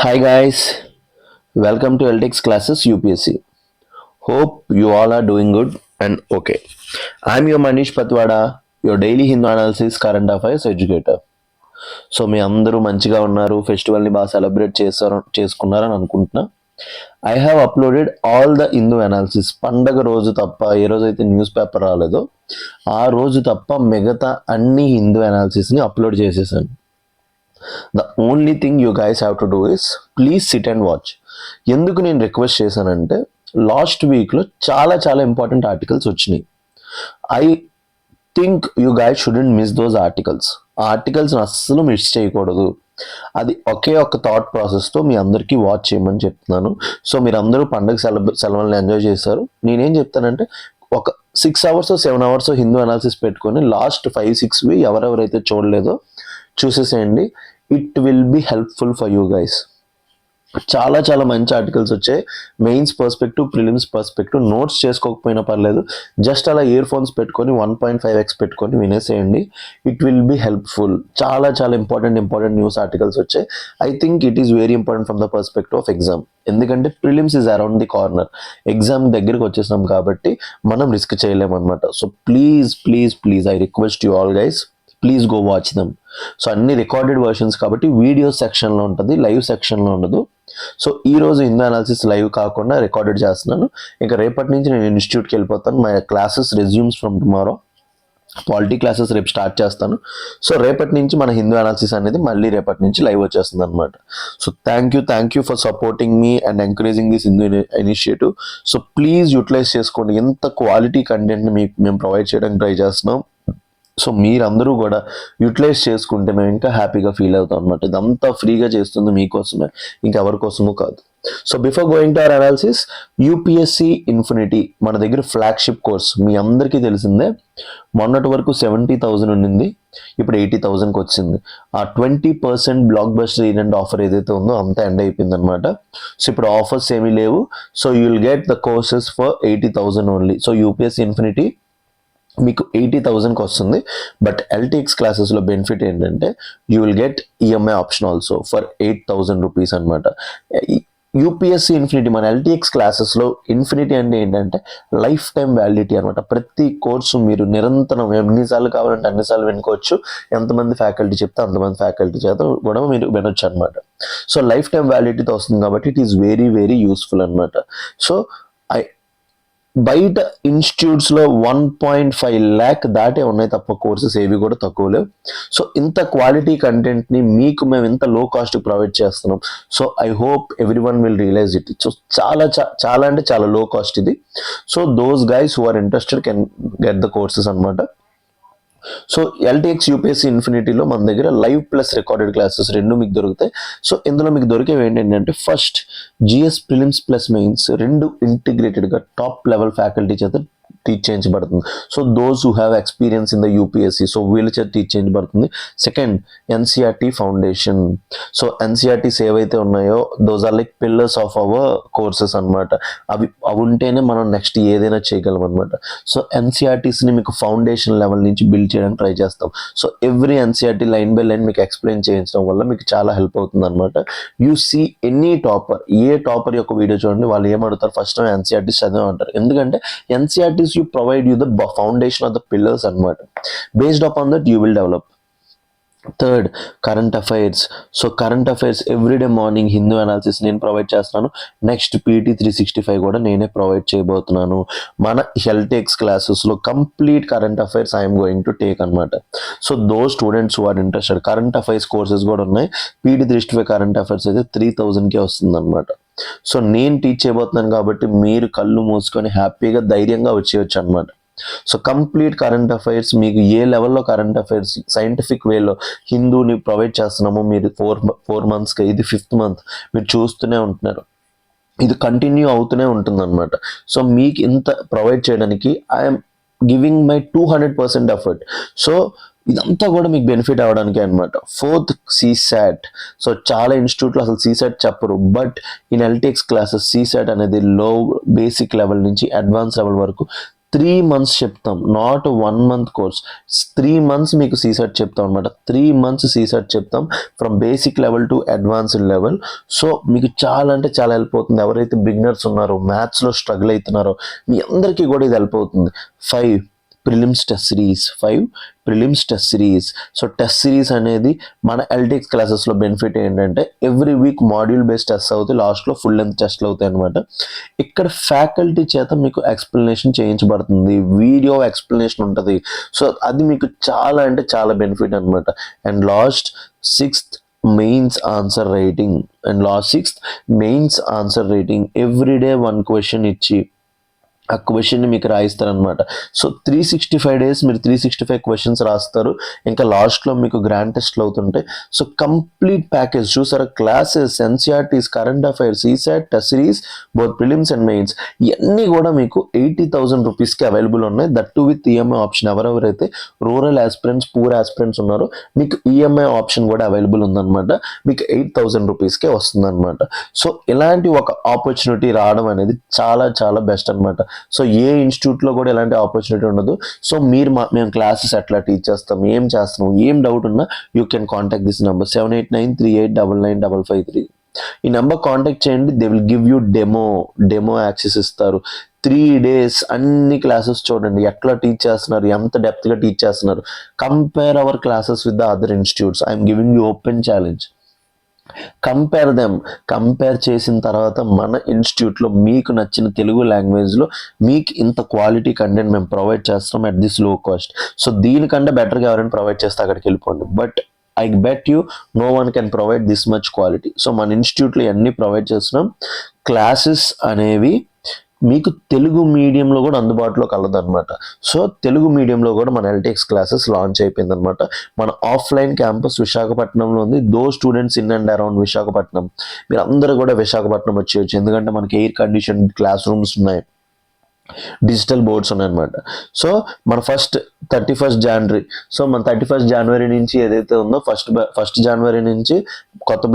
Hi guys, welcome to LTX classes UPSC. Hope you all are doing good and okay. I'm your Manish Patwada, your daily Hindu analysis current affairs educator. So మీ అందరూ మంచిగా ఉన్నారు, ఫెస్టివల్ని బాగా celebrate చేసుకున్నారని అనుకుంటున్నా. I have uploaded all the Hindu analysis. పండగ రోజు తప్ప ఏ రోజైతే న్యూస్ పేపర్ రాలేదో ఆ రోజు తప్ప మిగతా అన్ని హిందూ అనాలిసిస్ని అప్లోడ్ చేసేసాను. The only thing you guys have to do is please SIT and watch. ఎందుకు నేను రిక్వెస్ట్ చేశానంటే లాస్ట్ వీక్లో చాలా ఇంపార్టెంట్ ఆర్టికల్స్ వచ్చినాయి. I think you guys student miss those articles. ఆ ఆర్టికల్స్ని అస్సలు మిస్ చేయకూడదు. అది ఒకే ఒక్క థాట్ ప్రాసెస్తో మీ అందరికీ వాచ్ చేయమని చెప్తున్నాను. సో మీరు అందరూ పండుగ సెలవులను ఎంజాయ్ చేశారు. నేనేం చెప్తానంటే ఒక 6 hours 7 hours హిందూ అనాలిసిస్ పెట్టుకొని లాస్ట్ 5-6 ఎవరెవరైతే చూడలేదో చూసేసేయండి. It will be helpful for you guys. చాలా మంచి ఆర్టికల్స్ వచ్చాయి. Mains perspective, prelims perspective. Notes చేసుకోకపోయినా పర్లేదు, జస్ట్ అలా ఇయర్ ఫోన్స్ పెట్టుకొని 1.5x పెట్టుకొని వినేసేయండి. It will be helpful. చాలా ఇంపార్టెంట్ న్యూస్ ఆర్టికల్స్ వచ్చాయి. I think it is very important from the perspective of exam. ఎందుకంటే prelims is around the corner. Exam దగ్గరికి వచ్చేసాం కాబట్టి మనం risk చేయలేమన్నమాట. So please I request you all guys, please go watch them. So అన్ని recorded versions కాబట్టి video సెక్షన్లో ఉంటుంది, live సెక్షన్లో ఉండదు. సో ఈ రోజు హిందూ అనాలిసిస్ లైవ్ కాకుండా రికార్డెడ్ చేస్తున్నాను. ఇంకా రేపటి నుంచి నేను ఇన్స్టిట్యూట్కి వెళ్ళిపోతాను. My classes resumes from tomorrow. Polity classes రేపు స్టార్ట్ చేస్తాను. సో రేపటి నుంచి మన హిందూ అనాలిసిస్ అనేది మళ్ళీ రేపటి నుంచి లైవ్ వచ్చేస్తుంది అనమాట. So thank you for supporting me and encouraging this Hindu initiative. So please utilise చేసుకోండి. ఎంత క్వాలిటీ కంటెంట్ని మీకు మేము ప్రొవైడ్ చేయడానికి ట్రై చేస్తున్నాం. సో మీరందరూ కూడా యూటిలైజ్ చేసుకుంటే మేము ఇంకా హ్యాపీగా ఫీల్ అవుతాం అనమాట. ఇదంతా ఫ్రీగా చేస్తుంది మీకోసమే, ఇంకెవరి కోసమూ కాదు. So before going to our analysis, UPSC infinity మన దగ్గర ఫ్లాగ్షిప్ కోర్స్ మీ అందరికీ తెలిసిందే. మొన్నటి వరకు 70,000 ఉండింది, ఇప్పుడు 80,000కి వచ్చింది. ఆ 20% బ్లాక్ బస్టర్ ఈవెంట్ ఆఫర్ ఏదైతే ఉందో అంతా ఎండ్ అయిపోయింది అనమాట. సో ఇప్పుడు ఆఫర్స్ ఏమీ లేవు. So you will get the courses for 80,000 only. So UPSC infinity మీకు 80,000కి వస్తుంది. బట్ ఎల్టీఎక్స్ క్లాసెస్లో బెనిఫిట్ ఏంటంటే you will get EMI option also for 8,000 rupees అనమాట. యూపీఎస్సీ ఇన్ఫినిటీ మన ఎల్టీఎక్స్ క్లాసెస్లో ఇన్ఫినిటీ అంటే ఏంటంటే లైఫ్ టైం వ్యాలిడిటీ అనమాట. ప్రతి కోర్సు మీరు నిరంతరం ఎన్నిసార్లు కావాలంటే అన్నిసార్లు వినుకోవచ్చు. ఎంతమంది ఫ్యాకల్టీ చెప్తే అంతమంది ఫ్యాకల్టీ చేత కూడా మీరు వినొచ్చు అనమాట. సో లైఫ్ టైం వ్యాలిడిటీతో వస్తుంది కాబట్టి ఇట్ ఈస్ వెరీ యూస్ఫుల్ అనమాట. సో బయట ఇన్స్టిట్యూట్స్లో 1.5 lakh దాటే ఉన్నాయి తప్ప కోర్సెస్ ఏవి కూడా తక్కువ లేవు. సో ఇంత క్వాలిటీ కంటెంట్ని మీకు మేము ఇంత లో కాస్ట్ ప్రొవైడ్ చేస్తున్నాం. So I hope everyone will realise it. So చాలా అంటే చాలా లో కాస్ట్ ఇది. So those guys who are interested can get the courses అనమాట. సో ఎల్టీఎక్స్ యూపీఎస్సీ ఇన్ఫినిటీలో మన దగ్గర లైవ్ ప్లస్ రికార్డెడ్ క్లాసెస్ రెండు మీకు దొరుకుతాయి. సో ఇందులో మీకు దొరికేవి ఏంటంటే first GS prelims plus mains రెండు ఇంటిగ్రేటెడ్గా టాప్ లెవెల్ ఫ్యాకల్టీ చేత టీచ్ చేయించబడుతుంది. So those who have experience in the UPSC, so వీళ్ళ చేత టీచ్ చేయించబడుతుంది. Second NCERT foundation. So NCERTs ఏవైతే ఉన్నాయో those are like pillars of our courses అనమాట. అవి ఉంటేనే మనం నెక్స్ట్ ఏదైనా చేయగలం అనమాట. సో ఎన్సీఆర్టీస్ని మీకు ఫౌండేషన్ లెవెల్ నుంచి బిల్డ్ చేయడానికి ట్రై చేస్తాం. So every NCERT line by line మీకు ఎక్స్ప్లెయిన్ చేయించడం వల్ల మీకు చాలా హెల్ప్ అవుతుంది అనమాట. You see any topper, a topper యొక్క వీడియో చూడండి, వాళ్ళు ఏమడుగుతారు, ఫస్ట్ ఎన్సీఆర్టీస్ చదివామంటారు. ఎందుకంటే NCERTs you provide you the foundation of the pillars and based upon that you will develop. Third current affairs. So current affairs everyday morning Hindu analysis నేను provide చేస్తున్నాను. Next PT 365 కూడా నేనే provide చేయబోతున్నాను. మన LTX క్లాసెస్లో complete current affairs I'm going to take అనమాట. So those students who are interested, current affairs courses కూడా ఉన్నాయి. పీటీ 365 కరెంట్ అఫైర్స్ అయితే 3,000కే వస్తుంది అనమాట. సో నేను టీచ్ చేయబోతున్నాను కాబట్టి మీరు కళ్ళు మూసుకొని హ్యాపీగా ధైర్యంగా వచ్చేయచ్చు అనమాట. సో కంప్లీట్ కరెంట్ అఫైర్స్ మీకు ఏ లెవెల్లో కరెంట్ అఫైర్స్ సైంటిఫిక్ వేలో హిందూని ప్రొవైడ్ చేస్తున్నామో మీరు 4 monthsకి, ఇది 5th month మీరు చూస్తూనే ఉంటున్నారు. ఇది కంటిన్యూ అవుతూనే ఉంటుంది అనమాట. సో మీకు ఇంత ప్రొవైడ్ చేయడానికి I'm giving my 200% effort. So ఇదంతా కూడా మీకు బెనిఫిట్ అవ్వడానికి అనమాట. 4th CSAT. సో చాలా ఇన్స్టిట్యూట్లో అసలు CSAT చెప్పరు, but in LTX classes CSAT అనేది లో బేసిక్ లెవెల్ నుంచి అడ్వాన్స్ లెవెల్ వరకు 3 months చెప్తాం, నాట్ 1 month కోర్స్. 3 months మీకు సీసెట్ చెప్తాం అనమాట. 3 months సీసెట్ చెప్తాం from basic level to advanced level. So మీకు చాలా అంటే చాలా హెల్ప్ అవుతుంది. ఎవరైతే బిగినర్స్ ఉన్నారో, మ్యాథ్స్లో స్ట్రగుల్ అవుతున్నారో మీ అందరికీ కూడా ఇది హెల్ప్ అవుతుంది. 5 prelims test series, 5 prelims test series. So test series అనేది మన ఎల్టీఎక్స్ క్లాసెస్లో బెనిఫిట్ ఏంటంటే every week module based test అవుతాయి, లాస్ట్లో ఫుల్ లెంత్ టెస్ట్లు అవుతాయి అనమాట. ఇక్కడ ఫ్యాకల్టీ చేత మీకు ఎక్స్ప్లెనేషన్ చేయించబడుతుంది, వీడియో ఎక్స్ప్లెనేషన్ ఉంటుంది. సో అది మీకు చాలా అంటే చాలా బెనిఫిట్ అనమాట. And last 6th mains answer writing, everyday 1 question ఇచ్చి ఆ క్వశ్చన్ని మీకు రాయిస్తారనమాట. సో 365 days మీరు 365 క్వశ్చన్స్ రాస్తారు. ఇంకా లాస్ట్లో మీకు గ్రాండ్ టెస్ట్లు అవుతుంటాయి. సో కంప్లీట్ ప్యాకేజ్ చూసారా, క్లాసెస్, ఎన్సీఆర్టీస్, కరెంట్ అఫైర్స్, ఈసాట్, test series, both prelims and mains, ఇవన్నీ కూడా మీకు 80,000 రూపీస్కి అవైలబుల్ ఉన్నాయి. That too with EMI option. ఎవరెవరైతే రూరల్ ఆస్పిరెంట్స్, పూర్ ఆస్పిరెంట్స్ ఉన్నారో మీకు ఈఎంఐ ఆప్షన్ కూడా అవైలబుల్ ఉందన్నమాట. మీకు 8,000 రూపీస్కే వస్తుందన్నమాట. సో ఇలాంటి ఒక ఆపర్చునిటీ రావడం అనేది చాలా చాలా బెస్ట్ అనమాట. సో ఏ ఇన్స్టిట్యూట్లో కూడా ఎలాంటి ఆపర్చునిటీ ఉండదు. సో మేము క్లాసెస్ ఎట్లా టీచ్ చేస్తాం, ఏం చేస్తున్నాం, ఏం డౌట్ ఉన్నా you can contact this number 7893899553. ఈ నెంబర్ కాంటాక్ట్ చేయండి. They will give you demo access ఇస్తారు. 3 days అన్ని క్లాసెస్ చూడండి, ఎట్లా టీచ్ చేస్తున్నారు, ఎంత డెప్త్గా టీచ్ చేస్తున్నారు. Compare our classes with the other institutes. I'm giving you open challenge. Compare చేసిన తర్వాత మన ఇన్స్టిట్యూట్లో మీకు నచ్చిన తెలుగు లాంగ్వేజ్లో మీకు ఇంత క్వాలిటీ కంటెంట్ మేము ప్రొవైడ్ చేస్తాం at this low cost. So దీనికంటే బెటర్గా ఎవరైనా ప్రొవైడ్ చేస్తే అక్కడికి వెళ్ళిపోండి. But I bet you no one can provide this much quality. So మన ఇన్స్టిట్యూట్లో అన్నీ ప్రొవైడ్ చేస్తున్నాం. క్లాసెస్ అనేవి మీకు తెలుగు మీడియంలో కూడా అందుబాటులో కలదనమాట. సో తెలుగు మీడియంలో కూడా మన ఎల్టీఎక్స్ క్లాసెస్ లాంచ్ అయిపోయిందనమాట. మన ఆఫ్లైన్ క్యాంపస్ విశాఖపట్నంలో ఉంది. Those students in and around Visakhapatnam, మీరు అందరూ కూడా విశాఖపట్నం వచ్చేయచ్చు. ఎందుకంటే మనకి ఎయిర్ కండిషన్ క్లాస్ రూమ్స్ ఉన్నాయి, డిజిటల్ బోర్డ్స్ ఉన్నాయన్నమాట. సో మన 31st January, సో మన 31st January నుంచి ఏదైతే ఉందో ఫస్ట్ January నుంచి కొత్త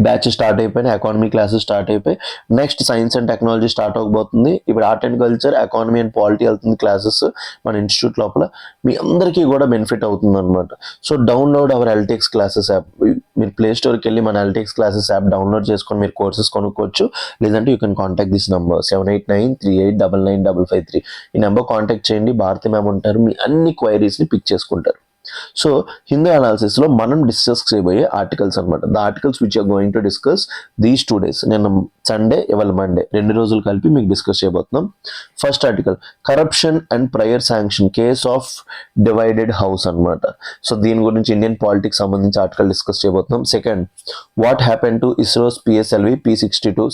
బ్యాచ్ స్టార్ట్ అయిపోయినాయి. ఎకానమీ క్లాసెస్ స్టార్ట్ అయిపోయి next science and technology start అవబోతుంది. ఇప్పుడు art and culture, economy and polity వెళ్తుంది క్లాసెస్ మన ఇన్స్టిట్యూట్ లోపల. మీ అందరికీ కూడా బెనిఫిట్ అవుతుంది అనమాట. So download our LTX classes app. మీరు ప్లే స్టోర్కి వెళ్ళి మన ఎల్టీఎక్స్ క్లాసెస్ యాప్ డౌన్లోడ్ చేసుకొని మీరు కోర్సెస్ కొనుక్కోవచ్చు. లేదంటే you can contact this number 7893899553. ఈ నెంబర్ కాంటాక్ట్ చేయండి. భారతి మ్యామ్ ఉంటారు, మీ అన్ని క్వైరీస్ని పిక్ చేసుకుంటారు. సో హిందూ అనాలిసిస్లో మనం డిస్కస్ చేయబోయే ఆర్టికల్స్ అనమాట. The articles which are going to discuss these 2 days, నేను సండే ఇవాళ మండే 2 రోజులు కలిపి మీకు డిస్కస్ చేయబోతున్నాం. First article, corruption and prior sanction case of divided house అనమాట. సో దీని గురించి ఇండియన్ పాలిటిక్స్ సంబంధించి ఆర్టికల్ డిస్కస్ చేయబోతున్నాం. Second, what happen to ISRO's PSLV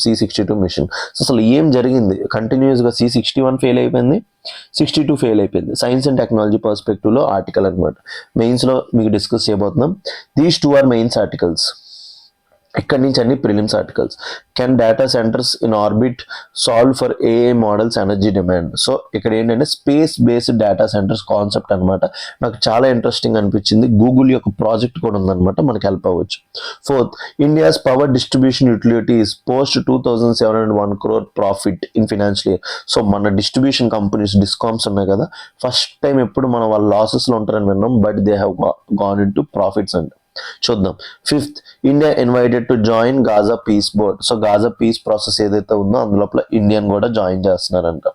C62 mission. So అసలు ఏం జరిగింది, కంటిన్యూస్గా C61 ఫెయిల్ అయిపోయింది, 62 ఫెయిల్ అయిపోయింది. సైన్స్ అండ్ టెక్నాలజీ పర్స్పెక్టివ్లో ఆర్టికల్ అనమాట. మెయిన్స్లో మీకు డిస్కస్ చేయబోతున్నాం. These 2 are mains articles. ఇక్కడి నుంచి అన్ని prelims articles. Can data centres in orbit solve for AI models energy demand. So ఇక్కడ ఏంటంటే space based data centres concept అనమాట. నాకు చాలా ఇంట్రెస్టింగ్ అనిపించింది. గూగుల్ యొక్క ప్రాజెక్ట్ కూడా ఉందన్నమాట, మనకి హెల్ప్ అవ్వచ్చు. Fourth, India's power distribution utilities post 2,701 crore profit in financial year. So మన డిస్ట్రిబ్యూషన్ కంపెనీస్ డిస్కామ్స్ ఉన్నాయి కదా, ఫస్ట్ టైం ఎప్పుడు మన వాళ్ళ లాసెస్లో ఉంటారని విన్నాం, but they have gone in to profits అంట. చూద్దాం. Fifth, India invited to join Gaza peace board. So Gaza piece process ఏదైతే ఉందో అందులోపల ఇండియన్ కూడా జాయిన్ చేస్తున్నారంట.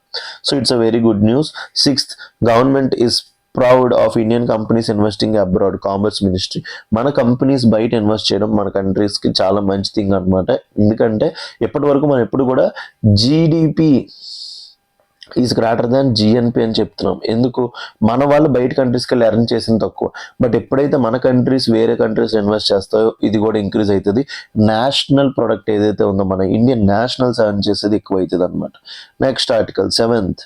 So it's a very good news. Sixth, government is proud of Indian companies investing abroad. Commerce ministry, మన companies బయట invest చేయడం మన కంట్రీస్కి చాలా మంచి థింగ్ అనమాట. ఎందుకంటే ఎప్పటి వరకు మనం ఎప్పుడు కూడా GDP is greater than GNP అని చెప్తున్నాం. ఎందుకు, మన వాళ్ళు బయట కంట్రీస్కి వెళ్ళి ఎర్న్ చేసింది తక్కువ, బట్ ఎప్పుడైతే మన కంట్రీస్ వేరే కంట్రీస్ ఇన్వెస్ట్ చేస్తాయో ఇది కూడా ఇంక్రీజ్ అవుతుంది. నేషనల్ ప్రొడక్ట్ ఏదైతే ఉందో మన ఇండియన్ నేషనల్స్ ఎర్న్ చేసేది ఎక్కువ అవుతుంది అనమాట. Next article, seventh,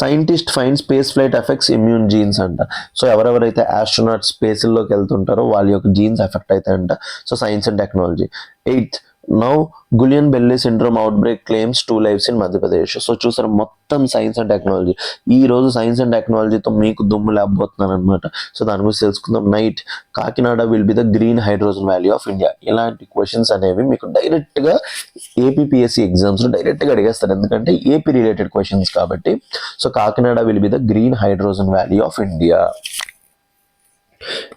scientist fine space flight effects immune genes అంట. సో ఎవరెవరైతే ఆస్ట్రోనాట్ స్పేస్లోకి వెళ్తుంటారో వాళ్ళ యొక్క జీన్స్ ఎఫెక్ట్ అవుతాయంట. So science and technology. Eighth, now Guillain Barre syndrome outbreak claims 2 lives in Madhya Pradesh. So చూసారు, మొత్తం సైన్స్ అండ్ టెక్నాలజీ. ఈ రోజు సైన్స్ అండ్ టెక్నాలజీతో మీకు దుమ్ము లేకపోతున్నాను అనమాట. సో దాని గురించి తెలుసుకుందాం. Night Kakinada will be the green hydrogen valley of India. ఇలాంటి క్వశ్చన్స్ అనేవి మీకు డైరెక్ట్గా ఏపీపీఎస్సీ ఎగ్జామ్స్లో డైరెక్ట్గా అడిగేస్తారు, ఎందుకంటే ఏపీ రిలేటెడ్ క్వశ్చన్స్ కాబట్టి. So Kakinada will be the green hydrogen valley of India.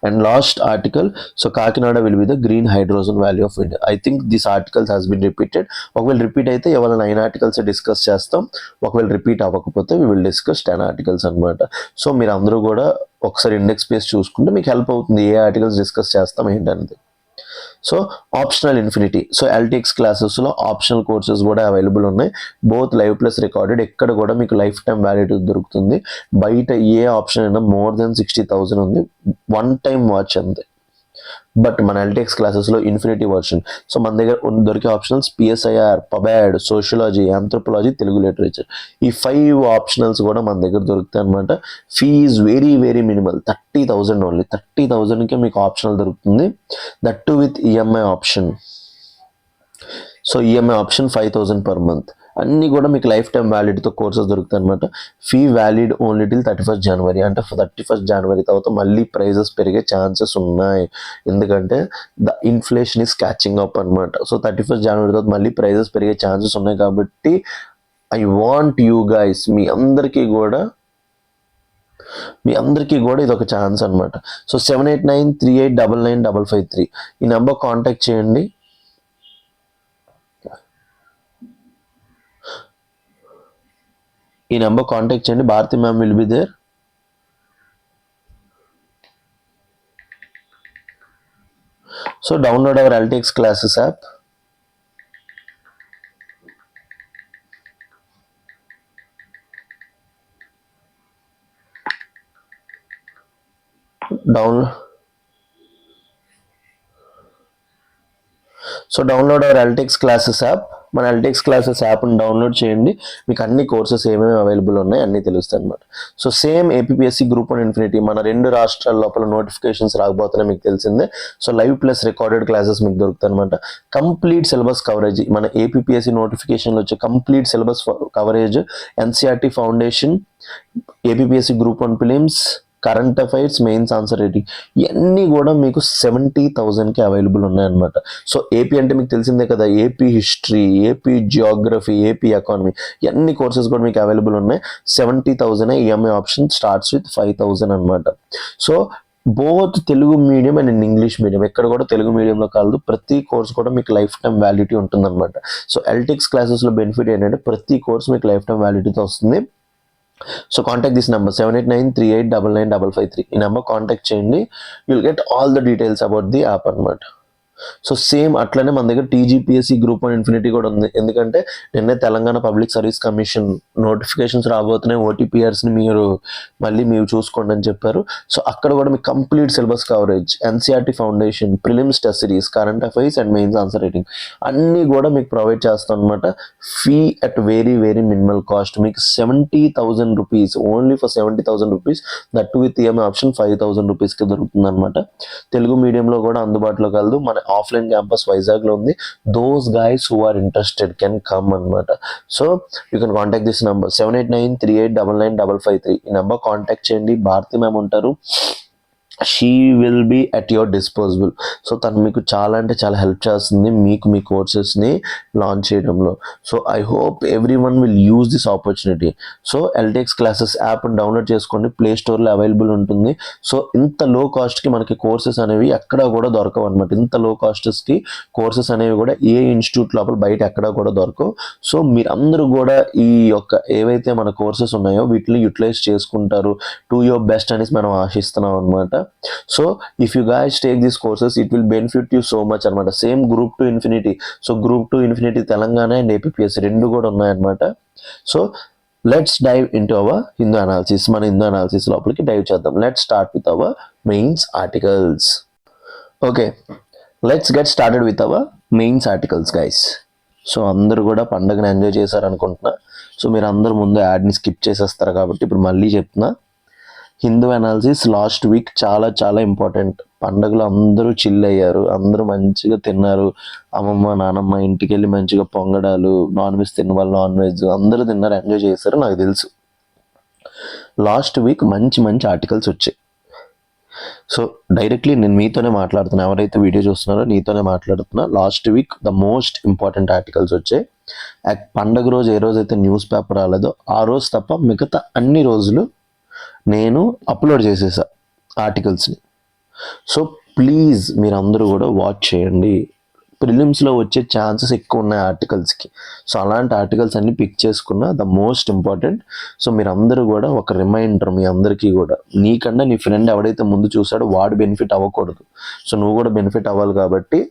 And last article, so Kakinada will be the green hydrogen valley of India. I think this article has been repeated. ఒకవేళ repeat అయితే ఎవరైనా 9 articles discuss చేస్తాం. ఒకవేళ repeat అవ్వకపోతే we will discuss 10 articles అనమాట. So మీరు అందరూ కూడా ఒకసారి ఇండెక్స్ పేజ్ చూసుకుంటే మీకు హెల్ప్ అవుతుంది ఏ ఆర్టికల్స్ డిస్కస్ చేస్తాం ఏంటనేది. So optional infinity. So LTX క్లాసెస్లో ఆప్షనల్ కోర్సెస్ కూడా అవైలబుల్ ఉన్నాయి, బోత్ లైవ్ ప్లస్ రికార్డెడ్. ఎక్కడ కూడా మీకు లైఫ్ టైం వ్యాలిడిటీ దొరుకుతుంది. బయట ఏ ఆప్షన్ అయినా మోర్ దెన్ 60,000 ఉంది, 1 time వాచ్ అంతే. బట్ మన ఎల్టీఎక్స్ క్లాసెస్లో ఇన్ఫినిటీ వర్షన్. సో మన దగ్గర దొరికే optionals PSIR, PubAd, sociology, anthropology, Telugu literature. ఈ 5 ఆప్షనల్స్ కూడా మన దగ్గర దొరుకుతాయి అనమాట. Fees very very minimal, 30,000 only. 30,000కే మీకు ఆప్షనల్ దొరుకుతుంది, that too with EMI option. So EMI option 5,000 per month. అన్నీ కూడా మీకు లైఫ్ టైం వ్యాలిడిటీతో కోర్సెస్ దొరుకుతాయి అనమాట. Fee valid only till 31st January. అంటే 31st January తర్వాత మళ్ళీ ప్రైజెస్ పెరిగే ఛాన్సెస్ ఉన్నాయి, ఎందుకంటే the inflation is catching up అనమాట. సో 31st January తర్వాత మళ్ళీ ప్రైజెస్ పెరిగే ఛాన్సెస్ ఉన్నాయి కాబట్టి ఐ వాంట్ యూ గైస్, మీ అందరికీ కూడా ఇది ఒక ఛాన్స్ అనమాట. సో 7893899553 ఈ నెంబర్ కాంటాక్ట్ చేయండి. ఈ నెంబర్ కాంటాక్ట్ చేయండి. Bharati ma'am will be there. So download our LTX classes app. Download our LTX classes app. మన ఎల్టీఎక్స్ క్లాసెస్ యాప్ని డౌన్లోడ్ చేయండి. మీకు అన్ని కోర్సెస్ ఏమేమి అవైలబుల్ ఉన్నాయి అన్నీ తెలుస్తాయి అనమాట. So same APSC group 1 infinity మన 2 రాష్ట్రాల లోపల నోటిఫికేషన్స్ రాకపోతున్నాయి మీకు తెలిసిందే. So live plus recorded classes మీకు దొరుకుతాయి అనమాట. కంప్లీట్ సిలబస్ కవరేజ్, మన ఏపీఎస్సీ నోటిఫికేషన్లో వచ్చే complete syllabus coverage, NCERT foundation, APSC group 1 prelims, current affairs, mains answer writing, ఇవన్నీ కూడా మీకు 70,000కి అవైలబుల్ ఉన్నాయన్నమాట. సో ఏపీ అంటే మీకు తెలిసిందే కదా, AP history, AP Geography, AP economy, ఇవన్నీ కోర్సెస్ కూడా మీకు అవైలబుల్ ఉన్నాయి. 70,000 ఈఎంఐ ఆప్షన్ స్టార్ట్స్ విత్ 5,000 అనమాట. So both Telugu medium and English medium, ఎక్కడ కూడా తెలుగు మీడియంలో కాదు, ప్రతి కోర్స్ కూడా మీకు లైఫ్ టైం వ్యాలిడిటీ ఉంటుందన్నమాట. సో ఎల్టీఎక్స్ క్లాసెస్లో బెనిఫిట్ ఏంటంటే ప్రతి కోర్స్ మీకు లైఫ్ టైం వ్యాలిడిటీతో వస్తుంది. So contact this number 7893899553. ఈ నెంబర్ కాంటాక్ట్ చేయండి. You'll get all the details about the app అనమాట. సో సేమ్ అట్లనే మన దగ్గర టీజీపీఎస్సీ గ్రూప్ 1 ఇన్ఫినిటీ కూడా ఉంది, ఎందుకంటే నిన్నే Telangana public service commission notifications రాబోతున్నాయి, ఓటీపీఆర్స్ని మీరు చూసుకోండి అని చెప్పారు. సో అక్కడ కూడా మీకు complete syllabus coverage, NCERT foundation, prelims test series, current affairs and mains answer writing అన్నీ కూడా మీకు ప్రొవైడ్ చేస్తాం అనమాట. Fee at very very minimal cost, మీకు 70,000 rupees, only for 70,000 rupees, that too with EMI option 5,000 రూపీస్కి దొరుకుతుంది అనమాట. తెలుగు మీడియంలో కూడా అందుబాటులో కలదు, మన ఆఫ్లైన్ క్యాంపస్ వైజాగ్ లో ఉంది. Those guys who are interested can come అనమాట. So you can contact this number 7893899553. ఈ నెంబర్ కాంటాక్ట్ చేయండి. భారతి మ్యామ్ ఉంటారు, she will be at your disposable. So తను మీకు చాలా అంటే చాలా హెల్ప్ చేస్తుంది మీకు మీ కోర్సెస్ని లాంచ్ చేయడంలో. So I hope everyone will use this opportunity. So LTX classes యాప్ని డౌన్లోడ్ చేసుకోండి, ప్లే స్టోర్లో అవైలబుల్ ఉంటుంది. సో ఇంత లో కాస్ట్కి మనకి కోర్సెస్ అనేవి ఎక్కడా కూడా దొరకవు అనమాట. ఇంత లో కాస్ట్స్కి కోర్సెస్ అనేవి కూడా ఏ ఇన్స్టిట్యూట్ లోపల బయట ఎక్కడా కూడా దొరకవు. సో మీరందరూ కూడా ఈ యొక్క ఏవైతే మన కోర్సెస్ ఉన్నాయో వీటిని యూటిలైజ్ చేసుకుంటారు, టు యువర్ బెస్ట్ అనేసి మనం ఆశిస్తున్నాం అనమాట. So if you guys take this courses it will benefit you so much అనమాట. Same group 2 infinity, so group 2 infinity Telangana and APSC 2 కూడా ఉన్నాయన్నమాట. So let's dive into our Hindu analysis. మన Hindu analysis లోపలికి dive చేద్దాం. Let's start with our mains articles. Okay, let's get started with our mains articles guys. So అందరూ కూడా పండుగను enjoy చేశారనుకుంటున్నా. So మీరు అందరూ ముందు యాడ్ని స్కిప్ చేసేస్తారు కాబట్టి ఇప్పుడు మళ్ళీ చెప్తున్నా. హిందూ అనాలిసిస్ లాస్ట్ వీక్ చాలా చాలా ఇంపార్టెంట్. పండగలు అందరూ చిల్ అయ్యారు, అందరూ మంచిగా తిన్నారు. అమ్మమ్మ నానమ్మ ఇంటికి వెళ్ళి మంచిగా పొంగడాలు, నాన్ వెజ్ తిన్న వాళ్ళు నాన్ వెజ్ అందరూ తిన్నారు, ఎంజాయ్ చేశారు నాకు తెలుసు. లాస్ట్ వీక్ మంచి మంచి ఆర్టికల్స్ వచ్చాయి. సో డైరెక్ట్లీ నేను మీతోనే మాట్లాడుతున్నా, ఎవరైతే వీడియో చూస్తున్నారో నీతోనే మాట్లాడుతున్నా. Last week the most important articles వచ్చాయి. పండగ రోజు ఏ రోజైతే న్యూస్ పేపర్ రాలేదో ఆ రోజు తప్ప మిగతా అన్ని రోజులు నేను అప్లోడ్ చేసేసా ఆర్టికల్స్ని. సో ప్లీజ్ మీరు అందరూ కూడా వాచ్ చేయండి. ప్రిలిమ్స్లో వచ్చే ఛాన్సెస్ ఎక్కువ ఉన్నాయి ఆర్టికల్స్కి. సో అలాంటి ఆర్టికల్స్ అన్ని పిక్ చేసుకున్న ద మోస్ట్ ఇంపార్టెంట్. సో మీరు అందరూ కూడా ఒక రిమైండర్ మీ అందరికీ కూడా, నీకన్నా నీ ఫ్రెండ్ ఎవడైతే ముందు చూసాడో వాడు బెనిఫిట్ అవ్వకూడదు. సో నువ్వు కూడా బెనిఫిట్ అవ్వాలి కాబట్టి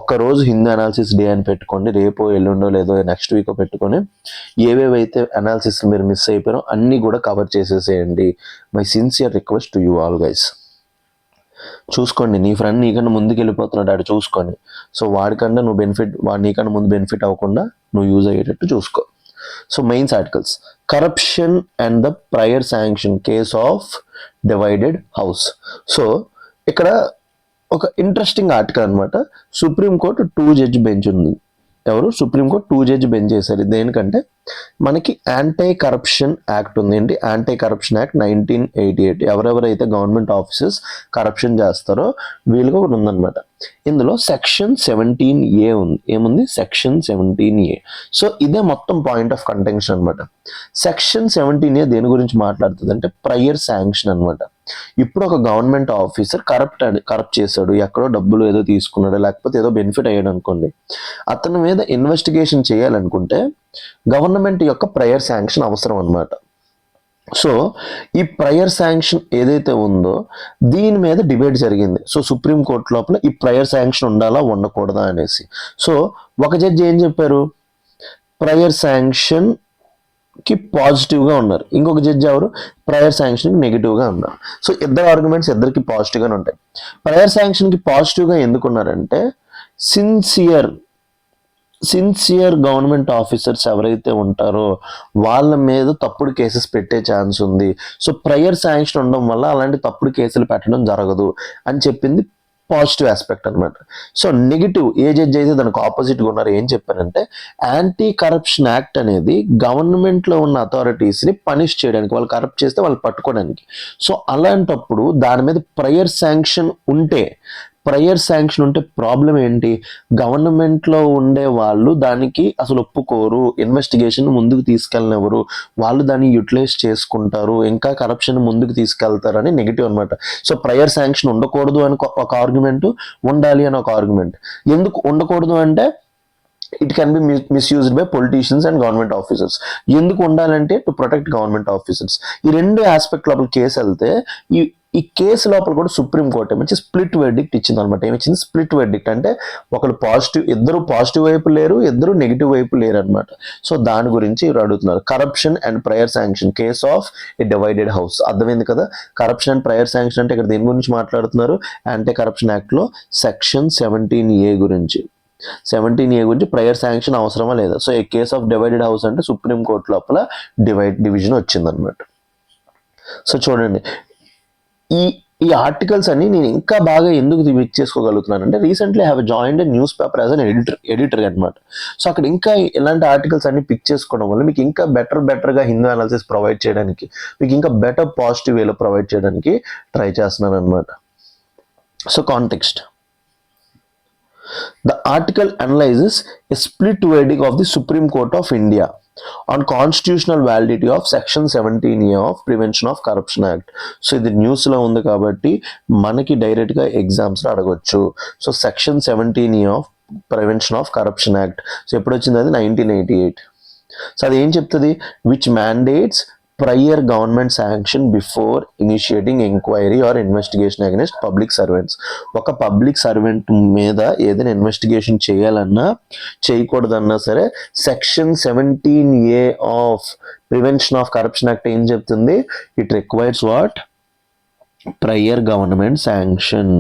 ఒక్కరోజు హిందూ అనాలిసిస్ డే అని పెట్టుకోండి. రేపో ఎల్లుండో లేదో నెక్స్ట్ వీకో పెట్టుకొని ఏవేవైతే అనాలిసిస్ మీరు మిస్ అయిపోయారో అన్నీ కూడా కవర్ చేసేసేయండి. My sincere request to you all guys. చూసుకోండి, నీ ఫ్రెండ్ నీకన్నా ముందుకు వెళ్ళిపోతున్నాడు ఆడు చూసుకొని. సో వాడికన్నా నువ్వు వాడు నీకన్నా ముందు బెనిఫిట్ అవ్వకుండా నువ్వు యూజ్ అయ్యేటట్టు చూసుకో. So mains articles, corruption and the prior sanction case of divided house. So ఇక్కడ ఒక ఇంట్రెస్టింగ్ ఆర్టికల్ అనమాట. సుప్రీంకోర్టు 2 జడ్జి బెంచ్ ఉంది. ఎవరు? సుప్రీంకోర్టు 2 జడ్జి బెంచ్ చేశారు. దేనికంటే మనకి యాంటీ కరప్షన్ యాక్ట్ ఉంది. ఏంటి యాంటీ కరప్షన్ యాక్ట్ 1988. ఎవరెవరైతే గవర్నమెంట్ ఆఫీసెస్ కరప్షన్ చేస్తారో వీళ్ళకి ఒకటి ఉందన్నమాట. ఇందులో సెక్షన్ 17A ఉంది. ఏముంది? Section 17A. సో ఇదే మొత్తం పాయింట్ ఆఫ్ కంటెన్షన్ అనమాట. సెక్షన్ 17A దేని గురించి మాట్లాడుతుంది అంటే ప్రయర్ శాంక్షన్ అనమాట. ఇప్పుడు ఒక గవర్నమెంట్ ఆఫీసర్ కరప్ట్ చేశాడు, ఎక్కడో డబ్బులు ఏదో తీసుకున్నాడు, లేకపోతే ఏదో బెనిఫిట్ అయ్యాడు అనుకోండి. అతని మీద ఇన్వెస్టిగేషన్ చేయాలనుకుంటే గవర్నమెంట్ యొక్క ప్రయర్ శాంక్షన్ అవసరం అనమాట. సో ఈ ప్రయర్ శాంక్షన్ ఏదైతే ఉందో దీని మీద డిబేట్ జరిగింది. సో సుప్రీంకోర్టు లోపల ఈ ప్రయర్ శాంక్షన్ ఉండాలా ఉండకూడదా అనేసి. సో ఒక జడ్జి ఏం చెప్పారు? ప్రయర్ శాంక్షన్ కి పాజిటివ్గా ఉన్నారు. ఇంకొక జడ్జి ఎవరు? ప్రయర్ శాంక్షన్కి నెగిటివ్గా ఉన్నారు. సో ఇద్దరు ఆర్గ్యుమెంట్స్ ఇద్దరికి పాజిటివ్గానే ఉంటాయి. ప్రయర్ శాంక్షన్కి పాజిటివ్గా ఎందుకున్నారంటే సిన్సియర్ గవర్నమెంట్ ఆఫీసర్స్ ఎవరైతే ఉంటారో వాళ్ళ మీద తప్పుడు కేసెస్ పెట్టే ఛాన్స్ ఉంది. సో ప్రయర్ శాంక్షన్ ఉండడం వల్ల అలాంటి తప్పుడు కేసులు పెట్టడం జరగదు అని చెప్పింది పాజిటివ్ ఆస్పెక్ట్ అనమాట. సో నెగిటివ్ ఏ జడ్జి అయితే దానికి ఆపోజిట్గా ఉన్నారు ఏం చెప్పారంటే యాంటీ కరప్షన్ యాక్ట్ అనేది గవర్నమెంట్లో ఉన్న అథారిటీస్ని పనిష్ చేయడానికి, వాళ్ళు కరప్ట్ చేస్తే వాళ్ళు పట్టుకోవడానికి. సో అలాంటప్పుడు దాని మీద ప్రయర్ శాంక్షన్ ఉంటే ప్రాబ్లం ఏంటి? గవర్నమెంట్లో ఉండే వాళ్ళు దానికి అసలు ఒప్పుకోరు, ఇన్వెస్టిగేషన్ ముందుకు తీసుకెళ్ళనివ్వరు, వాళ్ళు దాన్ని యూటిలైజ్ చేసుకుంటారు, ఇంకా కరప్షన్ ముందుకు తీసుకెళ్తారని నెగిటివ్ అనమాట. సో ప్రయర్ శాంక్షన్ ఉండకూడదు అని ఒక ఆర్గ్యుమెంట్, ఉండాలి అని ఒక ఆర్గ్యుమెంట్. ఎందుకు ఉండకూడదు అంటే it can be misused by politicians and government officers. ఎందుకు ఉండాలంటే టు ప్రొటెక్ట్ గవర్నమెంట్ ఆఫీసర్స్. ఈ రెండు ఆస్పెక్ట్ లోపల కేసు వెళ్తే ఈ కేసు లోపల కూడా సుప్రీంకోర్టు ఏమొచ్చి స్ప్లిట్ వెర్డిక్ట్ ఇచ్చింది అనమాట. ఏమిచ్చింది? స్ప్లిట్ వెర్డిక్ట్ అంటే ఇద్దరు పాజిటివ్ వైపు లేరు, ఇద్దరు నెగిటివ్ వైపు లేరు అనమాట. సో దాని గురించి అడుగుతున్నారు. Corruption and prior sanction case of A divided house. అర్థమైంది కదా? కరప్షన్ అండ్ ప్రయర్ శాంక్షన్ అంటే ఇక్కడ దేని గురించి మాట్లాడుతున్నారు? యాంటీ కరప్షన్ యాక్ట్ లో సెక్షన్ 17A గురించి. 17A గురించి ప్రయర్ శాంక్షన్ అవసరమా లేదా? So a case of divided house అంటే సుప్రీంకోర్టు లోపల డివిజన్ వచ్చిందనమాట. సో చూడండి, ఈ ఆర్టికల్స్ అన్ని నేను ఇంకా బాగా ఎందుకు పిక్ చేసుకోగలుగుతున్నానంటే recently have joined newspaper as an editor అనమాట. సో అక్కడ ఇంకా ఇలాంటి ఆర్టికల్స్ అన్ని పిక్ చేసుకోవడం వల్ల మీకు ఇంకా బెటర్గా హిందూ అనాలిసిస్ ప్రొవైడ్ చేయడానికి, మీకు ఇంకా బెటర్ పాజిటివ్ వేలో ప్రొవైడ్ చేయడానికి ట్రై చేస్తున్నాను అనమాట. So context. The article analyzes a split verdict of the Supreme Court of India on constitutional validity of section 17A of Prevention of Corruption Act. So ఇది న్యూస్లో ఉంది కాబట్టి మనకి డైరెక్ట్గా ఎగ్జామ్స్లో అడగొచ్చు. So section 17A of prevention of corruption act. So ఎప్పుడు వచ్చింది? అది 1988. సో అది ఏం చెప్తుంది? Which mandates prior government sanction before initiating inquiry or investigation against public servants. ఒక పబ్లిక్ సర్వెంట్ మీద ఏదైనా ఇన్వెస్టిగేషన్ చేయాలన్నా చేయకూడదన్నా సరే section 17A of prevention of corruption act ఏం చెప్తుంది? It requires what? Prior government sanction.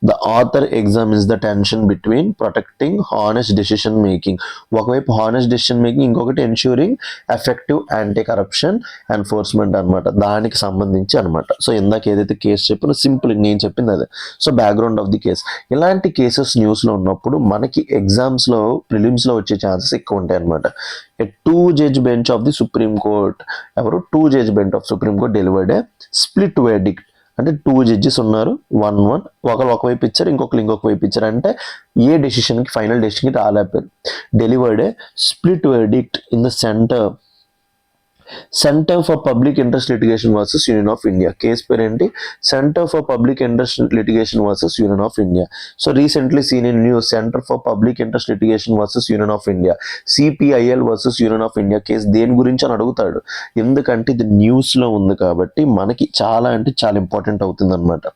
The author examines the tension between protecting honest decision making. ఒకవైపు honest decision making, ఇంకొకటి ensuring effective anti corruption enforcement అనమాట. దానికి సంబంధించి అనమాట. So ఇందాక ఏదైతే కేసు చెప్పిన సింపుల్ నేను చెప్పింది అదే. So background of the case. ఇలాంటి కేసెస్ న్యూస్లో ఉన్నప్పుడు మనకి ఎగ్జామ్స్లో ప్రిలిమ్స్లో వచ్చే ఛాన్సెస్ ఎక్కువ ఉంటాయి అనమాట. A two-judge bench of the Supreme Court, ఎవరు two-judge bench of Supreme Court delivered a split verdict. అంటే 2 జడ్జెస్ ఉన్నారు, 1-1, ఒకరు ఒకవైపు ఇచ్చారు, ఇంకొక వైపు ఇచ్చారు. అంటే ఏ డెసిషన్కి ఫైనల్ డెసిషన్కి రాలేపారు. Delivered a split verdict in the centre for public interest litigation versus union of India. Case పేరు ఏంటి? Centre for public interest litigation versus union of India. So recently seen in news, centre for public interest litigation versus union of India, CPIL versus union of India case దేని గురించి అని అడుగుతాడు. ఎందుకంటే ఇది న్యూస్లో ఉంది కాబట్టి మనకి చాలా అంటే చాలా ఇంపార్టెంట్ అవుతుంది అనమాట.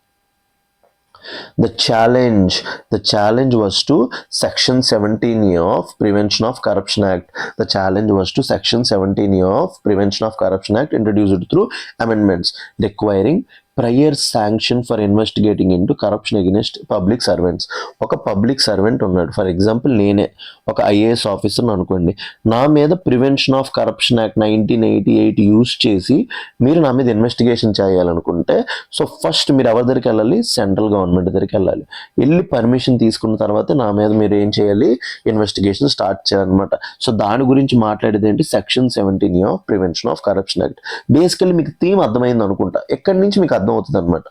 The challenge was to Section 17A of Prevention of Corruption Act. The challenge was to Section 17A of Prevention of Corruption Act, introduced through amendments requiring prior sanction for investigating into corruption against public servants. ఒక public servant ఉన్నాడు, for example నేనే ఒక IAS officer అనుకోండి. నా మీద prevention of corruption act 1988 use చేసి మీరు నా మీద ఇన్వెస్టిగేషన్ చేయాలనుకుంటే, సో ఫస్ట్ మీరు ఎవరి దగ్గరికి వెళ్ళాలి? సెంట్రల్ గవర్నమెంట్ దగ్గరికి వెళ్ళాలి. వెళ్ళి పర్మిషన్ తీసుకున్న తర్వాత నా మీద మీరు ఏం చేయాలి? ఇన్వెస్టిగేషన్ స్టార్ట్ చేయాలన్నమాట. సో దాని గురించి మాట్లాడేది ఏంటి? Section 17A of prevention of corruption act. Basically మీకు థీమ్ అర్థమైంది అనుకుంటా. ఎక్కడి నుంచి మీకు అర్థం అవుతుంది అనమాట.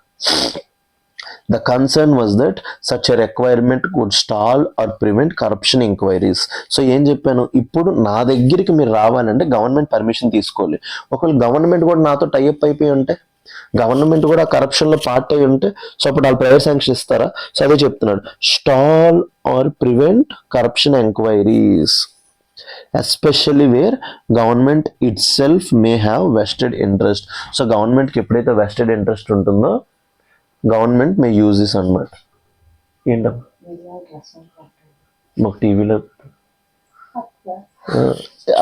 The concern was that such a requirement could stall or prevent corruption inquiries. So ఏం చెప్పాను? ఇప్పుడు నా దగ్గరికి మీరు రావాలంటే గవర్నమెంట్ పర్మిషన్ తీసుకోవాలి. ఒకవేళ గవర్నమెంట్ కూడా నాతో టైఅప్ అయిపోయి ఉంటే, గవర్నమెంట్ కూడా కరప్షన్లో పార్ట్ అయి ఉంటే, సో అప్పుడు వాళ్ళు ప్రైవేట్ శాంక్షన్ ఇస్తారా? సో అదే చెప్తున్నాడు, stall or prevent corruption enquiries, especially where government itself may have vested interest. So గవర్నమెంట్కి ఎప్పుడైతే వెస్టెడ్ ఇంట్రెస్ట్ ఉంటుందో గవర్నమెంట్ మే యూజ్ దిస్ అనమాట. ఏంటమ్మా మాకు టీవీలో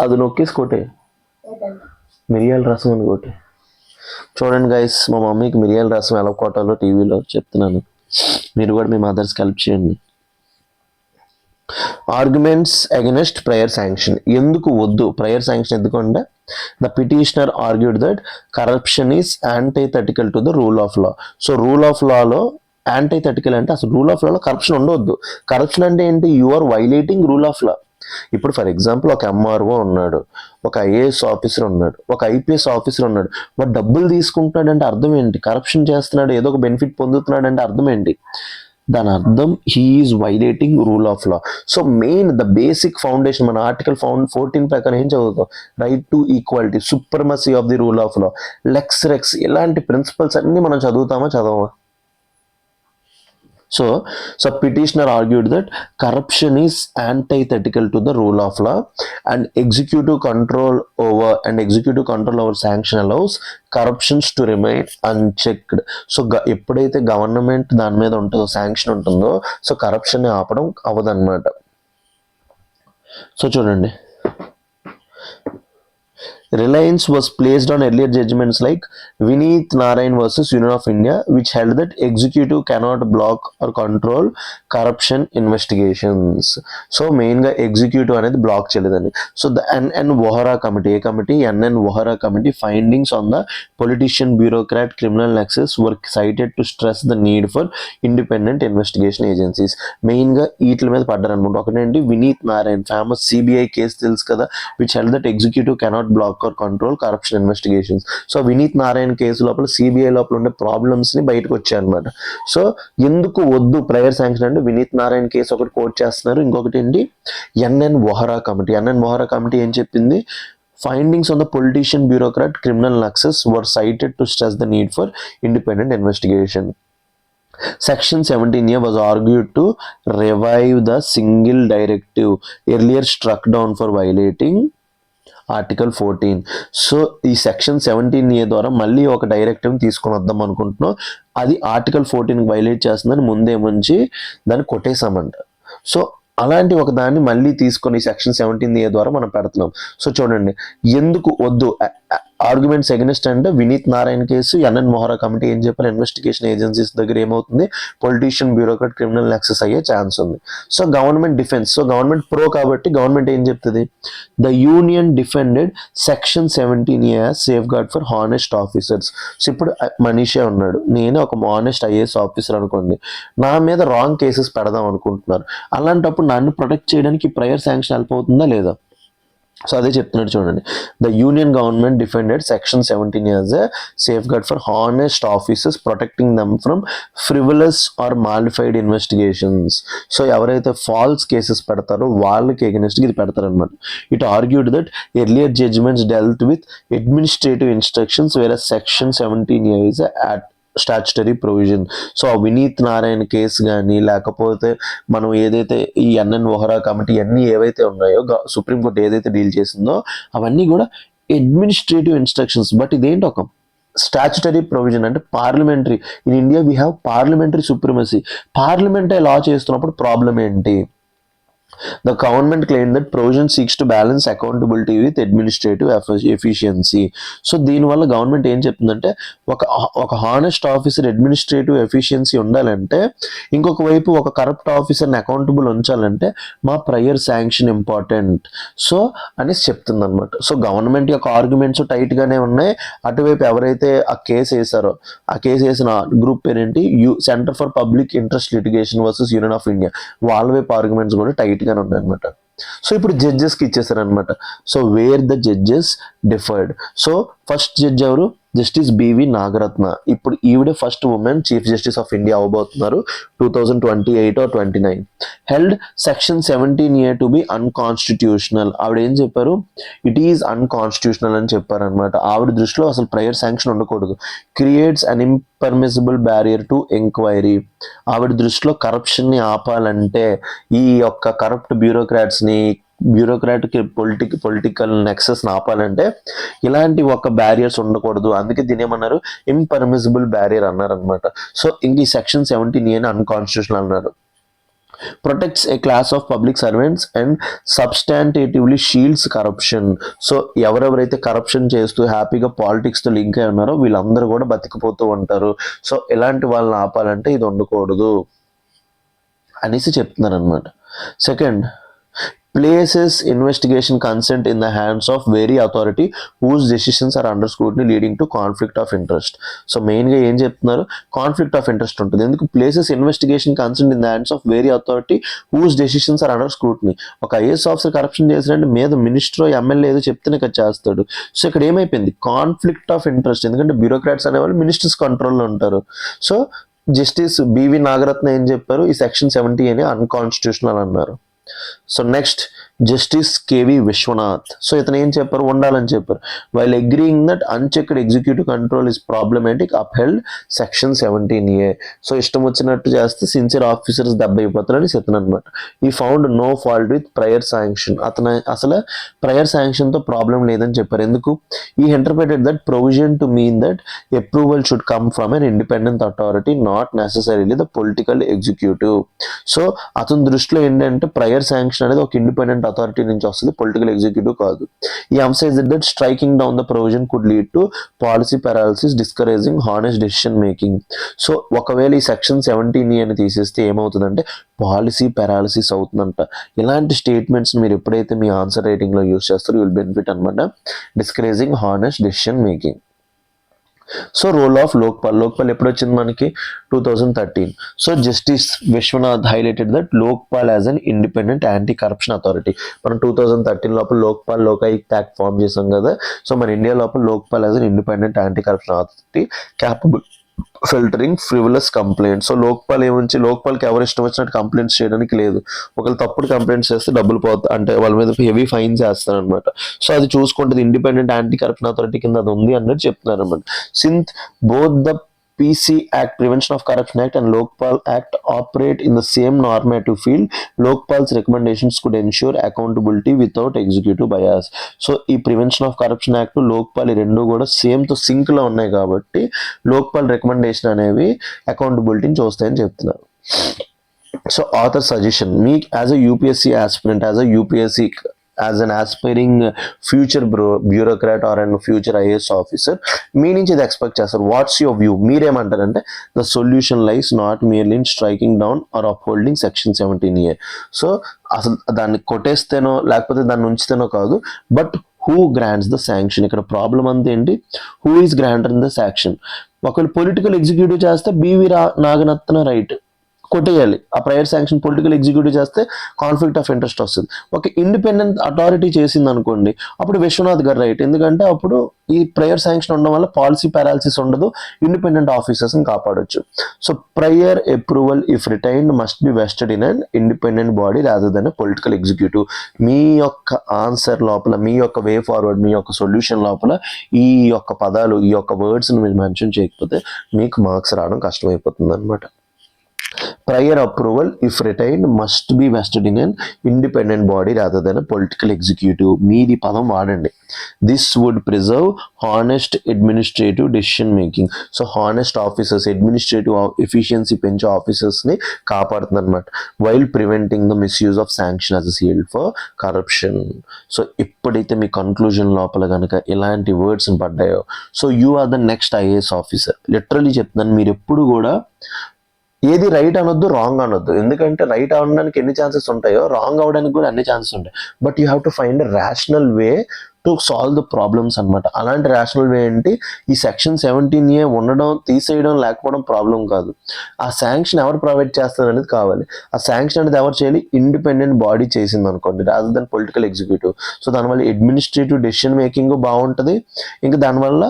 అది నొక్కేసి కొట్టే, మిరియాల రసం అని కొట్టే. చూడండి గైస్, మా మమ్మీకి మిరియాల రసం ఎలా కొట్టాలో టీవీలో చెప్తున్నాను. మీరు కూడా మీ మదర్స్కి హెల్ప్ చేయండి. Arguments against prior sanction. ఎందుకు వద్దు ప్రయర్ శాంక్షన్? ఎందుకంటే the petitioner argued that corruption is antithetical to the rule of law. So rule of లాలో యాంటీథెటికల్ అంటే అసలు రూల్ ఆఫ్ లాలో కరప్షన్ ఉండవద్దు. కరప్షన్ అంటే ఏంటి? You are violating rule of law. ఇప్పుడు ఫర్ ఎగ్జాంపుల్ ఒక ఎంఆర్ఓ ఉన్నాడు, ఒక ఐఏఎస్ ఆఫీసర్ ఉన్నాడు, ఒక ఐపీఎస్ ఆఫీసర్ ఉన్నాడు. వాడు డబ్బులు తీసుకుంటున్నాడు అంటే అర్థం ఏంటి? కరప్షన్ చేస్తున్నాడు, ఏదో ఒక బెనిఫిట్ పొందుతున్నాడు అంటే అర్థం ఏంటి? దాని అర్థం he is violating rule of law. So main the basic foundation మన ఆర్టికల్ 14 ప్రకారం ఏం చదువుతాం? Right to equality, supremacy of the rule of law, lex rex, ఇలాంటి ప్రిన్సిపల్స్ అన్ని మనం చదవమా? So petitioner argued that corruption is antithetical to the rule of law and executive control over sanction allows corruptions to remain unchecked. So ఎప్పుడైతే government దాని మీద ఉంటుందో, sanction ఉంటుందో, so corruption ఆపడం అవ్వదన్నమాట. సో చూడండి, reliance was placed on earlier judgments like Vineet Narayan versus Union of India, which held that executive cannot block or control corruption investigations. So main ga executive అనేది black చేయలేదని. So the NN Vohra committee, A committee? NN Vohra committee findings on the politician bureaucrat criminal nexus were cited to stress the need for independent investigation agencies. మెయిన్ గా వీటి మీద పడ్డారు అనమాట. ఒకటేంటి? Vineet Narayan famous CBI case తెలుసు కదా, which held that executive cannot block or control corruption investigations. So Vineet Narayan case లోపల సిబిఐ లోపల ఉండే ప్రాబ్లమ్స్ ని బయటకు వచ్చాయి అనమాట. సో ఎందుకు వద్దు ప్రయర్ శాంక్షన్ అంటే వినీత్ నారాయణ్ కేసు ఒకటి కోట్ చేస్తున్నారు, ఇంకొకటి ఏంటి? NN Vohra committee. NN Vohra committee ఏం చెప్పింది? Findings on the politician bureaucrat criminal nexus were cited to stress the need for independent investigation. Section 17A was argued to revive the single directive earlier struck down for violating article 14. So ఈ section 17A ద్వారా మళ్ళీ ఒక directive తీసుకొని వద్దాం అనుకుంటున్నాం. అది article 14 violate చేస్తుందని ముందేముంచి దాన్ని కొట్టేశామంట. సో అలాంటి ఒక దాన్ని మళ్ళీ తీసుకొని సెక్షన్ 17A ద్వారా మనం పెడుతున్నాం. సో చూడండి, ఎందుకు వద్దు? ఆర్గ్యుమెంట్స్ ఎగనిస్ట్ అంటే Vineet Narayan case, N N Mohra committee ఏం చెప్పారు, ఇన్వెస్టిగేషన్ ఏజెన్సీస్ దగ్గర ఏమవుతుంది, పొలిటీషియన్ బ్యూరోక్రాట్ క్రిమినల్ యాక్సెస్ అయ్యే ఛాన్స్ ఉంది. So government defence, so government pro కాబట్టి గవర్నమెంట్ ఏం చెప్తుంది, the union defended section 17A safeguard for honest officers. So ఇప్పుడు మనీషే ఉన్నాడు, నేను ఒక హానెస్ట్ ఐఏఎస్ ఆఫీసర్ అనుకోండి, నా మీద రాంగ్ కేసెస్ పెడదాం అనుకుంటున్నారు, అలాంటప్పుడు నన్ను ప్రొటెక్ట్ చేయడానికి ప్రయర్ శాంక్షన్ హెల్ప్ అవుతుందా లేదా? సో అదే చెప్తున్నాడు చూడండి, the union government defended section 17 as a safeguard for honest officers protecting them from frivolous or malafide investigations. So ఎవరైతే ఫాల్స్ కేసెస్ పెడతారో వాళ్ళకి ఎగెనిస్ట్ ఇది పెడతారనమాట. It argued that earlier judgments dealt with administrative instructions where section 17A is at statutory provision. So Vineet Narayan case కానీ లేకపోతే మనం ఏదైతే ఈ ఎన్ఎన్ వోహరా కమిటీ అన్నీ ఏవైతే ఉన్నాయో సుప్రీంకోర్టు ఏదైతే డీల్ చేసిందో అవన్నీ కూడా అడ్మినిస్ట్రేటివ్ ఇన్స్ట్రక్షన్స్. బట్ ఇదేంటి ఒక స్టాచ్యుటరీ ప్రొవిజన్ అంటే parliamentary. In India we have parliamentary supremacy. పార్లమెంటే లా చేస్తున్నప్పుడు ప్రాబ్లం ఏంటి? The government claimed that provision seeks to balance accountability with administrative efficiency. So దీనివల్ల గవర్నమెంట్ ఏం చెప్తుందంటే ఒక హానెస్ట్ ఆఫీసర్ అడ్మినిస్ట్రేటివ్ ఎఫిషియన్సీ ఉండాలంటే, ఇంకొక వైపు ఒక కరప్ట్ ఆఫీసర్ని అకౌంటబుల్ ఉంచాలంటే మా ప్రయర్ శాంక్షన్ ఇంపార్టెంట్. సో అనేసి చెప్తుంది అనమాట. సో గవర్నమెంట్ యొక్క ఆర్గ్యుమెంట్స్ టైట్గానే ఉన్నాయి. అటువైపు ఎవరైతే ఆ కేసు వేసారో ఆ కేసు వేసిన గ్రూప్ పేరేంటి, centre for public interest litigation versus union of India, వాళ్ళ వైపు ఆర్గ్యుమెంట్స్ కూడా టైట్ గానే ఉన్నాయన్నమాట. సో ఇప్పుడు జడ్జెస్ కి ఇచ్చేసారనమాట. So where the judges differed. So first judge ఎవరు, జస్టిస్ బివి నాగరత్న. ఇప్పుడు ఈవిడే first women chief justice of India అవబోతున్నారు 2028 or 29. Held section 17A to be unconstitutional. ఆవిడ ఏం చెప్పారు, ఇట్ ఈజ్ అన్కాన్స్టిట్యూషనల్ అని చెప్పారనమాట. ఆవిడ దృష్టిలో అసలు ప్రయర్ శాంక్షన్ ఉండకూడదు. Creates an impermissible barrier to enquiry. ఆవిడ దృష్టిలో కరప్షన్ని ఆపాలంటే, ఈ యొక్క కరప్ట్ బ్యూరోక్రాట్స్ని బ్యూరోక్రాటిక్ పొలిటికల్ నెక్సెస్ ఆపాలంటే ఇలాంటి ఒక బ్యారియర్స్ ఉండకూడదు. అందుకే దీని ఏమన్నారు, ఇంపర్మిసిబుల్ బ్యారియర్ అన్నారు అనమాట. సో ఇంక ఈ సెక్షన్ 17A అన్కాన్స్టిట్యూషనల్ అన్నారు. Protects a class of public servants and substantively shields corruption. So ఎవరెవరైతే కరప్షన్ చేస్తూ హ్యాపీగా పాలిటిక్స్తో లింక్ అయి ఉన్నారో వీళ్ళందరూ కూడా బతికిపోతూ ఉంటారు. సో ఇలాంటి వాళ్ళని ఆపాలంటే ఇది ఉండకూడదు అనేసి చెప్తున్నారు అనమాట. Second, places investigation consent in the hands of very authority whose decisions are under scrutiny leading to conflict of interest. So మెయిన్గా ఏం చెప్తున్నారు, కాన్ఫ్లిక్ట్ ఆఫ్ ఇంట్రెస్ట్ ఉంటుంది. ఎందుకు, places investigation consent in the hands of very authority whose decisions are under scrutiny. ఒక IAS officer corruption చేసినట్టు మీద minister MLA ఏదో చెప్తేనే కదా చేస్తాడు. సో ఇక్కడ ఏమైపోయింది, కాన్ఫ్లిక్ట్ ఆఫ్ ఇంట్రెస్ట్. ఎందుకంటే బ్యూరోక్రాట్స్ అనేవాళ్ళు మినిస్టర్స్ కంట్రోల్లో ఉంటారు. సో జస్టిస్ బివి నాగరత్న ఏం చెప్పారు, ఈ సెక్షన్ 70 అన్కాన్స్టిట్యూషనల్ అన్నారు. So next, justice KV Vishwanath. So ఇతను ఏం చెప్పారు, ఉండాలని చెప్పారు. While agreeing that unchecked executive control is problematic upheld section 17A. So ఇష్టం వచ్చినట్టు చేస్తే సిన్సియర్ ఆఫీసర్స్ దెబ్బ అయిపోతారని ఇతను అనమాట. He found no fault with prior sanction. అతను అసలు ప్రయర్ శాంక్షన్తో ప్రాబ్లం లేదని చెప్పారు. ఎందుకు, he interpreted that provision to mean that approval should come from an independent authority, not necessarily the political executive. So అతని దృష్టిలో ఏంటంటే ప్రయర్ శాంక్షన్ అనేది ఒక ఇండిపెండెంట్ అథారిటీ నుంచి వస్తుంది, పొలిటికల్ ఎగ్జిక్యూటివ్ కాదు. He emphasised that striking down the provision could lead to policy paralysis discouraging honest decision making. So ఒకవేళ ఈ సెక్షన్ 17A అని తీసేస్తే ఏమవుతుందంటే పాలసీ పారాలిసిస్ అవుతుందంట. ఇలాంటి స్టేట్మెంట్స్ మీరు ఎప్పుడైతే మీ ఆన్సర్ రైటింగ్లో యూస్ చేస్తారో విల్ బెనిఫిట్ అనమాట. Discouraging honest decision making. So role of Lokpal. Lokpal ఎప్పుడు వచ్చింది మనకి, 2013. So justice Vishwanath highlighted that Lokpal as an independent anti corruption authority. మనం 2013 లోపల లోక్పాల్ లోకాయుక్త యాక్ట్ ఫామ్ చేసాం కదా. సో మన ఇండియా లోపల Lokpal as an independent anti corruption authority capable filtering frivolous complaints. So Lokpal ఏముంచి, లోక్పాల్కి ఎవరు ఇష్టం వచ్చినట్టు కంప్లైంట్స్ చేయడానికి లేదు. ఒకళ్ళు తప్పుడు కంప్లైంట్స్ చేస్తే డబ్బులు పోతాయి, అంటే వాళ్ళ మీద హెవీ ఫైన్స్ వేస్తారు అనమాట. సో అది చూసుకుంటుంది ఇండిపెండెంట్ యాంటీ కరప్షన్ అథారిటీ కింద అది ఉంది అన్నట్టు చెప్తున్నారు అనమాట. Since both the PC Act, Prevention of Corruption Act and Lokpal Act operate in the same normative field, Lokpal's recommendations could ensure accountability without executive bias. So ఈ prevention of corruption act Lokpal ఈ రెండు కూడా same తో sync లో ఉన్నాయి కాబట్టి Lokpal recommendation అనేవి అకౌంటబిలిటీని చూస్తాయని చెప్తున్నారు. సో ఆథర్ సజెషన్, మీ as a UPSC aspirant, as a UPSC as an aspiring future bureaucrat or and future IAS officer మీ నుంచి ఇది ఎక్స్పెక్ట్ చేస్తారు. What's your view? మీరేమంటారంటే the solution lies not merely in striking down or upholding section 17A. So అసలు దాన్ని కొట్టేస్తేనో లేకపోతే దాన్ని ఉంచితేనో కాదు, but who grants the sanction. ఇక్కడ ప్రాబ్లం అంతా ఏంటి? Who is grantor in the sanction. ఒకవేళ పొలిటికల్ ఎగ్జిక్యూటివ్ చేస్తే బివి నాగరత్న రైట్ కొట్టేయాలి. ఆ ప్రయర్ శాంక్షన్ పొలిటికల్ ఎగ్జిక్యూటివ్ చేస్తే కాన్ఫ్లిక్ట్ ఆఫ్ ఇంట్రెస్ట్ వస్తుంది. ఒక ఇండిపెండెంట్ అథారిటీ చేసింది అనుకోండి, అప్పుడు విశ్వనాథ్ గారు రైట్. ఎందుకంటే అప్పుడు ఈ ప్రయర్ శాంక్షన్ ఉండడం వల్ల పాలసీ పారాలిసిస్ ఉండదు, ఇండిపెండెంట్ ఆఫీసర్స్ని కాపాడొచ్చు. So prior approval if retained must be vested in and independent body rather than political executive. మీ యొక్క ఆన్సర్ లోపల, మీ యొక్క వే ఫార్వర్డ్, మీ యొక్క సొల్యూషన్ లోపల ఈ యొక్క పదాలు, ఈ యొక్క వర్డ్స్ని మీరు మెన్షన్ చేయకపోతే మీకు మార్క్స్ రావడం కష్టమైపోతుంది అనమాట. Prior approval, if retained, must be vested in an independent body rather than a political executive. మీది పదం వాడండి. This would preserve honest administrative decision making. So honest officers, administrative efficiency పెంచే ఆఫీసర్స్ని కాపాడుతుంది అనమాట. While preventing the misuse of sanction as a shield for corruption. So ఎప్పుడైతే మీ conclusion లోపల కనుక ఇలాంటి వర్డ్స్ పడ్డాయో, so you are the next IAS officer. Literally చెప్తున్నాను, మీరు ఎప్పుడు కూడా ఏది రైట్ అనొద్దు, రాంగ్ అనొద్దు. ఎందుకంటే రైట్ అవడానికి ఎన్ని ఛాన్సెస్ ఉంటాయో రాంగ్ అవడానికి కూడా అన్ని ఛాన్సెస్ ఉంటాయి. But you have to find a rational way to solve the problems అనమాట. అలాంటి రేషనల్ వే ఏంటి? ఈ సెక్షన్ 17A ఉండడం, తీసేయడం, లేకపోవడం ప్రాబ్లం కాదు. ఆ శాంక్షన్ ఎవరు ప్రొవైడ్ చేస్తారు అనేది కావాలి. ఆ శాంక్షన్ అనేది ఎవరు చేయాలి? ఇండిపెండెంట్ బాడీ చేసింది అనుకోండి, rather than political executive. So దానివల్ల అడ్మినిస్ట్రేటివ్ డెసిషన్ మేకింగ్ బాగుంటుంది, ఇంకా దానివల్ల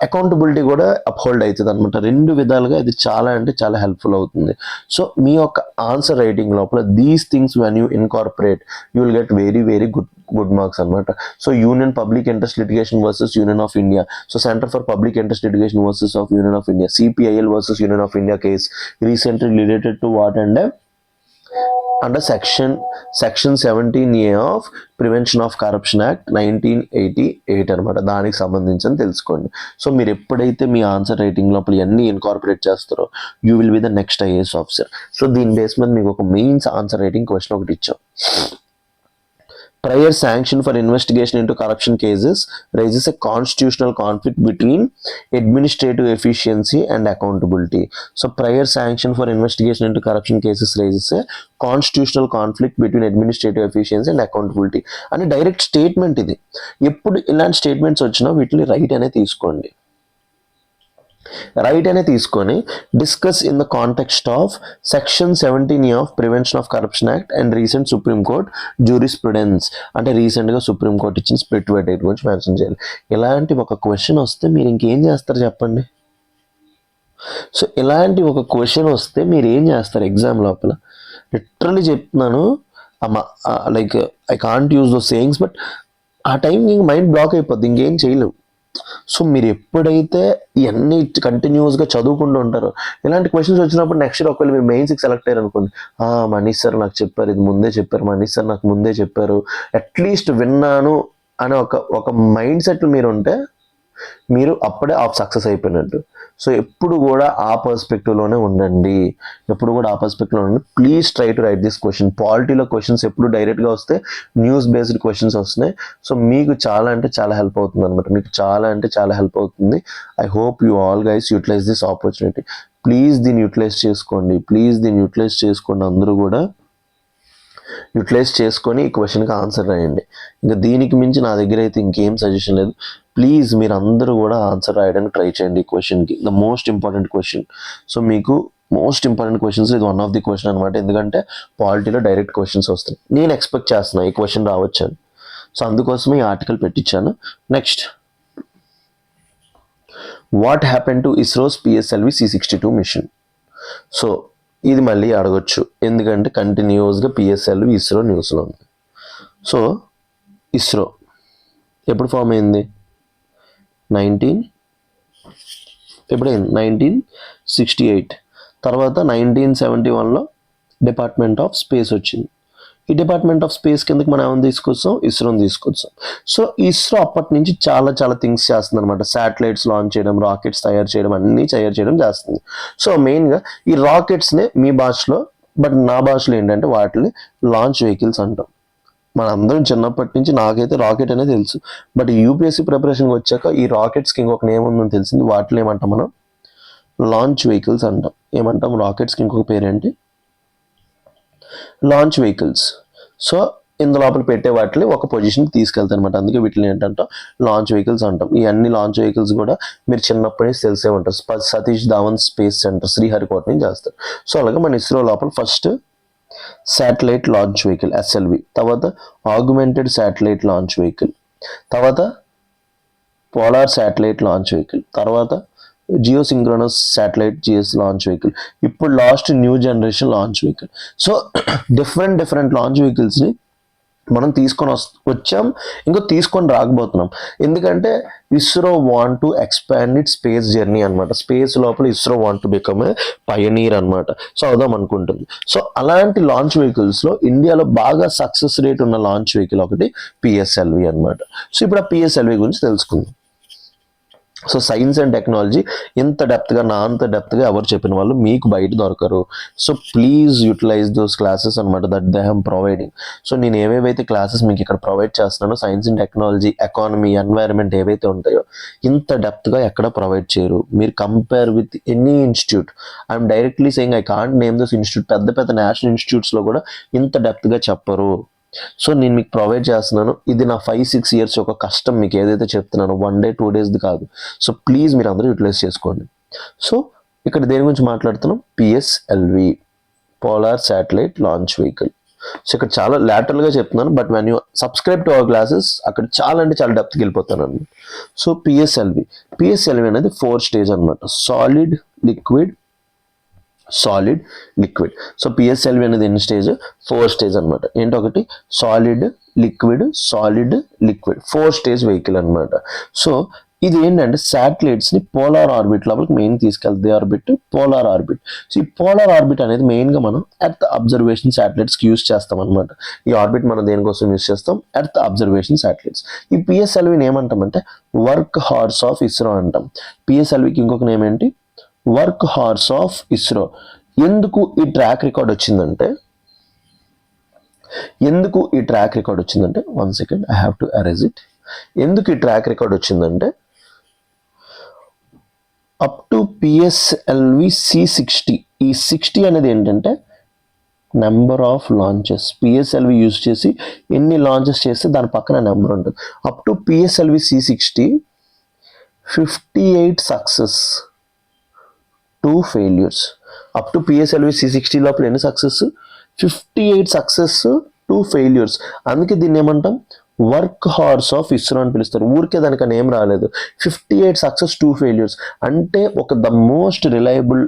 అకౌంటబిలిటీ కూడా అప్హోల్డ్ అవుతుంది అనమాట. రెండు విధాలుగా ఇది చాలా అంటే చాలా హెల్ప్ఫుల్ అవుతుంది. సో మీ యొక్క ఆన్సర్ రైటింగ్ లోపల these things when you incorporate, you will get very very good marks అనమాట. So union public interest litigation versus union of India. So centre for public interest litigation versus of union of India, CPIL versus union of India case recently related to what under section 17A of prevention of corruption act 1988 అనమాట. దానికి సంబంధించి తెలుసుకోండి. So మీరు ఎప్పుడైతే మీ answer writing లోపల ఇవన్నీ incorporate చేస్తారో you will be the next IAS officer. So దీని బేస్ మీద మీకు ఒక మెయిన్స్ ఆన్సర్ రైటింగ్ క్వశ్చన్ ఒకటి ఇచ్చాం. Prior sanction for investigation into corruption cases raises a constitutional conflict between administrative efficiency and accountability. So prior sanction for investigation into corruption cases raises a constitutional conflict between administrative efficiency and accountability. అని direct statement ఇది. ఎప్పుడు ఇలాంటి statements వచ్చినా వీటిని right అనే తీసుకోండి. Right అనే తీసుకొని discuss in the context of section 17A of prevention of corruption act and recent supreme court jurisprudence. అంటే రీసెంట్గా సుప్రీం కోర్ట్ ఇచ్చిన స్ప్లిట్ వెర్డిక్ట్ గురించి మెన్షన్ చేయాలి. ఇలాంటి ఒక క్వశ్చన్ వస్తే మీరు ఇంకేం చేస్తారు చెప్పండి? సో ఇలాంటి ఒక క్వశ్చన్ వస్తే మీరు ఏం చేస్తారు ఎగ్జామ్ లోపల? లిటరలీ చెప్తున్నాను, like I can't use those sayings, but ఆ టైం ఇంక మైండ్ బ్లాక్ అయిపోద్ది, ఇంకేం చేయలేవు. సో మీరు ఎప్పుడైతే ఇవన్నీ కంటిన్యూస్గా చదువుకుంటూ ఉంటారో, ఇలాంటి క్వశ్చన్స్ వచ్చినప్పుడు నెక్స్ట్ ఇయర్ ఒకవేళ మీరు మెయిన్స్కి సెలెక్ట్ అయ్యారు అనుకోండి, మనీష్ సార్ నాకు చెప్పారు, ఇది ముందే చెప్పారు, మనీష్ సార్ నాకు ముందే చెప్పారు, అట్లీస్ట్ విన్నాను అనే ఒక మైండ్ సెట్ మీరు ఉంటే మీరు అప్పుడే సక్సెస్ అయిపోయినట్టు. సో ఎప్పుడు కూడా ఆ పర్స్పెక్టివ్లోనే ఉండండి, ఎప్పుడు కూడా ఆ పర్స్పెక్టివ్లో ఉండండి. Please try to write this question. పాలిటీలో క్వశ్చన్స్ ఎప్పుడు డైరెక్ట్గా వస్తే న్యూస్ బేస్డ్ క్వశ్చన్స్ వస్తున్నాయి. సో మీకు చాలా అంటే చాలా హెల్ప్ అవుతుంది అనమాట, మీకు చాలా అంటే చాలా హెల్ప్ అవుతుంది. I hope you all guys utilise this opportunity. Please దీన్ని యూటిలైజ్ చేసుకోండి, అందరూ కూడా యూటిలైజ్ చేసుకొని ఈ క్వశ్చన్కి ఆన్సర్ రాయండి. ఇంకా దీనికి మించి నా దగ్గర అయితే ఇంకేం సజెషన్ లేదు. ప్లీజ్ మీరు అందరూ కూడా ఆన్సర్ రాయడానికి ట్రై చేయండి ఈ క్వశ్చన్కి. The most important question. So మీకు మోస్ట్ ఇంపార్టెంట్ క్వశ్చన్స్ ఇది వన్ ఆఫ్ ది క్వశ్చన్ అనమాట. ఎందుకంటే పాలిటీలో డైరెక్ట్ క్వశ్చన్స్ వస్తాయి. నేను ఎక్స్పెక్ట్ చేస్తున్నా ఈ క్వశ్చన్ రావచ్చని. సో అందుకోసమే ఈ ఆర్టికల్ పెట్టించాను. Next, what happen to ISRO's PSLV C62 mission? So ఇది మళ్ళీ అడగొచ్చు, ఎందుకంటే కంటిన్యూస్గా PSLV ఇస్రో న్యూస్లో ఉంది. సో ఇస్రో ఎప్పుడు ఫామ్ అయింది? 1968. తర్వాత 1971లో డిపార్ట్మెంట్ ఆఫ్ స్పేస్ వచ్చింది. ఈ డిపార్ట్మెంట్ ఆఫ్ స్పేస్ కిందకి మనం ఏమైనా తీసుకొచ్చాం? ఇస్రోని తీసుకొచ్చాం. సో ఇస్రో అప్పటి నుంచి చాలా చాలా థింగ్స్ చేస్తుంది అనమాట. శాటిలైట్స్ లాంచ్ చేయడం, రాకెట్స్ తయారు చేయడం, అన్నీ తయారు చేయడం చేస్తుంది. సో మెయిన్గా ఈ రాకెట్స్ని మీ భాషలో, బట్ నా భాషలో ఏంటంటే వాటిని లాంచ్ వెహికల్స్ అంటాం. మనందరం చిన్నప్పటి నుంచి నాకైతే రాకెట్ అనేది తెలుసు. బట్ యూపీఎస్సీ ప్రిపరేషన్కి వచ్చాక ఈ రాకెట్స్కి ఇంకొక నేమ్ ఉందని తెలిసింది. వాటిలో ఏమంటాం మనం? లాంచ్ వెహికల్స్ అంటాం. ఏమంటాం? రాకెట్స్కి ఇంకొక పేరేంటి? Launch vehicles. సో ఇందు లోపల పెట్టే వాటిని ఒక పొజిషన్కి తీసుకెళ్తాయి అనమాట. అందుకే వీటిని ఏంటంటే లాంచ్ వెహికల్స్ అంటాం. ఈ అన్ని లాంచ్ వెహికల్స్ కూడా మీరు చిన్నప్పటి నుంచి తెలిసే ఉంటారు. సతీష్ ధావన్ స్పేస్ సెంటర్ శ్రీహరికోట నుంచి చేస్తారు. సో అలాగే మన ఇస్రో లోపల first satellite launch vehicle SLV, తర్వాత ఆగ్మెంటెడ్ శాటిలైట్ లాంచ్ వెహికల్, తర్వాత పోలార్ శాటిలైట్ లాంచ్ వెహికల్, తర్వాత geosynchronous satellite GS launch vehicle, ఇప్పుడు last new generation launch vehicle. So different launch వెహికల్స్ని మనం తీసుకొని వచ్చాం, ఇంకా తీసుకొని రాకపోతున్నాం. ఎందుకంటే ISRO want to expand it space journey అనమాట. స్పేస్ లోపల ISRO want to become a Pioneer అనమాట. సో అవుదాం అనుకుంటుంది. సో అలాంటి లాంచ్ వెహికల్స్లో ఇండియాలో బాగా సక్సెస్ రేట్ ఉన్న లాంచ్ వెహికల్ ఒకటి PSLV అనమాట. సో ఇప్పుడు ఆ PSLV గురించి తెలుసుకుందాం. సో సైన్స్ అండ్ టెక్నాలజీ ఇంత డెప్త్గా నా అంత డెప్త్గా ఎవరు చెప్పిన వాళ్ళు మీకు బయట దొరకరు. So please utilise those classes అనమాట that they am providing. So నేను ఏవేవైతే క్లాసెస్ మీకు ఇక్కడ ప్రొవైడ్ చేస్తున్నానో science and technology, economy, environment ఏవైతే ఉంటాయో ఇంత డెప్త్గా ఎక్కడ ప్రొవైడ్ చేయరు. మీరు compare with any institute, I'm directly saying I can't name those institute. పెద్ద నేషనల్ ఇన్స్టిట్యూట్స్లో కూడా ఇంత డెప్త్గా చెప్పరు. సో నేను మీకు ప్రొవైడ్ చేస్తున్నాను. ఇది నా 5-6 ఇయర్స్ ఒక కష్టం. మీకు ఏదైతే చెప్తున్నానో 1 day 2 days కాదు. సో ప్లీజ్ మీరు అందరూ యూటిలైజ్ చేసుకోండి. సో ఇక్కడ దేని గురించి మాట్లాడుతున్నాం? PSLV, polar satellite launch vehicle. So ఇక్కడ చాలా లాటరల్గా చెప్తున్నాను, but when you subscribe to our classes అక్కడ చాలా అంటే చాలా డెప్త్కి వెళ్ళిపోతాను అనమాట. సో PSLV అనేది 4 stage అనమాట. సాలిడ్, లిక్విడ్, సో PSLV అనేది ఎన్ని స్టేజ్? 4 stage అనమాట. ఏంటొకటి? సాలిడ్, లిక్విడ్, 4 stage వెహికల్ అనమాట. సో ఇది ఏంటంటే శాటిలైట్స్ని పోలార్ ఆర్బిట్ లోపలికి మెయిన్ తీసుకెళ్తుంది. Polar orbit. సో ఈ పోలార్ ఆర్బిట్ అనేది మెయిన్గా మనం ఎర్త్ అబ్జర్వేషన్ శాటిలైట్స్కి యూస్ చేస్తాం అనమాట. ఈ ఆర్బిట్ మనం దేనికోసం యూస్ చేస్తాం? Earth observation satellites. ఈ PSLVని ఏమంటామంటే వర్క్ హార్స్ ఆఫ్ ఇస్రో అంటాం. PSLVకి ఇంకొక నేమ్ ఏంటి? Work horse of ISRO. ఎందుకు ఈ ట్రాక్ రికార్డ్ వచ్చిందంటే 1 second, I have to erase it. ఎందుకు ఈ ట్రాక్ రికార్డ్ వచ్చిందంటే అప్ టు PSLV C60, ఈ 60 అనేది ఏంటంటే number of launches. PSLV use చేసి ఎన్ని లాంచెస్ చేస్తే దాని పక్కన నెంబర్ ఉంటుంది. Up to PSLV C60 58 success, 2 failures. Up to PSLV C60 లోపల ఎన్ని సక్సెస్? 58 success, 2 failures. అందుకే దీన్ని ఏమంటాం? వర్క్ హార్స్ ఆఫ్ ఇస్రో అని పిలుస్తారు. ఊరికే దానికి నేమ్ రాలేదు. 58 సక్సెస్, 2 failures అంటే ద మోస్ట్ రిలయబుల్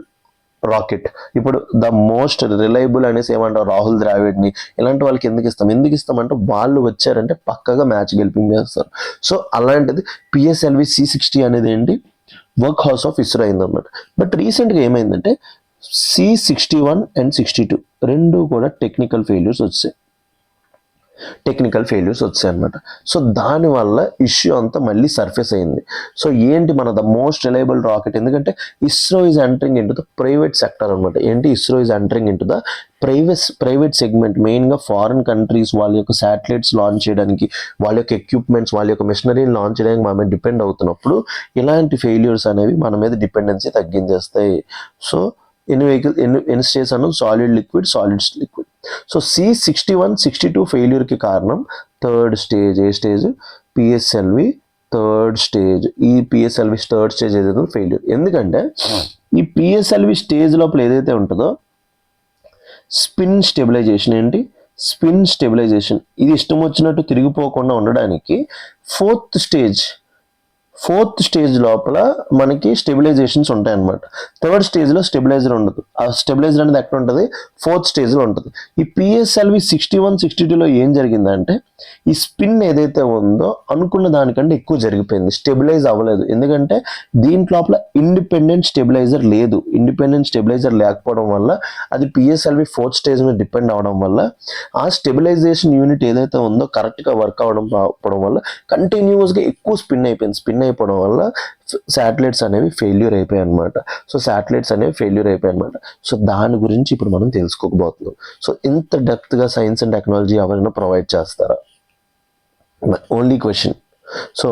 రాకెట్. ఇప్పుడు ద మోస్ట్ రిలయబుల్ అనేసి ఏమంటారు? రాహుల్ ద్రావిడ్ని, ఇలాంటి వాళ్ళకి ఎందుకు ఇస్తామంటే వాళ్ళు వచ్చారంటే పక్కగా మ్యాచ్ గెలిపించేస్తారు. సో అలాంటిది PSLV C60 అనేది ఏంటి? వర్క్ హౌస్ ఆఫ్ ఇస్రో అయిందన్నమాట. బట్ రీసెంట్గా ఏమైందంటే C61 and 62 రెండు కూడా టెక్నికల్ ఫెయిల్యూర్స్ వచ్చాయి అనమాట. సో దానివల్ల ఇష్యూ అంతా మళ్ళీ సర్ఫేస్ అయింది. సో ఏంటి మన ద మోస్ట్ రిలయబుల్ రాకెట్? ఎందుకంటే ISRO is entering into the private sector అనమాట. ఏంటి? ISRO is entering into the private segment. మెయిన్గా ఫారిన్ కంట్రీస్ వాళ్ళ యొక్క శాటిలైట్స్ లాంచ్ చేయడానికి, వాళ్ళ యొక్క ఎక్విప్మెంట్స్, వాళ్ళ యొక్క మిషనరీని లాంచ్ చేయడానికి మన మీద డిపెండ్ అవుతున్నప్పుడు ఇలాంటి ఫెయిల్యూర్స్ అనేవి మన మీద డిపెండెన్సీ తగ్గించేస్తాయి. సో ఎన్ని స్టేజ్ అన్నాం? Solid, liquid. సో C61, 62 ఫెయిల్యూర్కి కారణం థర్డ్ స్టేజ్. ఏ స్టేజ్? PSLV third stage. ఈ PSLV థర్డ్ స్టేజ్ ఏదైతే ఫెయిల్యూర్. ఎందుకంటే ఈ PSLV స్టేజ్ లోపల ఏదైతే ఉంటుందో స్పిన్ స్టెబిలైజేషన్. ఏంటి? Spin stabilisation. ఇది ఇష్టం వచ్చినట్టు తిరిగిపోకుండా ఉండడానికి ఫోర్త్ స్టేజ్ లోపల మనకి స్టెబిలైజేషన్స్ ఉంటాయి అన్నమాట. థర్డ్ స్టేజ్లో స్టెబిలైజర్ ఉండదు. ఆ స్టెబిలైజర్ అనేది ఎక్కడ ఉంటుంది? 4th స్టేజ్లో ఉంటుంది. ఈ PSLV 61, 62లో ఏం జరిగిందంటే ఈ స్పిన్ ఏదైతే ఉందో అనుకున్న దానికంటే ఎక్కువ జరిగిపోయింది, స్టెబిలైజ్ అవ్వలేదు. ఎందుకంటే దీంట్లోపల ఇండిపెండెంట్ స్టెబిలైజర్ లేకపోవడం వల్ల అది PSLV 4th స్టేజ్ మీద డిపెండ్ అవడం వల్ల ఆ స్టెబిలైజేషన్ యూనిట్ ఏదైతే ఉందో కరెక్ట్గా వర్క్ అవ్వడం వల్ల కంటిన్యూస్గా ఎక్కువ స్పిన్ అయిపోయింది. స్పిన్ అయిపోవడం వల్ల శాటిలైట్స్ అనేవి ఫెయిల్యూర్ అయిపోయాయి అనమాట. సో శాటిలైట్స్ అనేవి ఫెయిల్యూర్ అయిపోయాయి అనమాట. సో దాని గురించి ఇప్పుడు మనం తెలుసుకోకపోతున్నాం. సో ఇంత డెప్త్గా సైన్స్ అండ్ టెక్నాలజీ ఎవరైనా ప్రొవైడ్ చేస్తారా? Only question. So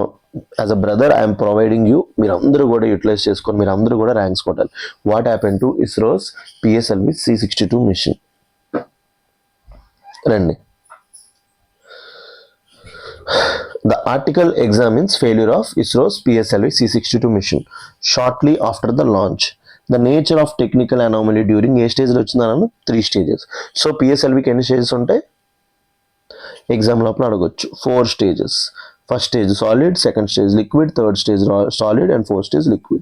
as a brother I'm providing you, మీరు అందరూ కూడా యూటిలైజ్ చేసుకొని మీరు అందరూ కూడా ర్యాంక్స్ కొట్టాలి. What happen to ISRO's PSLV C62 mission? రండి. The article examines failure of ISRO's PSLV C62 mission shortly after the launch. The nature of technical anomaly during ఏ స్టేజ్లో వచ్చిందన్నాను? 3 stages. సో పిఎస్ఎల్వికి ఎన్ని స్టేజెస్ ఉంటాయి? Exam లోపల అడగొచ్చు. 4 stages. First stage solid, second stage liquid, third stage solid, and fourth stage liquid.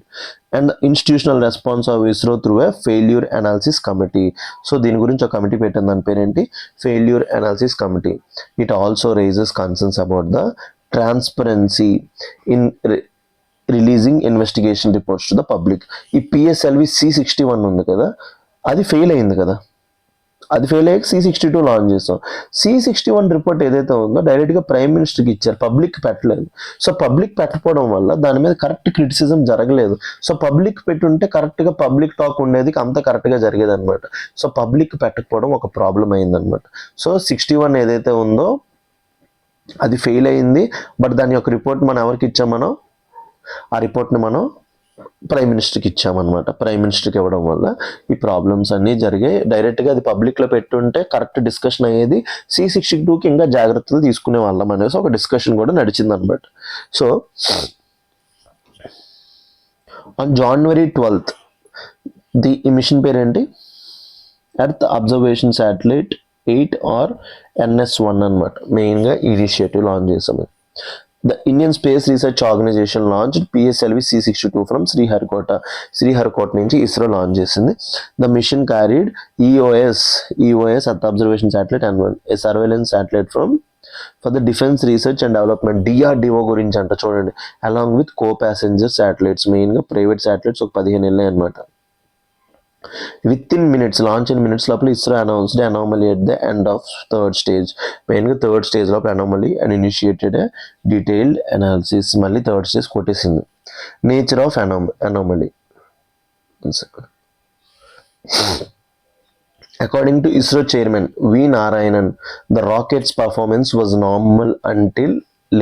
And the institutional response of ISRO through a failure analysis committee. So దీని గురించి ఒక committee పెట్టింది, దాని పేరేంటి? Failure analysis committee. It also raises concerns about the transparency in releasing investigation reports to the public. ఈ PSLV C61 ఉంది కదా, అది ఫెయిల్ అయింది కదా, అది ఫెయిల్ అయ్యాక C62 లాంచ్ చేస్తాం. C61 రిపోర్ట్ ఏదైతే ఉందో డైరెక్ట్గా ప్రైమ్ మినిస్టర్కి ఇచ్చారు, పబ్లిక్ పెట్టలేదు. సో పబ్లిక్ పెట్టకపోవడం వల్ల దాని మీద కరెక్ట్ క్రిటిసిజం జరగలేదు. సో పబ్లిక్ పెట్టుంటే కరెక్ట్గా పబ్లిక్ టాక్ ఉండేది, అంత కరెక్ట్గా జరిగేది అనమాట. సో పబ్లిక్ పెట్టకపోవడం ఒక ప్రాబ్లం అయిందనమాట. సో 61 ఏదైతే ఉందో అది ఫెయిల్ అయింది. బట్ దాని యొక్క రిపోర్ట్ మనం ఎవరికి ఇచ్చాం? మనం ఆ రిపోర్ట్ని మనం ప్రైమ్ మినిస్టర్కి ఇచ్చామన్నమాట. ప్రైమ్ మినిస్టర్కి ఇవ్వడం వల్ల ఈ ప్రాబ్లమ్స్ అన్నీ జరిగాయి. డైరెక్ట్గా అది పబ్లిక్లో పెట్టుంటే కరెక్ట్ డిస్కషన్ అయ్యేది. C62కి ఇంకా జాగ్రత్తలు తీసుకునే వాళ్ళం అనేసి ఒక డిస్కషన్ కూడా నడిచిందనమాట. సో ఆన్ January 12th ఈ మిషన్ పేరేంటి? Earth observation satellite 8 are NS1 అనమాట. మెయిన్గా ఈ ఇనిషియేటివ్ లాంచ్ చేసాము. The Indian Space Research Organization launched PSLV C62 from Sriharikota నుంచి ఇస్రో లాంచ్ చేసింది. The mission carried EOS Earth Observation Satellite and a surveillance satellite for the Defense Research and Development DRDO గురించి అంట చూడండి, along with co-passenger satellites. మెయిన్గా private satellites ఒక 15 వెళ్ళాయి అనమాట. Within minutes, launch in minutes లోపల ISRO announced anomaly at the end of third stage. మెయిన్గా third stage లోపల anomaly and initiated a detailed analysis. మళ్ళీ థర్డ్ స్టేజ్ కొట్టేసింది. Nature of anomaly. According to ISRO chairman V. Narayanan, the rocket's performance was normal until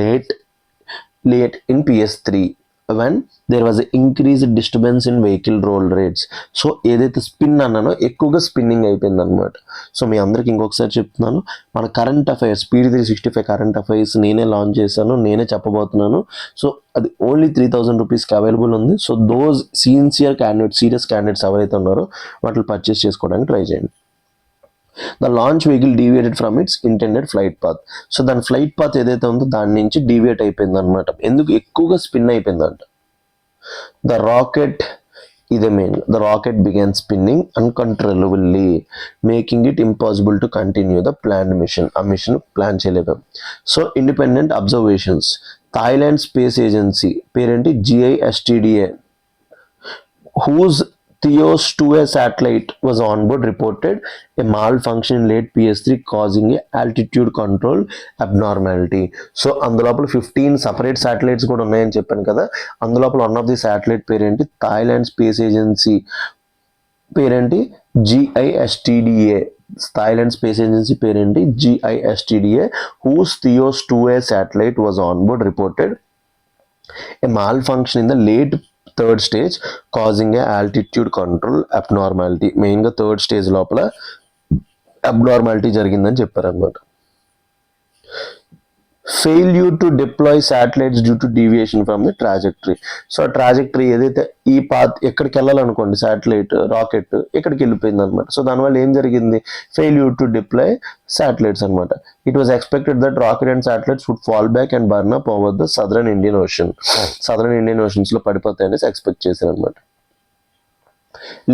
late in PS3 when there was increased disturbance in vehicle roll rates. So ఏదైతే spin అన్నానో ఎక్కువగా spinning అయిపోయింది అనమాట. So మీ అందరికి ఇంకొకసారి చెప్తున్నాను, మన current affairs Speed 365 current affairs నేనే launch చేశాను, నేనే చెప్పబోతున్నాను. సో అది ఓన్లీ 3000 రూపీస్కి అవైలబుల్ ఉంది. సో దోస్ సీరియస్ క్యాండిడేట్స్ ఎవరైతే ఉన్నారో వాటిని పర్చేస్ చేసుకోవడానికి ట్రై చేయండి. The launch vehicle deviated from its intended flight path. So దాని ఫ్లైట్ పాత్ ఏదైతే ఉందో దాని నుంచి డీవియేట్ అయిపోయింది అనమాట. ఎందుకు? ఎక్కువగా స్పిన్ అయిపోయిందంట. The rocket began spinning uncontrollably, making it impossible to continue the planned mission. ఆ మిషన్ ప్లాన్ చేయలేము. So independent observations, Thailand space agency పేరేంటి? GISTDA, whose Theos 2A satellite was on board, reported a malfunction in late PS3 causing a altitude control abnormality. So అందులోపల 15 separate satellites కూడా ఉన్నాయని చెప్పాను కదా, అందులోపల one of the satellite పేరేంటి? Thailand space agency పేరేంటి? GISTDA. Thailand space agency పేరేంటి? GISTDA, whose Theos 2A satellite was on board, reported a malfunction in the late third stage causing A altitude control abnormality. మెయిన్గా third stage లోపల abnormality జరిగిందని చెప్పారనమాట. Failure to deploy satellites due to deviation from the trajectory. So trajectory ఏదైతే ఈ path ఎక్కడికి వెళ్ళాలనుకోండి satellite rocket ఎక్కడికి వెళ్ళిపోయింది అనమాట. సో దానివల్ల ఏం జరిగింది? ఫెయిల్యూర్ టు డిప్లాయ్ శాటిలైట్స్ అనమాట. It was expected that rocket and satellites would fall back and burn up over the southern Indian oceans లో పడిపోతాయనేసి ఎక్స్పెక్ట్ చేశారు అనమాట.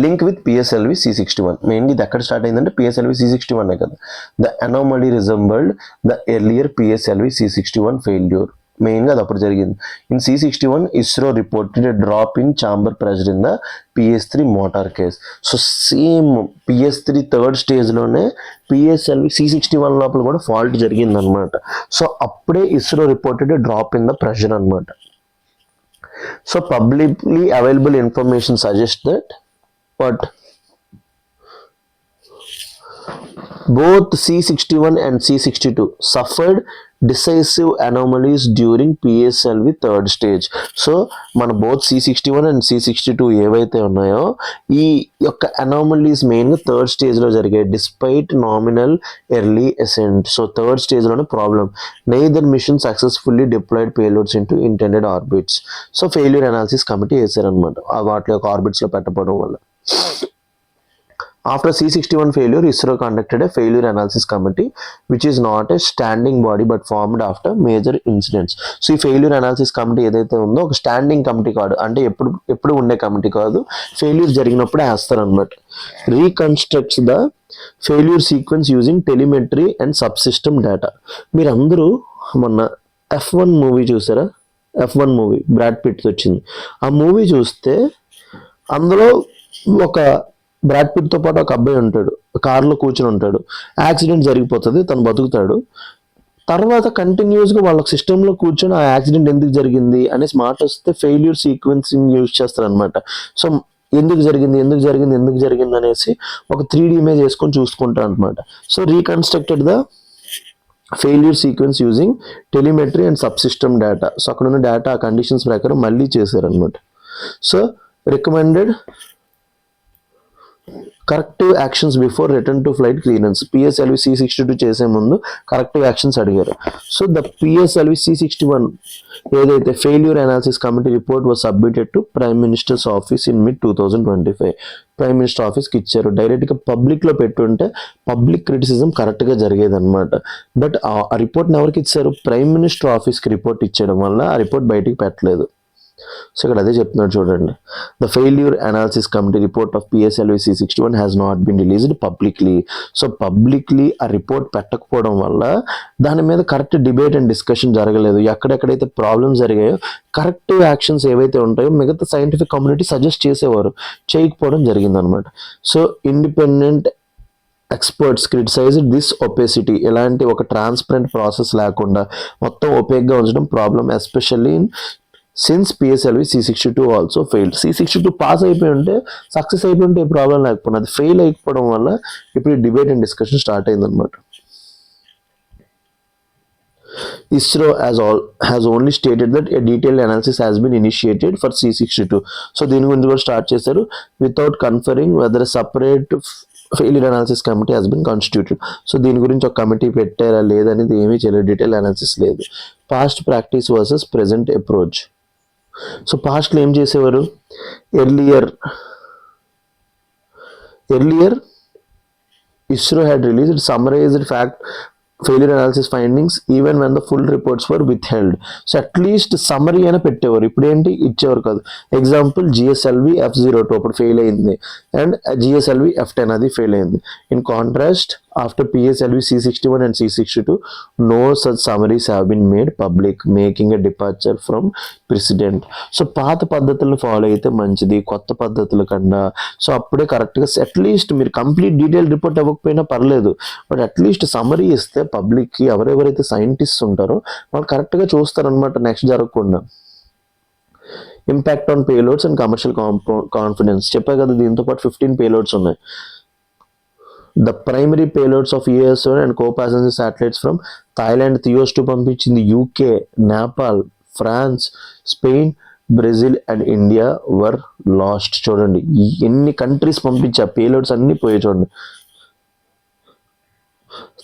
Link with PSLV C61. మెయిన్గా ఇది ఎక్కడ స్టార్ట్ అయిందంటే పిఎస్ఎల్వి C61 కదా. The anomaly resembled the earlier PSLV C61 failure. మెయిన్గా అది అప్పుడు జరిగింది. In C61 ISRO reported a drop in chamber pressure in the PS3 motor case. So same PS3 third స్టేజ్లోనే పిఎస్ఎల్వి C61 లోపల కూడా ఫాల్ట్ జరిగిందనమాట. సో అప్పుడే ISRO reported drop in the pressure అనమాట. So publicly available information suggests that what both C61 and C62 suffered decisive anomalies during PSLV third stage. So మన both C61 and C62 ఏవైతే ఉన్నాయో ఈ యొక్క అనామలీస్ మెయిన్గా third స్టేజ్లో జరిగాయి despite nominal early ascent. So third స్టేజ్లోనే problem. Neither mission successfully deployed payloads into intended orbits. So failure analysis committee వేశారనమాట వాటి యొక్క ఆర్బిట్స్లో పెట్టకపోవడం వల్ల. After C61 failure, ISRO conducted a failure analysis committee, which is not a standing body but formed after major incidents. So ఈ failure analysis committee ఏదైతే ఉందో ఒక standing committee కాదు, అంటే ఎప్పుడు ఉండే కమిటీ కాదు, ఫెయిల్యూర్ జరిగినప్పుడే వేస్తారనమాట. Reconstructs the failure sequence using telemetry and subsystem data. మీరు అందరూ మొన్న F1 మూవీ చూసారా? F1 మూవీ బ్రాడ్ పిట్ వచ్చింది. ఆ మూవీ చూస్తే అందులో ఒక బ్రాడ్ పిట్తో పాటు ఒక అబ్బాయి ఉంటాడు, కారులో కూర్చుని ఉంటాడు, యాక్సిడెంట్ జరిగిపోతుంది, తను బతుకుతాడు. తర్వాత కంటిన్యూస్గా వాళ్ళ సిస్టంలో కూర్చొని ఆ యాక్సిడెంట్ ఎందుకు జరిగింది అనేసి మాట వస్తే ఫెయిల్యూర్ సీక్వెన్సింగ్ యూజ్ చేస్తారనమాట. సో ఎందుకు జరిగింది అనేసి ఒక 3D ఇమేజ్ వేసుకొని చూసుకుంటారు అనమాట. So reconstructed the failure sequence using telemetry and subsystem data. So అక్కడ ఉన్న డేటా ఆ కండిషన్స్ ప్రకారం మళ్ళీ చేశారనమాట. So recommended corrective actions before return to flight clearance. PSLV C62 చేసే ముందు కరెక్టివ్ యాక్షన్స్ అడిగారు. సో ద PSLV C61 ఏదైతే failure analysis committee report was submitted to prime minister's office in mid-2025. Prime minister ఆఫీస్కి ఇచ్చారు. డైరెక్ట్గా పబ్లిక్లో పెట్టుంటే public criticism కరెక్ట్గా జరిగేది అనమాట. బట్ ఆ రిపోర్ట్ని ఎవరికి ఇచ్చారు? ప్రైమ్ మినిస్టర్ ఆఫీస్కి రిపోర్ట్ ఇచ్చడం వల్ల ఆ రిపోర్ట్ బయటికి పెట్టలేదు. సో ఇక్కడ అదే చెప్తున్నాడు చూడండి. The failure analysis committee report of PSLV C61 has not been released publicly. So publicly ఆ రిపోర్ట్ పెట్టకపోవడం వల్ల దాని మీద కరెక్ట్ డిబేట్ అండ్ డిస్కషన్ జరగలేదు. ఎక్కడెక్కడైతే ప్రాబ్లమ్స్ జరిగాయో కరెక్టివ్ యాక్షన్స్ ఏవైతే ఉంటాయో మిగతా సైంటిఫిక్ కమ్యూనిటీ సజెస్ట్ చేసేవారు, చేయకపోవడం జరిగిందనమాట. So independent experts criticised this obesity. ఎలాంటి ఒక ట్రాన్స్పరెంట్ ప్రాసెస్ లేకుండా మొత్తం ఒపేక్గా ఉంచడం problem, especially in since PSLV C62 also failed. C62 pass అయిపోయి ఉంటే, సక్సెస్ అయిపోయి ఉంటే ఏ ప్రాబ్లం లేకపోయినా అది ఫెయిల్ అయిపోవడం వల్ల ఇప్పుడు డిబేట్ అండ్ డిస్కషన్ స్టార్ట్ అయిందనమాట. ISRO has only stated that a detailed analysis has been initiated for C62. So దీని గురించి కూడా స్టార్ట్ చేశారు without conferring whether separate failure analysis committee has been constituted. So దీని గురించి ఒక కమిటీ పెట్టారా లేదనేది ఏమీ చేయలేదు, డీటెయిల్ అనాలిసిస్ లేదు. Past practice versus present approach. So పాస్ట్లో ఏం చేసేవారు? Earlier ISRO had released summarized fact failure analysis findings even when the full reports were withheld. So at least summary అయినా పెట్టేవారు. ఇప్పుడు ఏంటి ఇచ్చేవారు కాదు. ఎగ్జాంపుల్ GSLV F02 అప్పుడు ఫెయిల్ అయింది అండ్ GSLV F10 అది ఫెయిల్ అయింది. In contrast after PSLV C61 and C62 no such summaries have been made public, making a departure from precedent. So పాత పద్ధతులను ఫాలో అయితే మంచిది కొత్త పద్ధతుల కన్నా. సో అప్పుడే కరెక్ట్గా అట్లీస్ట్ మీరు కంప్లీట్ డీటెయిల్ రిపోర్ట్ ఇవ్వకపోయినా పర్లేదు, బట్ అట్లీస్ట్ సమ్మరీ ఇస్తే పబ్లిక్కి ఎవరెవరైతే సైంటిస్ట్ ఉంటారో వాళ్ళు కరెక్ట్గా చూస్తారనమాట నెక్స్ట్ జరగకుండా. Impact on payloads and commercial confidence చెప్పే కదా. దీంతో పాటు 15 పేలోడ్స్ ఉన్నాయి. The primary payloads of ESRO and co passenger satellites from Thailand THEOS 2 పంపించింది. UK, Nepal, France, Spain, Brazil and India were last. చూడండి ఎన్ని కంట్రీస్ పంపించా, పేలోడ్స్ అన్ని పోయి చూడండి.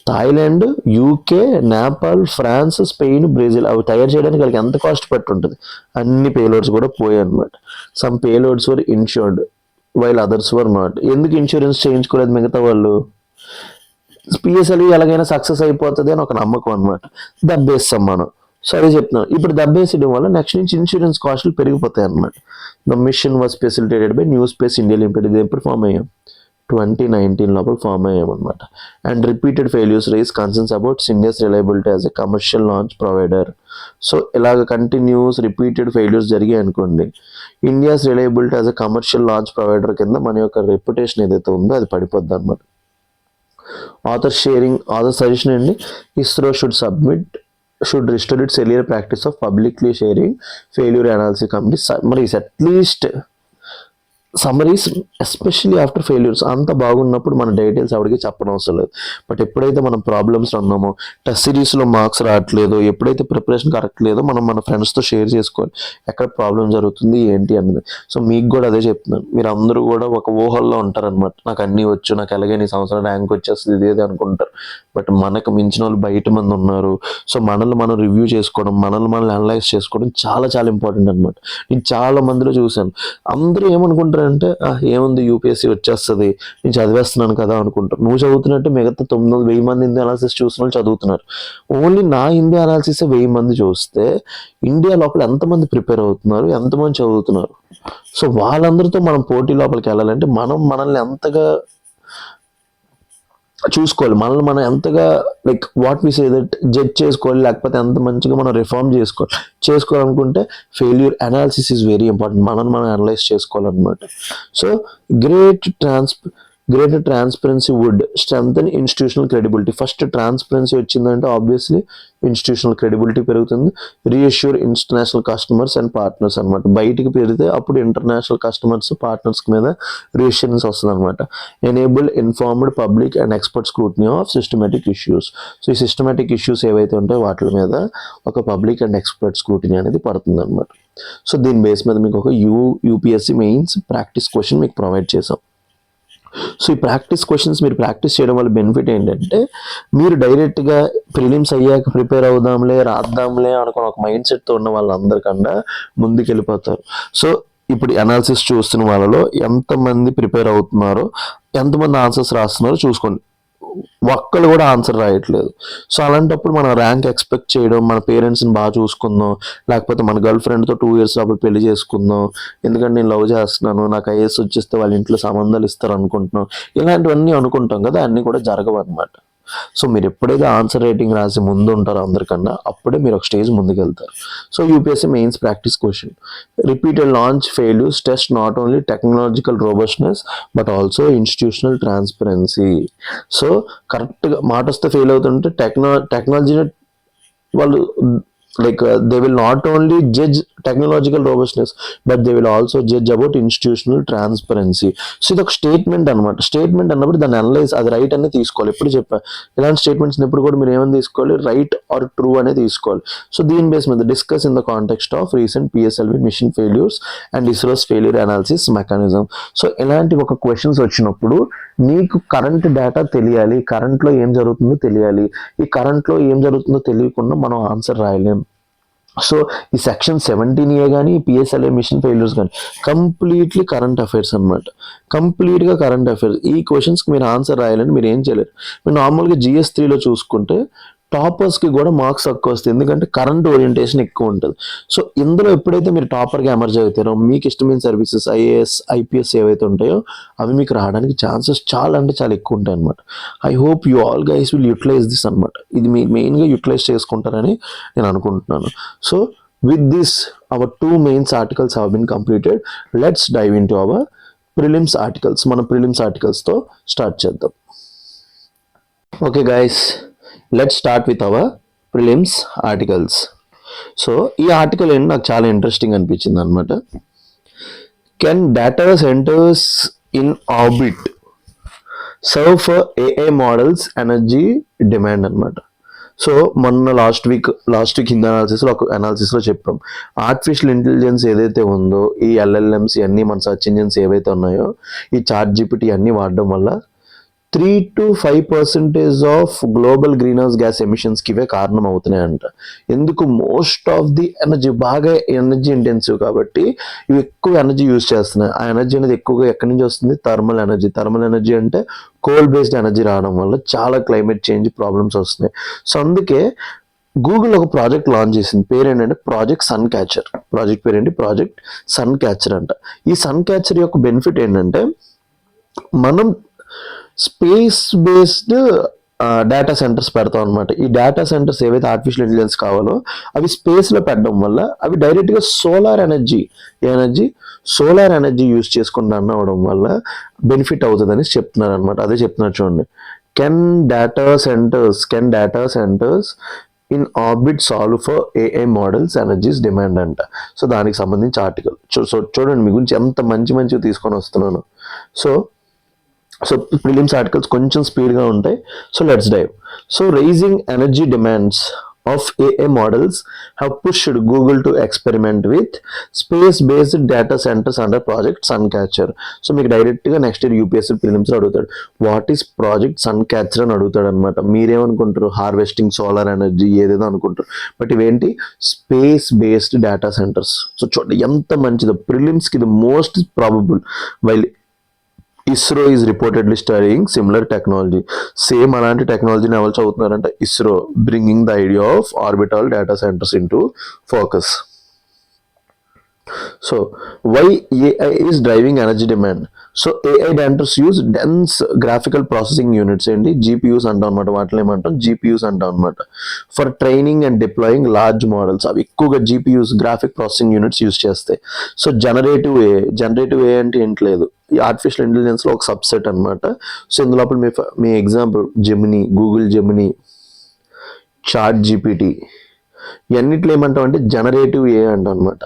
Thailand, UK, Nepal, France, Spain, Brazil అవి తయారు చేయడానికి వాళ్ళకి ఎంత కాస్ట్ పట్టి ఉంటుంది. అన్ని పేలోడ్స్ కూడా పోయాయి అనమాట. Some payloads were insured while others were not. ఎందుకు ఇన్సూరెన్స్ చేయించుకోలేదు మిగతా వాళ్ళు? PSLV ఎలాగైనా సక్సెస్ అయిపోతుంది అని ఒక నమ్మకం అనమాట. దబ్బేస్తాం మనం. సరే చెప్తున్నాను. ఇప్పుడు దబ్బేసడం వల్ల నెక్స్ట్ నుంచి ఇన్సూరెన్స్ కాస్ట్లు పెరిగిపోతాయి అనమాట. The mission was facilitated by New Space India Limited. ఇది ఎప్పుడు ఫామ్ అయ్యాం? 2019 లోపల ఫామ్ అయ్యామన్నమాట. And repeated failures raise concerns about India's reliability as a commercial launch provider. So ఇలాగ కంటిన్యూస్ రిపీటెడ్ ఫెయిల్యూర్స్ జరిగాయి అనుకోండి, India's reliability as a commercial launch provider కింద మన యొక్క రెప్యుటేషన్ ఏదైతే ఉందో అది పడిపోద్ది అనమాట. ఆథర్ సజెషన్ అండి, ISRO should submit should restore its earlier practice of publicly sharing failure analysis company summaries, at least summaries, especially after failures. అంత బాగున్నప్పుడు మన డీటెయిల్స్ ఎవరికి చెప్పడం అవసరం లేదు. బట్ ఎప్పుడైతే మనం ప్రాబ్లమ్స్ ఉన్నామో, టెస్ట్ సిరీస్లో మార్క్స్ రావట్లేదు, ఎప్పుడైతే ప్రిపరేషన్ కరెక్ట్ లేదో మనం మన ఫ్రెండ్స్తో షేర్ చేసుకోవాలి ఎక్కడ ప్రాబ్లం జరుగుతుంది ఏంటి అన్నది. సో మీకు కూడా అదే చెప్తున్నాను, మీరు అందరూ కూడా ఒక ఊహల్లో ఉంటారనమాట. నాకు అన్నీ వచ్చు, నాకు ఎలాగైనా ఈ సంవత్సరం ర్యాంక్ వచ్చేస్తుంది ఇదేది అనుకుంటారు. బట్ మనకు మించిన వాళ్ళు బయట మంది ఉన్నారు. సో మనల్ని మనం రివ్యూ చేసుకోవడం, మనల్ని మనం అనలైజ్ చేసుకోవడం చాలా చాలా ఇంపార్టెంట్ అనమాట. నేను చాలా మందిలో చూశాను, అందరూ ఏమనుకుంటారు అంటే ఏముంది యూపీఎస్సీ వచ్చేస్తుంది నేను చదివేస్తున్నాను కదా అనుకుంటారు. నువ్వు చదువుతున్నట్టు మిగతా 9,000 మంది హిందీ అనాలిసిస్ చూసిన వాళ్ళు చదువుతున్నారు. ఓన్లీ నా హిందీ అనాలిసిస్ 1000 మంది చూస్తే ఇండియా లోపల ఎంతమంది ప్రిపేర్ అవుతున్నారు, ఎంతమంది చదువుతున్నారు. సో వాళ్ళందరితో మనం పోటీ లోపలికి వెళ్ళాలంటే మనం మనల్ని ఎంతగా చూసుకోవాలి, మనల్ని మనం ఎంతగా like what we say that judge చేసుకోవాలి, లేకపోతే ఎంత మంచిగా మనం రిఫార్మ్ చేసుకోవాలనుకుంటే failure analysis is very important. మనల్ని మనం అనలైజ్ చేసుకోవాలన్నమాట. So greater transparency would strengthen institutional credibility. First transparency వచ్చిందంటే ఆబ్వియస్లీ ఇన్స్టిట్యూషనల్ క్రెడిబిలిటీ పెరుగుతుంది. Reassure international customers and partners అనమాట. బయటికి పెరిగితే అప్పుడు ఇంటర్నేషనల్ కస్టమర్స్ పార్ట్నర్స్ మీద రీఅష్యూరెన్స్ వస్తుంది అనమాట. Enable informed public and expert scrutiny of systematic issues. So ఈ సిస్టమేటిక్ ఇష్యూస్ ఏవైతే ఉంటాయో వాటి మీద ఒక పబ్లిక్ అండ్ ఎక్స్పర్ట్ స్క్రూటినీ అనేది పడుతుంది అనమాట. సో దీని బేస్ మీద మీకు ఒక యూపీఎస్సీ మెయిన్స్ ప్రాక్టీస్ క్వశ్చన్ మీకు ప్రొవైడ్ చేసాం. సో ఈ ప్రాక్టీస్ క్వశ్చన్స్ మీరు ప్రాక్టీస్ చేయడం వల్ల బెనిఫిట్ ఏంటంటే మీరు డైరెక్ట్గా ప్రిలిమ్స్ అయ్యాక ప్రిపేర్ అవుదాంలే రాద్దాంలే అనుకుని ఒక మైండ్ సెట్తో ఉన్న వాళ్ళందరికన్నా ముందుకు వెళ్ళిపోతారు. సో ఇప్పుడు అనాలిసిస్ చూస్తున్న వాళ్ళలో ఎంతమంది ప్రిపేర్ అవుతున్నారో, ఎంతమంది ఆన్సర్స్ రాస్తున్నారో చూసుకోండి. ఒక్కళ్ళు కూడా ఆన్సర్ రాయట్లేదు. సో అలాంటప్పుడు మనం ర్యాంక్ ఎక్స్పెక్ట్ చేయడం, మన పేరెంట్స్ని బాగా చూసుకుందాం, లేకపోతే మన గర్ల్ ఫ్రెండ్తో 2 years అప్పుడు పెళ్లి చేసుకుందాం, ఎందుకంటే నేను లవ్ చేస్తున్నాను, నాకు ఐఏఎస్ వచ్చేస్తే వాళ్ళ ఇంట్లో సంబంధాలు ఇస్తారు అనుకుంటున్నాం, ఇలాంటివన్నీ అనుకుంటాం కదా, అన్నీ కూడా జరగవు అనమాట. సో మీరు ఎప్పుడైతే ఆన్సర్ రైటింగ్ రాసి ముందు ఉంటారో అందరికన్నా, అప్పుడే మీరు ఒక స్టేజ్ ముందుకు వెళ్తారు. So UPSC mains practice question: repeated launch failures test not only technological robustness but also institutional transparency. So కరెక్ట్గా మాట వస్తే ఫెయిల్ అవుతుంటే టెక్నాలజీని వాళ్ళు like they will not only judge technological robustness but they will also judge about institutional transparency. So ఇది ఒక statement అనమాట. Statement అన్నప్పుడు దాన్ని అనలైజ్, అది రైట్ అనేది తీసుకోవాలి. ఎప్పుడు చెప్పా ఇలాంటి స్టేట్మెంట్స్ ఎప్పుడు కూడా మీరు ఏమైనా తీసుకోవాలి, రైట్ ఆర్ ట్రూ అనేది తీసుకోవాలి. సో దీని బేస్ మీద discuss in the context of recent PSLV mission failures and ISRO's failure analysis mechanism. So ఇలాంటి ఒక క్వశ్చన్స్ వచ్చినప్పుడు మీకు కరెంట్ డేటా తెలియాలి, కరెంట్లో ఏం జరుగుతుందో తెలియాలి. ఈ కరెంట్లో ఏం జరుగుతుందో తెలియకుండా మనం ఆన్సర్ రాయలేం. సో ఈ సెక్షన్ 17A కానీ పిఎస్ఎల్ఏ మిషన్ ఫెయిల్యూర్స్ కానీ కంప్లీట్లీ కరెంట్ అఫైర్స్ అనమాట. కంప్లీట్గా కరెంట్ అఫైర్స్. ఈ క్వశ్చన్స్కి మీరు ఆన్సర్ రాయాలని మీరు ఏం చేయలేరు. మీరు నార్మల్గా GS3లో చూసుకుంటే టాపర్స్కి కూడా మార్క్స్ తక్కువ వస్తాయి, ఎందుకంటే కరెంట్ ఓరియంటేషన్ ఎక్కువ ఉంటుంది. సో ఇందులో ఎప్పుడైతే మీరు టాపర్గా ఎమర్జ్ అవుతారో మీకు ఇష్టమైన సర్వీసెస్ IAS IPS ఏవైతే ఉంటాయో అవి మీకు రావడానికి ఛాన్సెస్ చాలా అంటే చాలా ఎక్కువ ఉంటాయి అనమాట. I hope you all guys will utilise this అనమాట. ఇది మీరు మెయిన్గా యూటిలైజ్ చేసుకుంటారని నేను అనుకుంటున్నాను. So with this our 2 mains articles have been completed. Let's dive in to our prelims articles. మన ప్రిలిమ్స్ ఆర్టికల్స్తో స్టార్ట్ చేద్దాం. Okay guys, let's start with our prelims articles. So ఈ ఆర్టికల్ ఏంటి నాకు చాలా ఇంట్రెస్టింగ్ అనిపించింది అనమాట. Can data centres in orbit serve for AI models energy demand అనమాట. సో మొన్న లాస్ట్ వీక్ హిందీ అనాలిసిస్లో చెప్పాం, ఆర్టిఫిషియల్ ఇంటెలిజెన్స్ ఏదైతే ఉందో, ఈ LLMs అన్నీ మన సర్చ్ ఇంజిన్స్ ఏవైతే ఉన్నాయో, ఈ ChatGPT అన్నీ వాడడం వల్ల 3 to 5% of global green house gas ఎమిషన్స్కి ఇవే కారణం అవుతున్నాయంట. ఎందుకు? మోస్ట్ ఆఫ్ ది ఎనర్జీ బాగా ఎనర్జీ ఇంటెన్సివ్ కాబట్టి ఇవి ఎక్కువ ఎనర్జీ యూజ్ చేస్తున్నాయి. ఆ ఎనర్జీ అనేది ఎక్కువగా ఎక్కడి నుంచి వస్తుంది? Thermal energy. థర్మల్ ఎనర్జీ అంటే కోల్ బేస్డ్ ఎనర్జీ రావడం వల్ల చాలా క్లైమేట్ చేంజ్ ప్రాబ్లమ్స్ వస్తున్నాయి. సో అందుకే గూగుల్ ఒక ప్రాజెక్ట్ లాంచ్ చేసింది. పేరు ఏంటంటే ప్రాజెక్ట్ సన్ క్యాచర్. ప్రాజెక్ట్ పేరు ఏంటి? ప్రాజెక్ట్ సన్ క్యాచర్ అంట. ఈ సన్ క్యాచర్ యొక్క బెనిఫిట్ ఏంటంటే మనం స్పేస్ బేస్డ్ డేటా సెంటర్స్ పెడతాం అనమాట. ఈ డేటా సెంటర్స్ ఏవైతే ఆర్టిఫిషియల్ ఇంటెలిజెన్స్ కావాలో అవి స్పేస్లో పెట్టడం వల్ల అవి డైరెక్ట్గా సోలార్ ఎనర్జీ యూజ్ చేసుకుని రన్ అవ్వడం వల్ల బెనిఫిట్ అవుతుందని చెప్తున్నారు అనమాట. అదే చెప్తున్నారు చూడండి. Can data centres in orbit solve for AI models energies demand అంట. సో దానికి సంబంధించి ఆర్టికల్. సో చూడండి మీ గురించి ఎంత మంచివి తీసుకొని వస్తున్నాను. సో ప్రిలిమ్స్ ఆర్టికల్స్ కొంచెం స్పీడ్గా ఉంటాయి. So let's dive. So rising energy demands of AI models have pushed Google to experiment with space-based data centers under Project Suncatcher. So మీకు డైరెక్ట్గా నెక్స్ట్ ఇయర్ యూపీఎస్సీ ప్రిలిమ్స్ అడుగుతాడు, వాట్ ఈస్ ప్రాజెక్ట్ సన్క్యాచర్ అని అడుగుతాడు అనమాట. మీరేమనుకుంటారు, harvesting solar energy ఏదేదో అనుకుంటారు, but ఇవేంటి space based data centres. So చూడండి ఎంత మంచిదో. ప్రిలిమ్స్కి ఇది most probable. While ISRO is reportedly studying similar technology. Same అలాంటి టెక్నాలజీని ఎవరు చదువుతున్నారంటే ISRO, bringing the idea of orbital data centres into focus. So why AI is driving energy demand. So AI datas use dense graphical processing units ఏంటి, GPUs అంటాం అనమాట. వాటిని ఏమంటాం, GPUs అంటాం అనమాట. For training and deploying large models. అవి ఎక్కువగా GPUs, graphic processing units use చేస్తాయి. సో జనరేటివ్ ఏ అంటే ఏంటి లేదు, ఈ ఆర్టిఫిషియల్ ఇంటెలిజెన్స్లో ఒక సబ్సెట్ అనమాట. సో ఇందులో మీ example Gemini, Google Gemini, ChatGPT, ఇవన్నిట్లో ఏమంటాం అంటే జనరేటివ్ ఏ అంటాం అనమాట.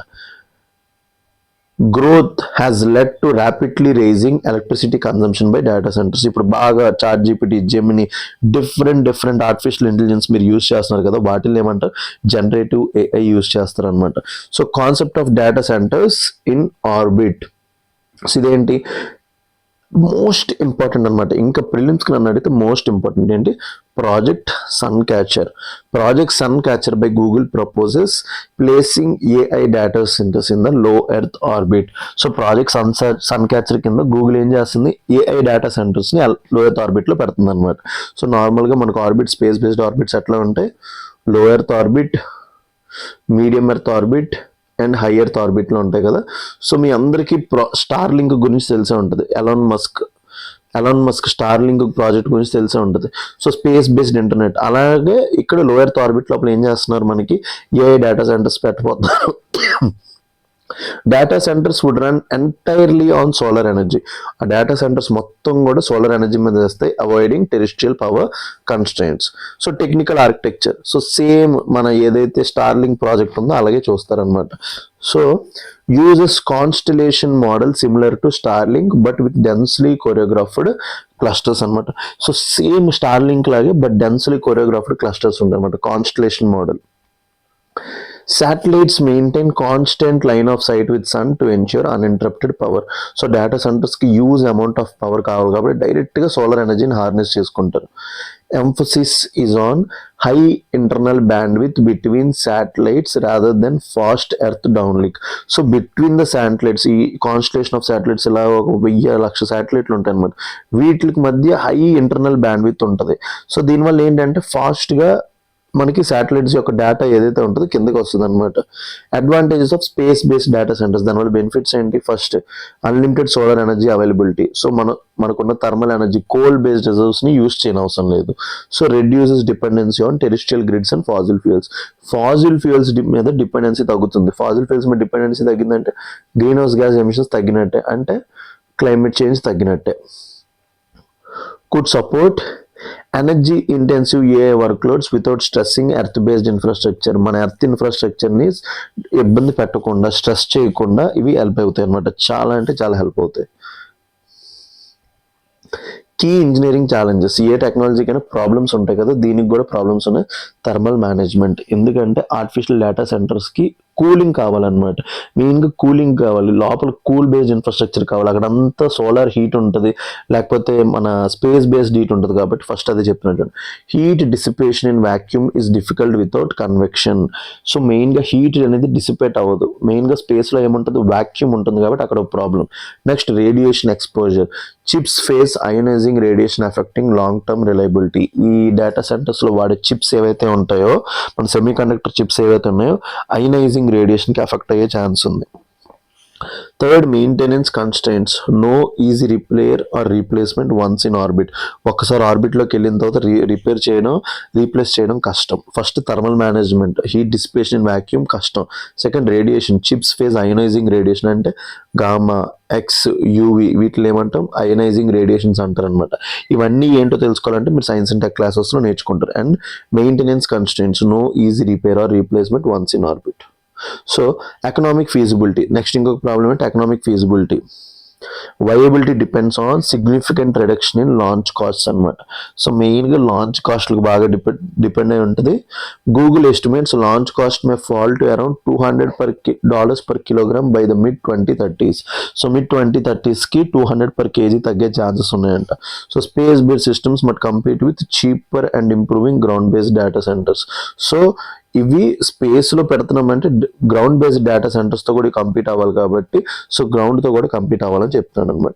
Growth has led to rapidly rising electricity consumption by data centres. ఇప్పుడు బాగా ChatGPT, Gemini, different artificial intelligence మీరు యూజ్ చేస్తున్నారు కదా, వాటిని ఏమంటారు, జనరేటివ్ ఏఐ యూజ్ చేస్తారు అనమాట. So concept of data centres in orbit. So ఇదేంటి మోస్ట్ ఇంపార్టెంట్ అనమాట. ఇంకా ప్రిలిమ్స్కి నన్ను అడిగితే మోస్ట్ ఇంపార్టెంట్ ఏంటి, Project sun catcher. Project Suncatcher by Google proposes placing AI data centres in the low earth orbit. So Project Suncatcher కింద Google ఏం చేస్తుంది, ఏఐ డేటా సెంటర్స్ని లో ఎర్త్ ఆర్బిట్లో పెడుతుంది అనమాట. సో నార్మల్గా మనకు ఆర్బిట్, స్పేస్ బేస్డ్ ఆర్బిట్స్ ఎట్లా ఉంటాయి, low earth orbit, medium earth orbit and high earth ఆర్బిట్లో ఉంటాయి కదా. సో మీ అందరికీ స్టార్ లింక్ గురించి తెలిసే ఉంటుంది. Elon Musk Starlink project గురించి తెలిసే ఉంటుంది. So space based internet. అలాగే ఇక్కడ లో ఎర్త్ ఆర్బిట్ లోపల ఏం చేస్తున్నారు, మనకి ఏఐ డేటా సెంటర్స్ పెట్టబోతున్నారు. Data centres would run entirely on solar energy. ఆ డేటా సెంటర్స్ మొత్తం కూడా సోలార్ ఎనర్జీ మీద చేస్తాయి, avoiding terrestrial power constraints. So technical architecture, so same మన ఏదైతే స్టార్లింక్ ప్రాజెక్ట్ ఉందో అలాగే చూస్తారనమాట. So uses constellation model similar to Starlink but with densely choreographed clusters అనమాట. సో సేమ్ స్టార్లింక్ లాగే బట్ డెన్స్లీ కొరియోగ్రాఫ్డ్ క్లస్టర్స్ ఉంటాయి అనమాట, constellation model. Satellites maintain constant line of sight with sun to ensure uninterrupted power. So data సెంటర్స్కి use amount of power కావాలి కాబట్టి డైరెక్ట్గా solar ఎనర్జీని harness చేసుకుంటారు. Emphasis is on high internal bandwidth between satellites rather than fast earth downlink. So between the satellites, ఈ constellation of satellites ఇలా ఒక 1000 శాటిలైట్లు ఉంటాయి అనమాట. వీటికి మధ్య హై ఇంటర్నల్ బ్యాండ్విత్ ఉంటుంది. సో దీనివల్ల ఏంటంటే ఫాస్ట్గా మనకి శాటిలైట్స్ యొక్క డేటా ఏదైతే ఉంటుందో కిందకి వస్తుంది అనమాట. Advantages of space based data centres, దానివల్ల బెనిఫిట్స్ ఏంటి, first unlimited solar energy availability. So మనకున్న థర్మల్ ఎనర్జీ కోల్ బేస్డ్ రిజర్వ్స్ని యూజ్ చేయని అవసరం లేదు. So reduces dependency on terrestrial grids and fossil fuels మీద డిపెండెన్సీ తగ్గుతుంది. ఫాజిల్ ఫ్యూయల్స్ మీద డిపెండెన్సీ తగ్గిందంటే గ్రీన్ హౌస్ గ్యాస్ ఎమిషన్స్ తగ్గినట్టే, అంటే క్లైమేట్ చేంజ్ తగ్గినట్టే. Could support energy intensive AI workloads without stressing earth based infrastructure. మన ఎర్త్ ఇన్ఫ్రాస్ట్రక్చర్ని ఇబ్బంది పెట్టకుండా, స్ట్రెస్ చేయకుండా ఇవి హెల్ప్ అవుతాయి అనమాట. చాలా అంటే చాలా హెల్ప్ అవుతాయి. Key engineering challenges. ఏ టెక్నాలజీకైనా ప్రాబ్లమ్స్ ఉంటాయి కదా, దీనికి కూడా ప్రాబ్లమ్స్ ఉన్నాయి. థర్మల్ మేనేజ్మెంట్, ఎందుకంటే ఆర్టిఫిషియల్ డేటా సెంటర్స్కి కూలింగ్ కావాలన్నమాట. మెయిన్గా కూలింగ్ కావాలి, లోపల కూల్ బేస్డ్ ఇన్ఫ్రాస్ట్రక్చర్ కావాలి. అక్కడంతా సోలార్ హీట్ ఉంటుంది, లేకపోతే మన స్పేస్ బేస్డ్ హీట్ ఉంటుంది. కాబట్టి ఫస్ట్ అదే చెప్తున్నట్టు, heat dissipation in vacuum is difficult without convection. So మెయిన్గా హీట్ అనేది డిసిపేట్ అవ్వదు. మెయిన్గా స్పేస్లో ఏముంటుంది, వాక్యూమ్ ఉంటుంది కాబట్టి అక్కడ ఒక problem. Next radiation exposure. Chips face ionising radiation affecting long term reliability. ఈ డేటా సెంటర్స్లో వాడే చిప్స్ ఏవైతే ఉంటాయో, మన సెమీ కండక్టర్ చిప్స్ ఏవైతే ఉన్నాయో, అయోనైజింగ్ రేడియేషన్కి ఎఫెక్ట్ అయ్యే ఛాన్స్ ఉంది. Third, maintenance constants, no easy repair or replacement once in orbit. ఒక్కసారి ఆర్బిట్లోకి వెళ్ళిన తర్వాత రిపేర్ చేయడం, రీప్లేస్ చేయడం కష్టం. First, thermal management, heat dissipation in vacuum కష్టం. Second, radiation, chips face ionising radiation, అంటే గామా, ఎక్స్, యూవి, వీటిని ఏమంటాం అయోనైజింగ్ రేడియేషన్స్ అంటారు అనమాట. ఇవన్నీ ఏంటో తెలుసుకోవాలంటే మీరు సైన్స్ అండ్ టెక్ క్లాసెస్లో నేర్చుకుంటారు. And maintenance constants, no easy repair or replacement once in orbit. So economic feasibility, next ఇంకొక ప్రాబ్లం అంటే economic feasibility. Viability depends on significant reduction in launch costs అనమాట. సో మెయిన్గా లాంచ్ కాస్ట్లకు బాగా depend అయి ఉంటుంది. Google estimates launch cost may fall to around $200 per kilogram by the mid 2030s. సో mid 2030sకి $200 per kg తగ్గే ఛాన్సెస్ ఉన్నాయంట. సో స్పేస్ బేస్డ్ సిస్టమ్స్ మట్ compete with cheaper and improving ground based data centres. So ఇవి స్పేస్లో పెడుతున్నామంటే ground based data సెంటర్స్తో కూడా compete అవ్వాలి కాబట్టి సో గ్రౌండ్తో కూడా కంపీట్ అవ్వాలని చెప్తున్నాడు అనమాట.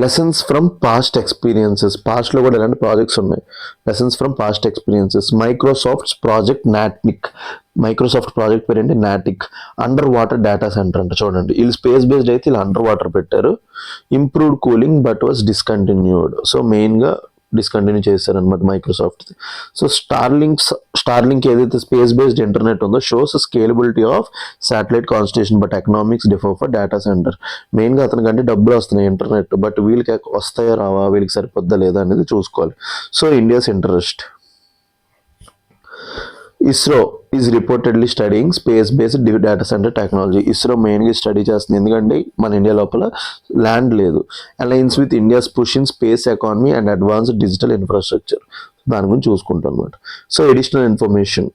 లెసన్స్ ఫ్రమ్ పాస్ట్ ఎక్స్పీరియన్సెస్, పాస్ట్లో కూడా ఎలాంటి ప్రాజెక్ట్స్ ఉన్నాయి. Lessons from past experiences, Microsoft's project Natick. Microsoft project పేరు ఏంటి Natick. Under water data centre అంట. చూడండి, వీళ్ళు స్పేస్ బేస్డ్ అయితే వీళ్ళు అండర్ వాటర్ పెట్టారు. Improved cooling but was discontinued. So మెయిన్గా డిస్కంటిన్యూ చేశారనమాట మైక్రోసాఫ్ట్. సో స్టార్లింక్ ఏదైతే స్పేస్ బేస్డ్ ఇంటర్నెట్ ఉందో shows scalability of satellite constellation but economics differ for data centre. మెయిన్గా అతనికంటే డబ్బులు వస్తున్నాయి ఇంటర్నెట్, బట్ వీళ్ళకి వస్తాయో రావా, వీళ్ళకి సరిపోద్దా లేదా అనేది చూసుకోవాలి. So India's interest. ISRO is reportedly studying space based data centre technology. ISRO మెయిన్గా స్టడీ చేస్తుంది, ఎందుకంటే మన ఇండియా లోపల ల్యాండ్ లేదు. Alliance with India's push in space economy and advanced digital infrastructure, దాని గురించి చూసుకుంటాం అనమాట. So additional information,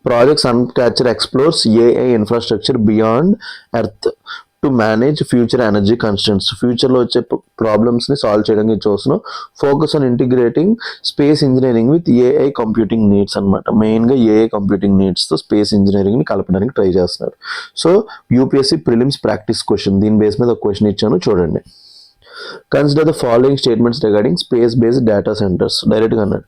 projects suncatcher explores AI infrastructure beyond earth to manage future energy constraints. ఫ్యూచర్లో వచ్చే ప్రాబ్లమ్స్ని సాల్వ్ చేయడానికి చూస్తున్నాం. Focus on integrating space engineering with AI computing needs అనమాట. మెయిన్గా ఏఐ కంప్యూటింగ్ నీడ్స్తో స్పేస్ ఇంజనీరింగ్ని కలపడానికి ట్రై చేస్తున్నారు. So UPSC prelims practice question, దీని బేస్ మీద ఒక క్వశ్చన్ ఇచ్చాను చూడండి. Consider the following statements regarding space-based data centers. Direct అన్నాడు,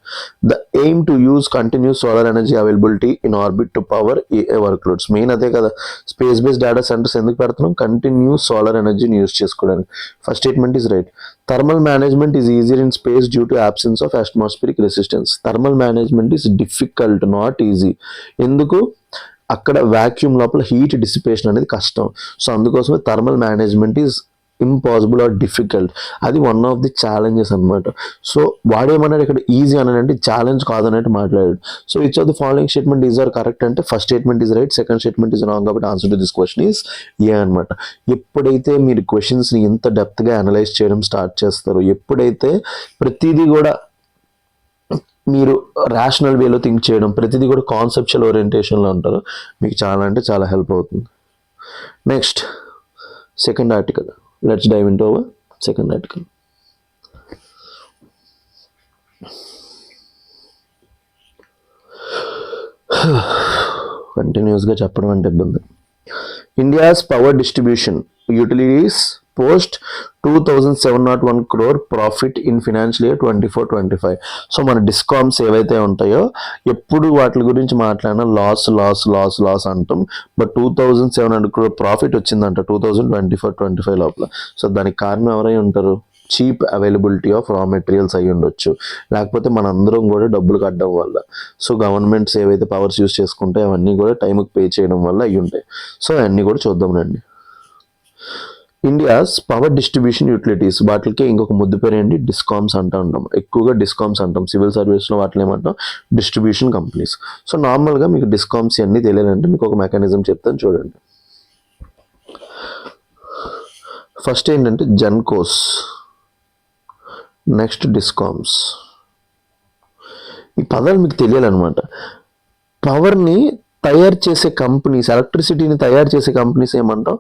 the aim to use continuous solar energy availability in orbit to power AI workloads. Main అదే కదా, space based data centres ఎందుకు పెడుతున్నాం, కంటిన్యూస్ సోలార్ ఎనర్జీని use చేసుకోవడానికి. First statement is right. Thermal management is easier in space due to absence of atmospheric resistance. Thermal management is difficult, not easy. ఎందుకు, అక్కడ vacuum లోపల heat dissipation అనేది కష్టం. So అందుకోసమే thermal management is impossible or difficult. అది one of the challenges అనమాట. So వాడేమన్నాడు ఇక్కడ ఈజీ అన్నాడంటే ఛాలెంజ్ కాదన్నట్టు మాట్లాడాడు. So which of the following statement is are correct అంటే first statement is right, second statement is wrong. కాబట్టి answer to this question is A అనమాట. ఎప్పుడైతే మీరు క్వశ్చన్స్ని ఇంత డెప్త్గా అనలైజ్ చేయడం స్టార్ట్ చేస్తారో, ఎప్పుడైతే ప్రతిదీ కూడా మీరు రేషనల్ వేలో థింక్ చేయడం, ప్రతిదీ కూడా కాన్సెప్చువల్ ఓరియంటేషన్లో ఉంటారో మీకు చాలా అంటే చాలా హెల్ప్ అవుతుంది. Next second article, let's dive into our second article. కంటిన్యూస్గా చెప్పడం అంటే ఇబ్బంది. India's power distribution utilities post 2,701 crore profit in financial year 24-25. So మన డిస్కామ్స్ ఏవైతే ఉంటాయో ఎప్పుడు వాటి గురించి మాట్లాడినా లాస్ లాస్ లాస్ లాస్ అంటాం. బట్ 2,700 crore ప్రాఫిట్ వచ్చిందంట 2024-25 లోపల. సో దానికి కారణం ఎవరై ఉంటారు, చీప్ అవైలబిలిటీ ఆఫ్ రా మెటీరియల్స్ అయ్యి ఉండొచ్చు, లేకపోతే మనందరం కూడా డబ్బులు కట్టడం వల్ల. సో గవర్నమెంట్స్ ఏవైతే పవర్స్ యూస్ చేసుకుంటే అవన్నీ కూడా టైంకి పే చేయడం వల్ల అయ్యి ఉంటాయి. సో అవన్నీ కూడా చూద్దాం రండి. ఇండియాస్ పవర్ డిస్ట్రిబ్యూషన్ యూటిలిటీస్, వాటికి ఇంకొక ముద్దు పేరు ఏంటి, డిస్కామ్స్ అంటూ ఉంటాం. ఎక్కువగా డిస్కామ్స్ అంటాం, సివిల్ సర్వీస్లో వాటిని ఏమంటాం, డిస్ట్రిబ్యూషన్ కంపెనీస్. సో నార్మల్గా మీకు డిస్కామ్స్ అన్నీ తెలియాలంటే మీకు ఒక మెకానిజం చెప్తాను చూడండి. ఫస్ట్ ఏంటంటే జెన్కోస్, నెక్స్ట్ డిస్కామ్స్. ఈ పదాలు మీకు తెలియాలన్నమాట. పవర్ని తయారు చేసే కంపెనీస్, ఎలక్ట్రిసిటీని తయారు చేసే కంపెనీస్ ఏమంటాం,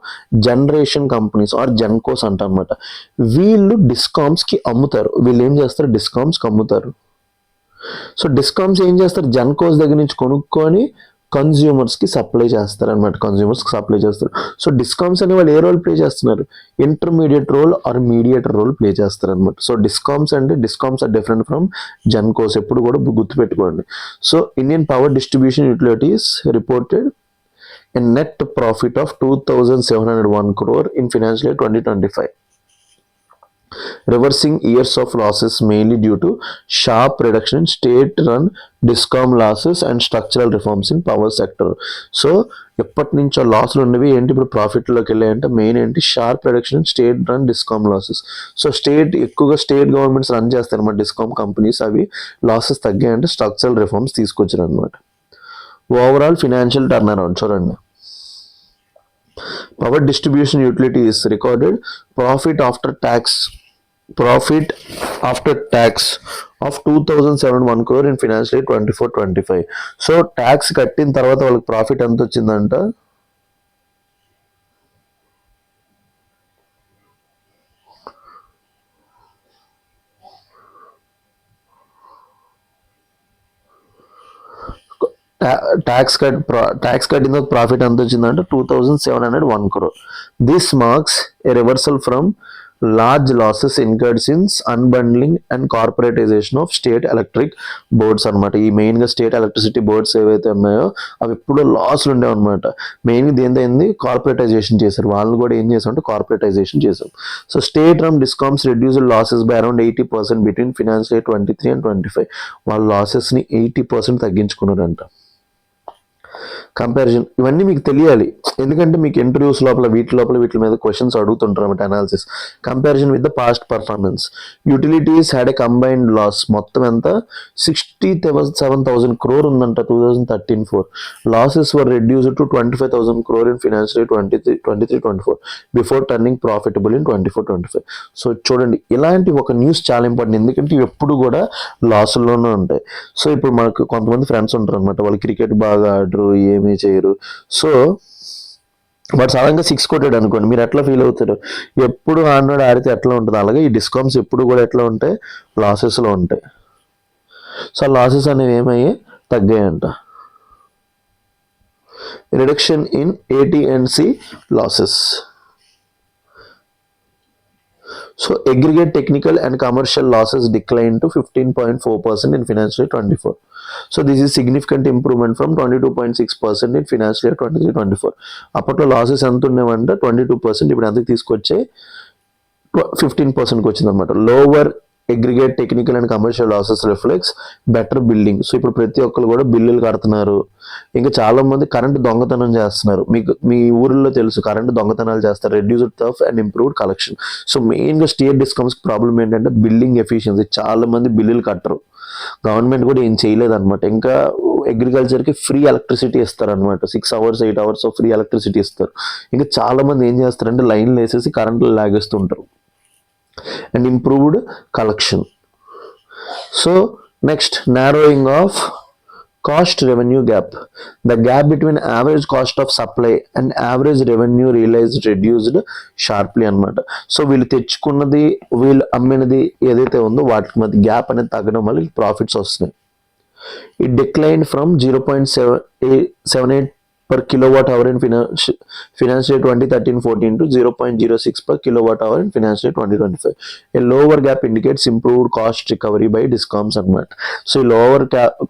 జనరేషన్ కంపెనీస్ ఆర్ జెన్కోస్ అంటాం అనమాట. వీళ్ళు డిస్కామ్స్కి అమ్ముతారు. వీళ్ళు ఏం చేస్తారు, డిస్కామ్స్కి అమ్ముతారు. సో డిస్కామ్స్ ఏం చేస్తారు, జెన్కోస్ దగ్గర నుంచి కొనుక్కొని కన్జ్యూమర్స్కి సప్లై చేస్తారు అనమాట, కన్జ్యూమర్స్కి సప్లై చేస్తారు. సో డిస్కామ్స్ అనే వాళ్ళు ఏ రోల్ ప్లే చేస్తున్నారు, intermediate role or mediator role play చేస్తారు అనమాట. సో డిస్కామ్స్ అంటే discoms are different from gencos, ఎప్పుడు కూడా గుర్తుపెట్టుకోండి. So Indian power distribution utilities reported a net profit of 2,701 crore in financial year 2025, reversing years of losses mainly due to sharp reduction in state-run discom losses and structural reforms in power sector. So ఎప్పటి నుంచో లాస్లు ఉండేవి ఏంటి ఇప్పుడు ప్రాఫిట్లోకి వెళ్ళాయంటే main ఏంటి sharp reduction in state run discom losses. So ఎక్కువగా state governments run చేస్తారు అన్నమాట discom companies, అవి లాసెస్ తగ్గాయంటే స్ట్రక్చరల్ రిఫార్మ్స్ తీసుకొచ్చారు అనమాట. ఓవరాల్ ఫినాన్షియల్ టర్న్ అరౌండ్ చూడండి. Power distribution utilities recorded profit after tax of 2,071 crore in financial year 24-25. So tax కట్టిన తర్వాత వాళ్ళకి ప్రాఫిట్ ఎంత వచ్చిందంట, ట్యాక్స్ కట్టిన ప్రాఫిట్ ఎంత వచ్చిందంటే 2,701 crore. This marks A reversal from large losses incurred since unbundling and corporatization of state electric boards అనమాట. ఈ మెయిన్గా స్టేట్ ఎలక్ట్రిసిటీ బోర్డ్స్ ఏవైతే ఉన్నాయో అవి ఎప్పుడో లాస్లు ఉండేవి అనమాట. మెయిన్గా దేనిదైంది కార్పొరేటైజేషన్ చేశారు, వాళ్ళు కూడా ఏం చేశారంటే కార్పొరేటైజేషన్ చేశారు. So state run discoms reduced losses by around 80% between financial year 23 and 25. వాళ్ళ లాసెస్ని 80% తగ్గించుకున్నారంట. కంపారిజన్ ఇవన్నీ మీకు తెలియాలి, ఎందుకంటే మీకు ఇంటర్వ్యూస్ లోపల వీటి మీద క్వశ్చన్స్ అడుగుతుంటారు అన్నమాట. Analysis comparison with the past performance. Utilities had a combined loss, మొత్తం ఎంత 67,000 crore ఉందంట 2013-4. Losses were reduced to 25,000 crore in financial year 23-24 before turning profitable in 24-25. So చూడండి, ఇలాంటి ఒక న్యూస్ చాలా ఇంపార్టెంట్, ఎందుకంటే ఎప్పుడు కూడా లాసుల్లోనే ఉంటాయి. సో ఇప్పుడు మనకు కొంతమంది ఫ్రెండ్స్ ఉంటారు అనమాట, వాళ్ళు క్రికెట్ బాగా ఆడరు, ఏమీ చేయరు. సో వాడు సడన్గా 6 కొట్టాడు అనుకోండి, మీరు ఎట్లా ఫీల్ అవుతారు? ఎప్పుడు ఆడితే ఎట్లా ఉంటుంది, అలాగే ఈ డిస్కామ్స్ ఎప్పుడు కూడా ఎట్లా ఉంటాయి, లాసెస్లో ఉంటాయి. సో లాసెస్ అనేవి ఏమయ్యి తగ్గాయంట. Reduction in AT&C losses. So aggregate technical and commercial losses declined to 15.4% in financial year 24. So this is significant improvement from 22.6% in financial year 23-24. అప్పట్లో లాసెస్ ఎంత ఉండేవంటే 22%, ఇప్పుడు ఎంతకు తీసుకొచ్చే 15%కి వచ్చింది అనమాట. Lower aggregate technical and commercial losses reflects better building. So ఇప్పుడు ప్రతి ఒక్కరు కూడా బిల్లులు కడుతున్నారు. ఇంకా చాలా మంది కరెంట్ దొంగతనం చేస్తున్నారు. మీ ఊరిలో తెలుసు కరెంట్ దొంగతనాలు చేస్తారు. Reduced theft and improved collection. So మెయిన్గా స్టేట్ డిస్కమ్స్ ప్రాబ్లం ఏంటంటే బిల్డింగ్ ఎఫిషియన్సీ. చాలా మంది బిల్లులు కట్టరు, గవర్నమెంట్ కూడా ఏం చేయలేదు అనమాట. ఇంకా అగ్రికల్చర్కి ఫ్రీ ఎలక్ట్రిసిటీ ఇస్తారనమాట, 6 hours 8 hours ఫ్రీ ఎలక్ట్రిసిటీ ఇస్తారు. ఇంకా చాలా మంది ఏం చేస్తారంటే లైన్లు వేసేసి కరెంట్లు లాగేస్తుంటారు. And improved collection. So next, narrowing of cost revenue gap. The gap between average cost of supply and average revenue realized reduced sharply అనమాట. సో వీళ్ళు అమ్మినది ఏదైతే ఉందో వాటి మధ్య గ్యాప్ అనేది తగ్గడం వల్ల ప్రాఫిట్స్ వస్తున్నాయి. It decline from 0.78 per kilowatt hour in financial year 2013-14 to 0.06 per kilowatt hour in financial year 2025. A lower gap indicates improved cost recovery by discoms అన్నమాట. సో ఈ లోవర్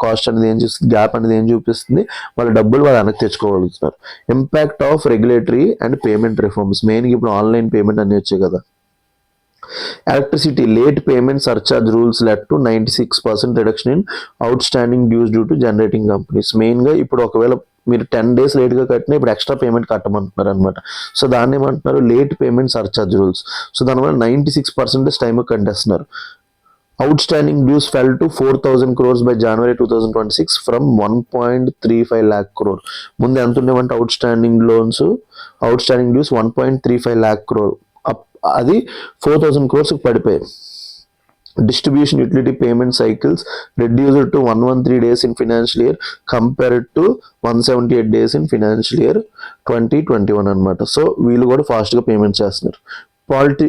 కాస్ట్ అనేది ఏం చూస్తుంది, గ్యాప్ అనేది ఏం చూపిస్తుంది, వాళ్ళ డబ్బులు వాళ్ళు వెనక్కి తెచ్చుకోగలుగుతున్నారు. Impact of regulatory and payment reforms. మెయిన్గా ఇప్పుడు ఆన్లైన్ పేమెంట్ అనేది వచ్చాయి కదా. Electricity late payment surcharge rules led to 96% reduction in outstanding dues due to generating companies. మెయిన్గా ఇప్పుడు ఒకవేళ మీరు 10 days లేట్గా కట్టినా ఇప్పుడు ఎక్స్ట్రా పేమెంట్ కట్టమంటున్నారు అనమాట. సో దాన్ని ఏమంటున్నారు, late payment surcharge rules. So దానివల్ల 96% time కట్టేస్తున్నారు. Outstanding dues fell to 4,000 crores by January 2026 from 1.35 lakh crore. ముందు ఎంత ఉండేవంటే అవుట్స్టాండింగ్ డ్యూస్ 1.35 lakh crore, అది 4,000 crores పడిపోయాయి. Distribution utility payment cycles reduced to 113 days in financial year compared to 178 days in financial year 2021 అనమాట. So వీళ్ళు కూడా ఫాస్ట్గా payment చేస్తున్నారు. Policy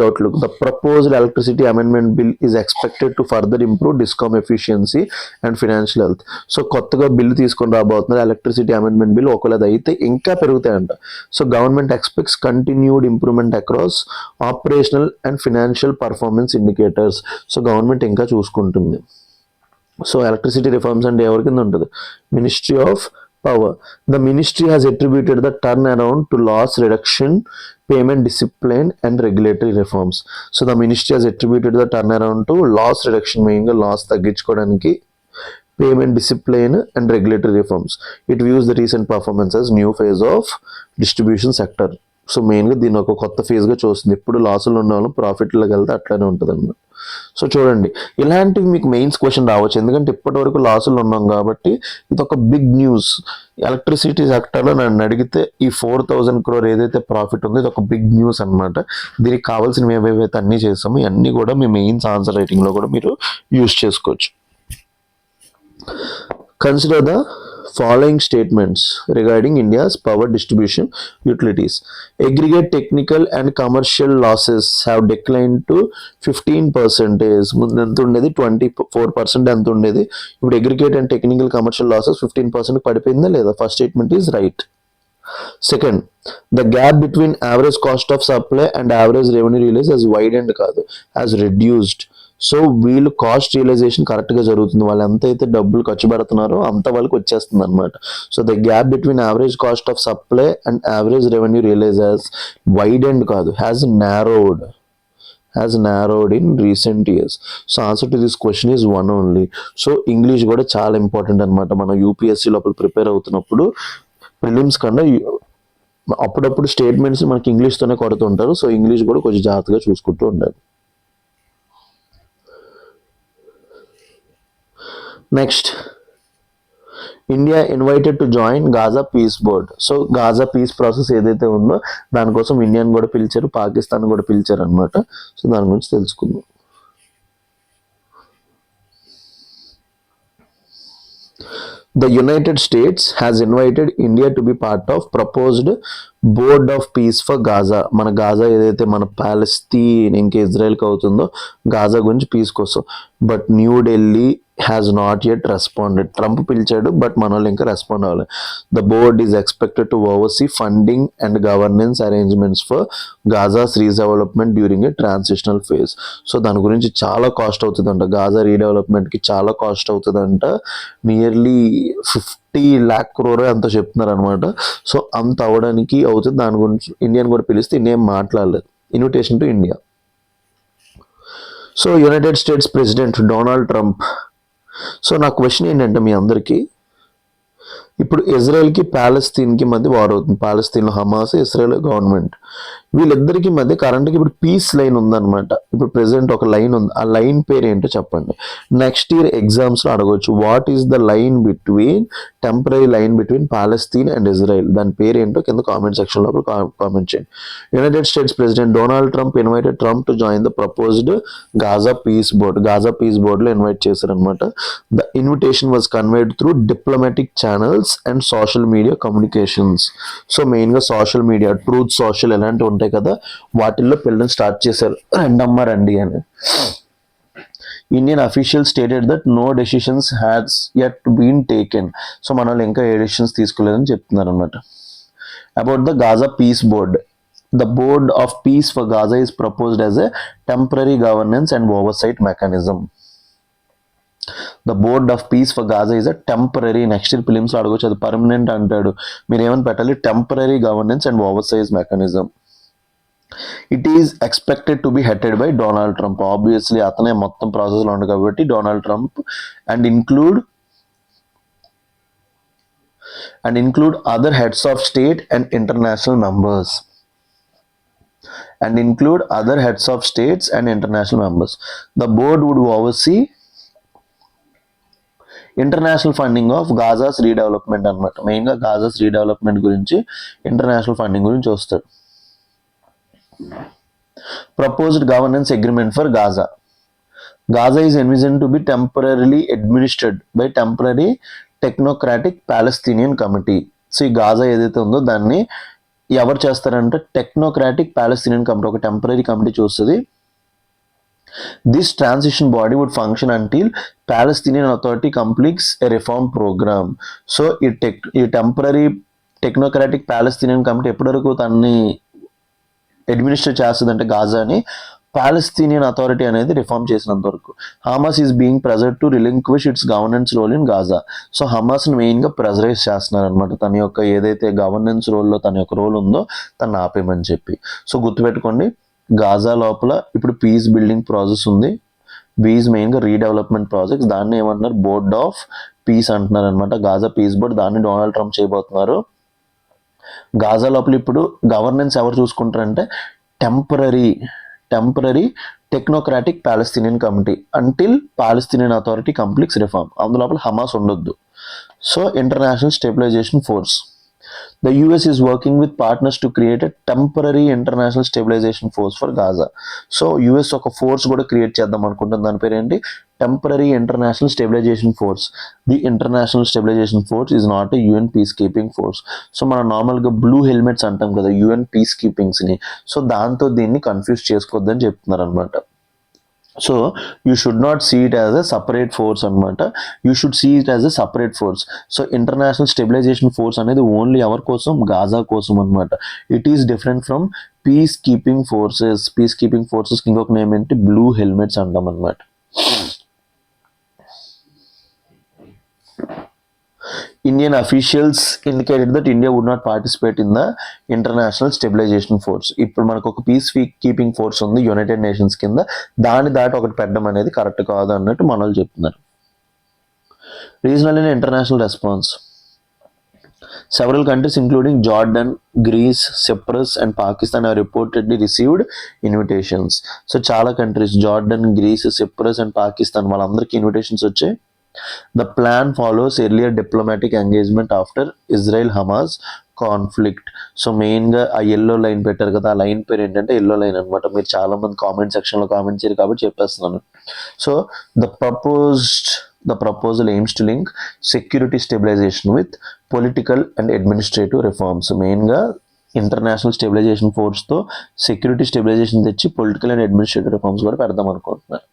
outlook. The proposed electricity amendment bill is expected to further improve discom efficiency and financial health. So కొత్తగా bill తీసుకొని రాబోతున్నారు electricity amendment bill. ఒకవేళ అది అయితే ఇంకా పెరుగుతాయంట. So government expects continued improvement across operational and financial performance indicators. So government ఇంకా చూసుకుంటుంది. సో ఎలక్ట్రిసిటీ రిఫార్మ్స్ అంటే ఎవరి కింద ఉంటుంది, ministry of power. The ministry has attributed the turnaround to loss reduction, payment discipline, and regulatory reforms. So the ministry has attributed the turnaround to loss reduction, meaning loss తగ్గించుకోవడానికి, payment discipline, and regulatory reforms. It views the recent performance as new phase of distribution sector. So మెయిన్గా దీన్ని ఒక కొత్త ఫేజ్గా చూస్తుంది. ఎప్పుడు లాసులు ఉన్న వాళ్ళు ప్రాఫిట్లోకి వెళ్తే అట్లానే ఉంటుంది అన్నమాట. సో చూడండి, ఇలాంటివి మీకు మెయిన్స్ క్వశ్చన్ రావచ్చు, ఎందుకంటే ఇప్పటి వరకు లాసులు ఉన్నాం కాబట్టి ఇది ఒక బిగ్ న్యూస్. ఎలక్ట్రిసిటీ సెక్టర్లో నన్ను అడిగితే ఈ 4,000 crore ఏదైతే ప్రాఫిట్ ఉందో ఇది ఒక బిగ్ న్యూస్ అనమాట. దీనికి కావాల్సినవి ఏవేవైతే అన్నీ చేస్తామో ఇవన్నీ కూడా మీ మెయిన్స్ ఆన్సర్ రైటింగ్లో కూడా మీరు యూజ్ చేసుకోవచ్చు. Consider the following statements regarding India's power distribution utilities. Aggregate technical and commercial losses have declined to 15%. ముందు ఎంత ఉండేది 24% ఎంత ఉండేది, ఇప్పుడు aggregate and technical commercial losses 15% పడిపోయిందా లేదా? First statement is right. Second, the gap between average cost of supply and average revenue release has widened కాదు, has reduced. So వీళ్ళు cost realisation కరెక్ట్గా జరుగుతుంది, వాళ్ళు ఎంత అయితే డబ్బులు ఖర్చు పెడుతున్నారో అంత వాళ్ళకి వచ్చేస్తుంది అనమాట. So the gap between average cost of supply and average revenue realise has widened కాదు, has narrowed in recent years. So answer to this question is one only. So English కూడా చాలా ఇంపార్టెంట్ అనమాట. మనం యూపీఎస్సీ లోపల prepare అవుతున్నప్పుడు prelims కన్నా అప్పుడప్పుడు statements మనకి ఇంగ్లీష్తోనే కొడుతుంటారు. సో ఇంగ్లీష్ కూడా కొంచెం జాగ్రత్తగా చూసుకుంటూ ఉండాలి. Next, India invited to join Gaza peace board. So Gaza piece process ఏదైతే ఉందో దానికోసం ఇండియాని కూడా పిలిచారు, పాకిస్తాన్ కూడా పిలిచారు అనమాట. సో దాని గురించి తెలుసుకుందాం. The United States has invited India to be part of proposed board of peace for Gaza. మన గాజా ఏదైతే మన పాలస్తీన్ ఇంకా ఇజ్రాయెల్కి అవుతుందో గాజా గురించి పీస్ కోసం. But New Delhi has not yet responded. Trump పిలిచాడు బట్ మన వాళ్ళు ఇంకా రెస్పాండ్ అవ్వాలి. The board is expected to oversee funding and governance arrangements for Gaza's redevelopment during a transitional phase. So దాని గురించి చాలా కాస్ట్ అవుతుందంట, గాజా రీడెవలప్మెంట్కి చాలా కాస్ట్ అవుతుందంట. నియర్లీ 50 lakh crore అంత చెప్తున్నారు అనమాట. సో అంత అవ్వడానికి అవుతుంది. దాని గురించి ఇండియాని కూడా పిలిస్తే ఇండియా మాట్లాడలేదు. Invitation to India. So United states president Donald Trump. So నా క్వశ్చన్ ఏంటంటే మీ అందరికీ, ఇప్పుడు ఇజ్రాయెల్కి ప్యాలెస్తీన్కి మధ్య వార్ అవుతుంది. ప్యాలెస్తీన్లో హమాస్, ఇజ్రాయెల్ గవర్నమెంట్, వీళ్ళిద్దరికి మధ్య కరెంట్కి ఇప్పుడు పీస్ లైన్ ఉందన్నమాట. ఇప్పుడు ప్రెసెంట్ ఒక లైన్ ఉంది, ఆ లైన్ పేరు ఏంటో చెప్పండి. నెక్స్ట్ ఇయర్ ఎగ్జామ్స్లో అడగవచ్చు, what is the line between temporary line between Palestine and Israel, దాని పేరు ఏంటో కింద కామెంట్ సెక్షన్ లోపల కామెంట్ చేయండి. United states president Donald Trump invited Trump to join the proposed Gaza peace board. Gaza piece బోర్డ్లో invite చేశారనమాట. The invitation was conveyed through diplomatic channels and social media communications. So మెయిన్గా social media, truth social ఇలాంటివి ఉంటాయి కదా, వాటిల్లో పిల్లలు start చేశారు రెండమ్మ రండి అని. Indian official stated that no decisions has yet been taken. So మన వాళ్ళు ఇంకా ఏ డెసిషన్స్ తీసుకోలేదని చెప్తున్నారు అనమాట. About the Gaza peace board, the board of peace for Gaza is proposed as a temporary governance and oversight mechanism. The board of peace for Gaza is a temporary, next year prelims అడగొచ్చు, అది permanent అంటాడు, మీరు ఏమని పెట్టాలి, temporary governance and oversize mechanism. It is expected to be headed by Donald Trump. Obviously అతనే మొత్తం ప్రాసెస్లో ఉంది కాబట్టి Donald Trump, and include other heads of state and international members. The board would oversee international funding of Gaza's redevelopment అనమాట. మెయిన్గా Gaza's redevelopment గురించి, international funding గురించి వస్తాడు. Proposed governance agreement for Gaza. Gaza is envision to be temporarily administered by temporary technocratic Palestinian committee. సో ఈ Gaza ఏదైతే ఉందో దాన్ని ఎవరు చేస్తారంటే టెక్నోక్రాటిక్ పాలస్తీనియన్ కమిటీ, ఒక టెంపరరీ కమిటీ చూస్తుంది. This transition body would function until Palestinian Authority completes a reform program. So ఈ టెంపరరీ టెక్నోక్రాటిక్ పాలస్తీనియన్ కమిటీ ఎప్పటి వరకు తనని అడ్మినిస్ట్రేట్ చేస్తుందంటే గాజాని పాలస్తీనియన్ అథారిటీ అనేది రిఫార్మ్ చేసినంత వరకు. Hamas is being pressured to relinquish its governance role in Gaza. So హమాస్ని మెయిన్గా ప్రెజరైజ్ చేస్తున్నారు అనమాట, తన యొక్క ఏదైతే గవర్నెన్స్ రోల్లో తన యొక్క రోల్ ఉందో తను ఆపేయమని చెప్పి. సో గుర్తుపెట్టుకోండి, గాజా లోపల ఇప్పుడు పీస్ బిల్డింగ్ ప్రాసెస్ ఉంది. బీస్ మెయిన్గా రీడెవలప్మెంట్ ప్రాజెక్ట్స్, దాన్ని ఏమంటున్నారు, బోర్డ్ ఆఫ్ పీస్ అంటున్నారు అనమాట. గాజా పీస్ బోర్డ్, దాన్ని డొనాల్డ్ ట్రంప్ చేయబోతున్నారు. గాజా లోపల ఇప్పుడు గవర్నెన్స్ ఎవరు చూసుకుంటారంటే temporary technocratic Palestinian committee until Palestinian authority completes reform. అందులోపల హమాస్ ఉండొద్దు. So international stabilisation force. The US is working with partners to create a temporary international stabilization force for Gaza. So US ఒక force కూడా create చేద్దాం అనుకుంటుంది. దాని పేరు ఏంటి? Temporary international stabilisation force. The international stabilisation force is not a UN peace keeping force. So మనం నార్మల్గా blue helmets అంటాం కదా యుఎన్ పీస్ కీపింగ్స్ని. సో దాంతో దీన్ని కన్ఫ్యూజ్ చేసుకోవద్దని చెప్తున్నారు అనమాట. So you should not see it as a separate force అనమాట. You should see it as a separate force. So international stabilisation force అనేది ఓన్లీ ఎవరి కోసం? గాజా కోసం అనమాట. It is different from peacekeeping forces. Peacekeeping ఫోర్సెస్కి ఇంకొక name ఏంటి? Blue helmets అంటాం అనమాట. Indian officials indicated that India would not participate in the international stabilization force. ఇప్పుడు మనకు ఒక పీస్ కీపింగ్ ఫోర్స్ ఉంది యునైటెడ్ నేషన్స్ కింద, దాని దాటి ఒకటి పెట్టడం అనేది కరెక్ట్ కాదు అన్నట్టు మన వాళ్ళు చెప్తున్నారు. Regional and international response. Several countries including Jordan, Greece, Cyprus and Pakistan have reportedly received invitations. So చాలా countries, Jordan, Greece, Cyprus and Pakistan, వాళ్ళందరికీ ఇన్విటేషన్స్ వచ్చాయి. The plan follows earlier diplomatic engagement after Israel-Hamas conflict. So మెయిన్గా ఆ yellow line పెట్టారు కదా, ఆ line పేరు ఏంటంటే ఎల్లో లైన్ అనమాట. మీరు చాలా మంది కామెంట్ సెక్షన్లో కామెంట్ చేయరు కాబట్టి చెప్పేస్తున్నాను. So the proposal aims to link security stabilization with political and administrative reforms. మెయిన్గా ఇంటర్నేషనల్ స్టెబిలైజేషన్ ఫోర్స్తో సెక్యూరిటీ స్టెబిలైజేషన్ తెచ్చి పొలిటికల్ అండ్ అడ్మినిస్ట్రేటివ్ రిఫార్మ్స్ కూడా పెడదాం అనుకుంటున్నారు.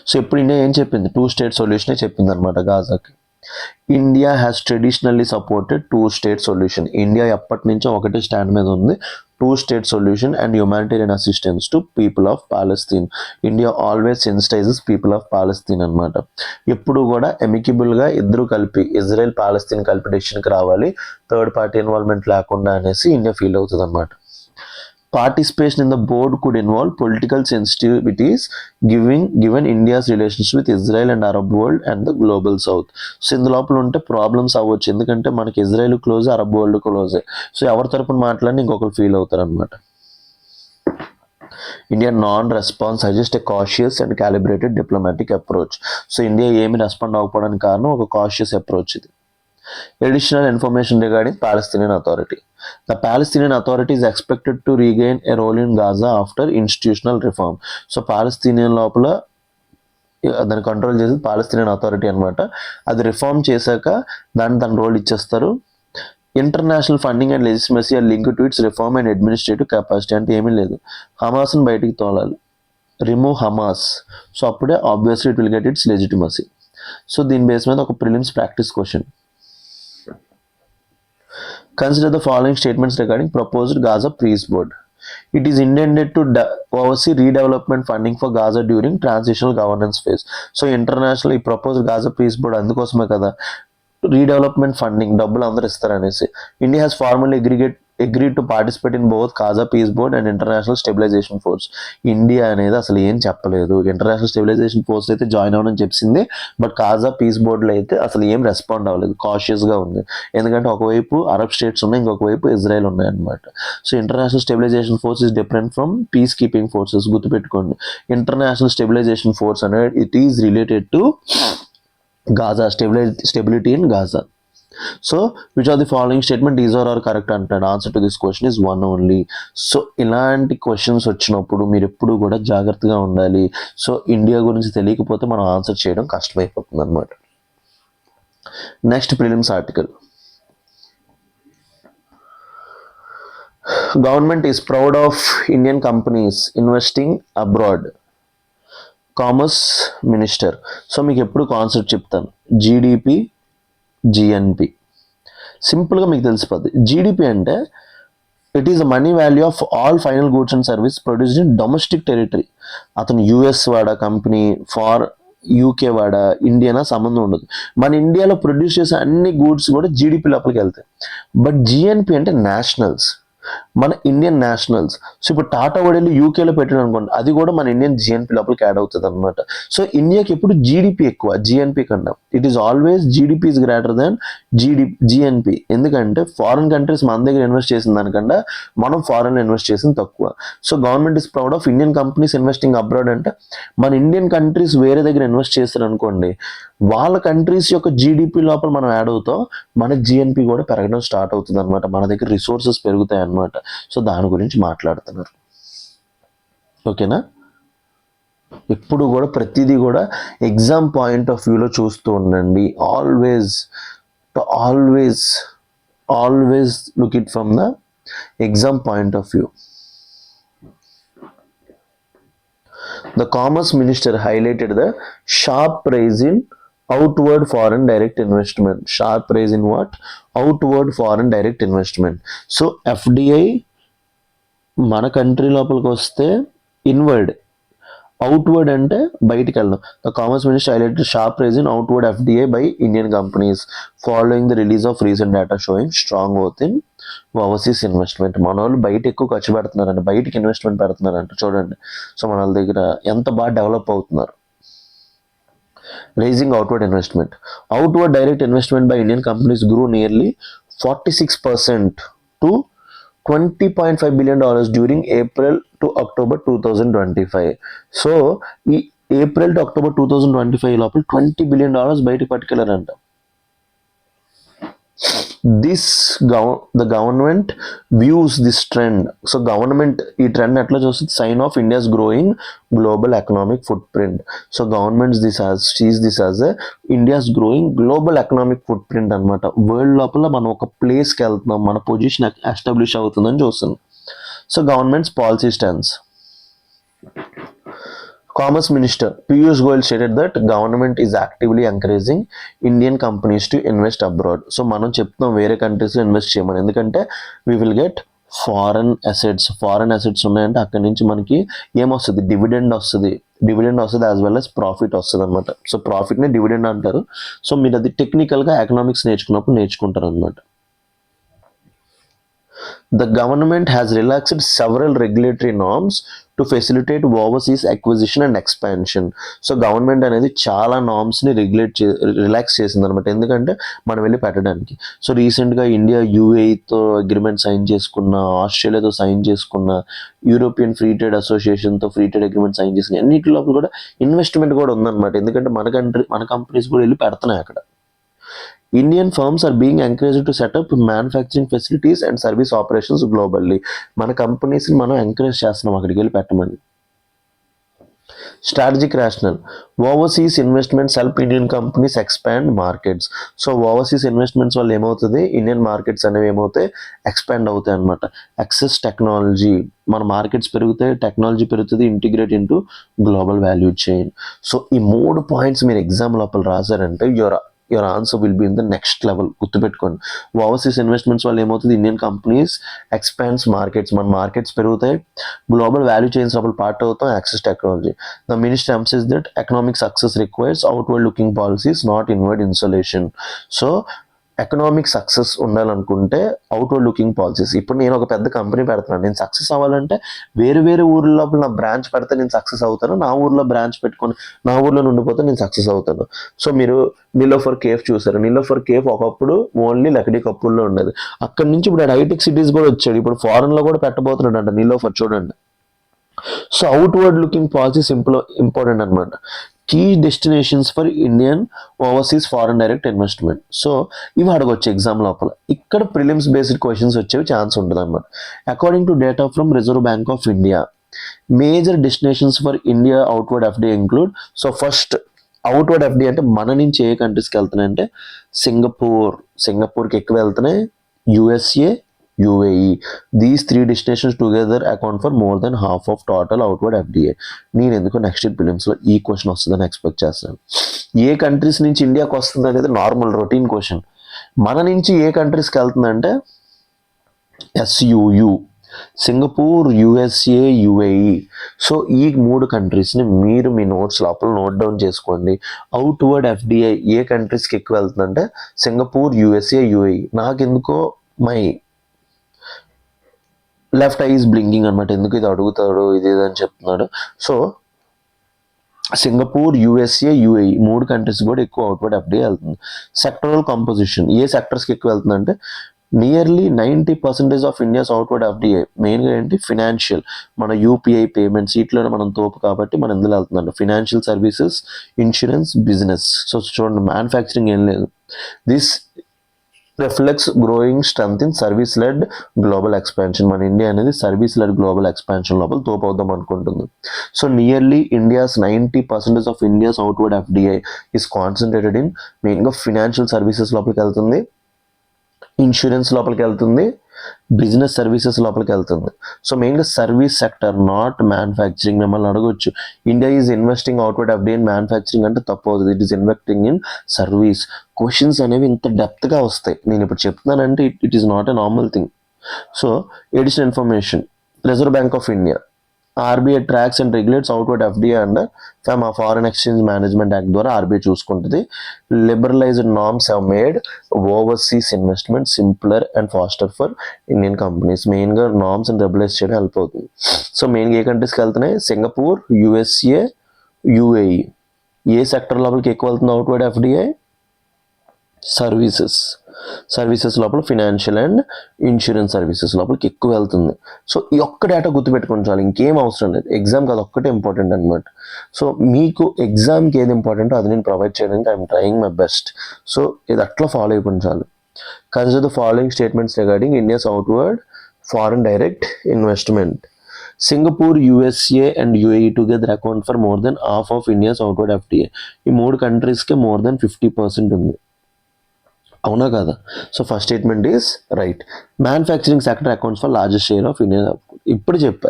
సో ఇప్పుడు ఇండియా ఏం చెప్పింది? 2 స్టేట్ సొల్యూషనే చెప్పింది అనమాట గాజాకి. India has traditionally supported 2 state solution. India ఎప్పటి నుంచో ఒకటే స్టాండ్ మీద ఉంది, 2 state solution and humanitarian assistance to people of Palestine. India always sensitises people of Palestine అనమాట. ఎప్పుడు కూడా ఎమికబుల్గా ఇద్దరు కలిపి, ఇజ్రాయెల్ పాలస్తీన్ కలిపి డెసిషన్కి రావాలి, థర్డ్ పార్టీ ఇన్వాల్వ్మెంట్ లేకుండా అనేసి ఇండియా ఫీల్ అవుతుంది అనమాట. Participation in the board could involve political sensitivities given India's relations with Israel and Arab world and the global south. So ఇందులోపల ఉంటే ప్రాబ్లమ్స్ అవ్వచ్చు, ఎందుకంటే మనకి ఇజ్రాయెల్ క్లోజ్, అరబ్ వరల్డ్ క్లోజే. సో ఎవరి తరపున మాట్లాడినా ఇంకొకరు ఫీల్ అవుతారు అనమాట. ఇండియా నాన్ రెస్పాన్స్ సజెస్ట్ a cautious and calibrated diplomatic approach. So India ఏమి రెస్పాండ్ అవ్వకపోవడానికి కారణం ఒక కాషియస్ అప్రోచ్ ఇది. Additional information regarding Palestinian Authority. The Palestinian Authority is expected to regain a role in Gaza after institutional reform. So Palestinian లోపల దాన్ని control చేసేది Palestinian authority అనమాట. అది రిఫార్మ్ చేశాక తన రోల్ ఇచ్చేస్తారు. International funding and legitimacy are link to its reform and administrative capacity. అంటే ఏమీ లేదు, హమాస్ని బయటికి తోలాలి, రిమూవ్ హమాస్. సో అప్పుడే obviously it will get its legitimacy. So దీని బేస్ మీద ఒక prelims practice question. Consider the following statements regarding proposed Gaza Peace Board. It is intended to oversee redevelopment funding for Gaza during transitional governance phase. So international proposed Gaza Peace Board అందుకోసమే కదా redevelopment funding డబ్బులు అందరూ ఇస్తారనేసి. India has formally agreed to participate in both Gaza Peace Board and International Stabilization Force. India అనేది అసలు ఏం చెప్పలేదు. International stabilisation force అయితే జాయిన్ అవ్వడం చెప్పింది, బట్ కాజా పీస్ బోర్డులో అయితే అసలు ఏం రెస్పాండ్ అవ్వలేదు, కాషియస్గా ఉంది. ఎందుకంటే ఒకవైపు అరబ్ స్టేట్స్ ఉన్నాయి, ఇంకొక వైపు ఇజ్రాయెల్ ఉన్నాయి అనమాట. So international stabilisation force is different from peacekeeping forces. గుర్తుపెట్టుకోండి, ఇంటర్నేషనల్ స్టెబిలైజేషన్ ఫోర్స్ అనేది it is related to Gaza, stability in Gaza. So which are the following statement is are correct అంటాడు. Answer to this question is 1 only. So ఇలాంటి questions వచ్చినప్పుడు మీరు ఎప్పుడు కూడా జాగ్రత్తగా ఉండాలి. సో ఇండియా గురించి తెలియకపోతే మనం ఆన్సర్ చేయడం కష్టమైపోతుంది అనమాట. Next prelims article. Government is proud of Indian companies investing abroad. Commerce minister. So మీకు ఎప్పుడు కాన్సెప్ట్ చెప్తాను, జీడిపి, జిఎన్పి. సింపుల్గా మీకు తెలిసిపోద్ది. జీడిపి అంటే it is the money value of all final goods and service produced in domestic territory. అతను US వాడా company, far UK వాడా, ఇండియానా సంబంధం ఉండదు. మన ఇండియాలో ప్రొడ్యూస్ చేసే అన్ని గూడ్స్ కూడా జీడిపి లోపలికి వెళ్తాయి. బట్ జిఎన్పి అంటే నేషనల్స్, మన ఇండియన్ నేషనల్స్. సో ఇప్పుడు టాటా వడేళ్ళు యూకేలో పెట్టాడు అనుకోండి, అది కూడా మన ఇండియన్ జిఎన్పి లోపలికి యాడ్ అవుతుంది అనమాట. సో ఇండియాకి ఎప్పుడు జీడిపి ఎక్కువ జిఎన్పి కన్నా. It is always GDP is greater than GNP. ఎందుకంటే ఫారిన్ కంట్రీస్ మన దగ్గర ఇన్వెస్ట్ చేసిన దానికన్నా మనం ఫారెన్ ఇన్వెస్ట్ చేసింది తక్కువ. So government is proud of Indian companies investing abroad. అంటే మన ఇండియన్ కంట్రీస్ వేరే దగ్గర ఇన్వెస్ట్ చేస్తారు అనుకోండి, వాళ్ళ కంట్రీస్ యొక్క జీడిపి లోపల మనం యాడ్ అవుతాం, మన జిఎన్పి కూడా పెరగడం స్టార్ట్ అవుతుంది అనమాట. మన దగ్గర రిసోర్సెస్ పెరుగుతాయి అనమాట. సో దాని గురించి మాట్లాడుతున్నారు. ఓకేనా? ఎప్పుడు కూడా ప్రతిదీ కూడా ఎగ్జామ్ పాయింట్ ఆఫ్ వ్యూలో చూస్తూ ఉండండి. Always always look it from the exam point of view. The Commerce Minister highlighted the sharp rise in outward foreign direct investment. Sharp rise in what? Outward foreign direct investment. So FDI మన country లోపలికి వస్తే inward, outward అంటే బయటికి వెళ్ళడం. The commerce minister highlighted sharp rise in outward FDI by Indian companies following the release of recent data showing strong growth in overseas investment. మన వాళ్ళు బయట ఎక్కువ ఖర్చు పెడుతున్నారంట, బయటికి ఇన్వెస్ట్మెంట్ పెడుతున్నారంట. చూడండి, సో మన వాళ్ళ దగ్గర ఎంత బాగా డెవలప్ అవుతున్నారు. Rising outward investment. Outward direct investment by Indian companies grew nearly 46% to $20.5 billion during April to October 2025. So ఈ ఏప్రిల్ టు అక్టోబర్ 2025 లోపల $20 billion బయటకు పట్టుకెళ్ళారంట. The government views this trend. So government ఈ ట్రెండ్ ఎట్లా చూస్తుంది? Sign of India's growing global economic footprint. So government sees this as India's growing global economic footprint అనమాట. World లోపల మనం ఒక ప్లేస్కి వెళ్తున్నాం, మన పొజిషన్ ఎస్టాబ్లిష్ అవుతుందని చూస్తుంది. So governments policy stands. Commerce Minister Piyush Goyal stated that government is actively encouraging Indian companies to invest abroad. So మనం చెప్తున్నాం వేరే కంట్రీస్లో ఇన్వెస్ట్ చేయమని, ఎందుకంటే we will get foreign assets ఉన్నాయంటే అక్కడి నుంచి మనకి ఏమొస్తుంది? డివిడెండ్ వస్తుంది యాజ్ వెల్ as ప్రాఫిట్ వస్తుంది అనమాట. సో ప్రాఫిట్ని డివిడెండ్ అంటారు. సో మీరు అది టెక్నికల్గా ఎకనామిక్స్ నేర్చుకున్నప్పుడు నేర్చుకుంటారు అనమాట. The government has relaxed several regulatory norms to facilitate overseas acquisition and expansion. So government అనేది చాలా నామ్స్ని రిలాక్స్ చేసింది అనమాట, ఎందుకంటే మనం వెళ్ళి పెట్టడానికి. సో రీసెంట్గా ఇండియా యూఏఈతో అగ్రిమెంట్ సైన్ చేసుకున్న, ఆస్ట్రేలియాతో సైన్ చేసుకున్న, European free trade అసోసియేషన్తో free trade agreement sign చేసుకున్న, అన్నిటి లోపల కూడా ఇన్వెస్ట్మెంట్ కూడా ఉందన్నమాట, ఎందుకంటే మన కంపెనీస్ కూడా వెళ్ళి పెడుతున్నాయి అక్కడ. Indian firms are being encouraged to set up manufacturing facilities and service operations globally. మన కంపెనీస్ని మనం ఎంకరేజ్ చేస్తున్నాం అక్కడికి వెళ్ళి పెట్టమని. Strategic rational. Overseas investments help Indian companies expand markets. So overseas investments వల్ల ఏమవుతుంది? ఇండియన్ మార్కెట్స్ అనేవి ఏమవుతాయి? ఎక్స్పాండ్ అవుతాయి అనమాట. యాక్సెస్ టెక్నాలజీ, మన మార్కెట్స్ పెరుగుతాయి, టెక్నాలజీ పెరుగుతుంది, integrate into global value chain. So ఈ 3 పాయింట్స్ మీరు ఎగ్జామ్ లోపల రాశారంటే your answer will be in the next level. గుర్తుపెట్టుకోండి. ఓవర్సీస్ ఇన్వెస్ట్మెంట్స్ వల్ల ఏమవుతుంది? ఇండియన్ కంపెనీస్ ఎక్స్పాండ్స్ మార్కెట్స్, మన మార్కెట్స్ పెరుగుతాయి, గ్లోబల్ వాల్యూ చైన్స్ లోపల పార్ట్ అవుతాం, access technology. The minister emphasised that economic success requires outward looking policies, not inward insulation. So economic success ఉండాలనుకుంటే outward looking policies. ఇప్పుడు నేను ఒక పెద్ద కంపెనీ పెడుతున్నాను, నేను సక్సెస్ అవ్వాలంటే వేరే ఊర్ల లోపల నా బ్రాంచ్ పెడితే నేను సక్సెస్ అవుతాను, నా ఊర్లో బ్రాంచ్ పెట్టుకొని నా ఊర్లో ఉండిపోతే నేను సక్సెస్ అవుతాను. సో మీరు నీలోఫర్ కేఫ్ చూసారు. నీలోఫర్ కేఫ్ ఒకప్పుడు ఓన్లీ లక్డీ కప్పుల్లో ఉండేది, అక్కడి నుంచి ఇప్పుడు హైటెక్ సిటీస్ కూడా వచ్చాడు, ఇప్పుడు ఫారెన్లో కూడా పెట్టబోతున్నాడు అంట నీలోఫర్. చూడండి, so outward looking policies important అనమాట. Key destinations for Indian overseas foreign direct investment. So ఇవి అడగొచ్చు ఎగ్జామ్ లోపల. ఇక్కడ ప్రిలిమ్స్ బేస్డ్ క్వశ్చన్స్ వచ్చేవి ఛాన్స్ ఉంటుంది అనమాట. According to data from Reserve Bank of India, major destinations for India outward FDI include. So first outward FDI అంటే మన నుంచి ఏ కంట్రీస్కి వెళ్తున్నాయి అంటే సింగపూర్కి ఎక్కువ వెళ్తున్నాయి, USA, UAE. These 3 destinations together account for more than half of total outward FDI. నేను ఎందుకు నెక్స్ట్ ఇయర్ ప్రిలిమ్స్లో ఈ క్వశ్చన్ వస్తుందని ఎక్స్పెక్ట్ చేస్తాను. ఏ కంట్రీస్ నుంచి ఇండియాకి వస్తుంది అనేది నార్మల్ రొటీన్ క్వశ్చన్. మన నుంచి ఏ కంట్రీస్కి వెళ్తుందంటే SUU, Singapore, USA, UAE. So ఈ 3 కంట్రీస్ని మీరు మీ నోట్స్ లోపల నోట్ డౌన్ చేసుకోండి. అవుట్వర్డ్ FDI ఏ కంట్రీస్కి ఎక్కువ వెళ్తుందంటే సింగపూర్, USA, UAE. నాకెందుకో my left eye is blinking అనమాట, ఎందుకు ఇది అడుగుతాడు ఇది అని చెప్తున్నాడు. So Singapore, USA, UAE 3 countries కూడా ఎక్కువ అవుట్వర్డ్ FDI వెళ్తుంది. సెక్టరల్ కంపోజిషన్ ఏ సెక్టర్స్కి ఎక్కువ వెళ్తుందంటే nearly 90% of India's outward FDI మెయిన్గా ఏంటి, ఫినాన్షియల్, మన UPI పేమెంట్స్ వీటిలోనే మనం తోపు కాబట్టి మనం ఎందులో వెళ్తుందండి, financial services, insurance, business. So చూడండి, మ్యానుఫ్యాక్చరింగ్ ఏం లేదు. This reflects growing strength in service led global expansion. మన ఇండియా అనేది సర్వీస్ లెడ్ గ్లోబల్ ఎక్స్పాన్షన్ లోపల తోపవుదాం అనుకుంటుంది. So nearly 90% of India's outward FDI is concentrated in మెయిన్గా ఫినాన్షియల్ సర్వీసెస్ లోపలికి వెళ్తుంది, ఇన్సూరెన్స్ లోపలికి వెళ్తుంది, బిజినెస్ సర్వీసెస్ లోపలికి వెళ్తుంది. సో మెయిన్గా సర్వీస్ సెక్టర్, నాట్ మ్యానుఫ్యాక్చరింగ్. మిమ్మల్ని అడగొచ్చు, India is investing outward FDI in manufacturing అంటే తప్పు అవుతుంది. It is investing in service. Questions అనేవి ఇంత డెప్త్గా వస్తాయి. నేను ఇప్పుడు చెప్తున్నానంటే it is not a normal thing. So additional information, Reserve Bank of India, RBI tracks and regulates outward FDI under from ఆ ఫారెన్ ఎక్స్చేంజ్ మేనేజ్మెంట్ యాక్ట్ ద్వారా RBI చూసుకుంటుంది. Liberalised norms have made overseas investment simpler and faster for Indian companies. మెయిన్గా norms and regularise చేయడం help అవుతుంది. So మెయిన్గా ఏ కంట్రీస్కి వెళ్తున్నాయి, Singapore, USA, UAE. ఏ sector లోపలికి ఎక్కువ వెళ్తుంది అవుట్వర్డ్ FDI, సర్వీసెస్ లోపల ఫినాన్షియల్ అండ్ ఇన్సూరెన్స్ సర్వీసెస్ లోపలికి ఎక్కువ వెళ్తుంది. సో ఈ ఒక్క డేటా గుర్తుపెట్టుకుని చాలు, ఇంకేం అవసరం లేదు. ఎగ్జామ్కి అది ఒక్కటే ఇంపార్టెంట్ అనమాట. సో మీకు ఎగ్జామ్కి ఏది ఇంపార్టెంటో అది నేను ప్రొవైడ్ చేయడానికి I'm trying my best. So ఇది అట్లా ఫాలో అయిపోయి చాలు. Consider the following statements regarding India's outward foreign direct investment. Singapore, USA and UAE together account for more than half of India's outward FDI. ఈ 3 కంట్రీస్కి more than 50% ఉంది, అవునా కదా? So first statement is right. Manufacturing sector accounts for largest share of Indian. ఇప్పుడు చెప్పా,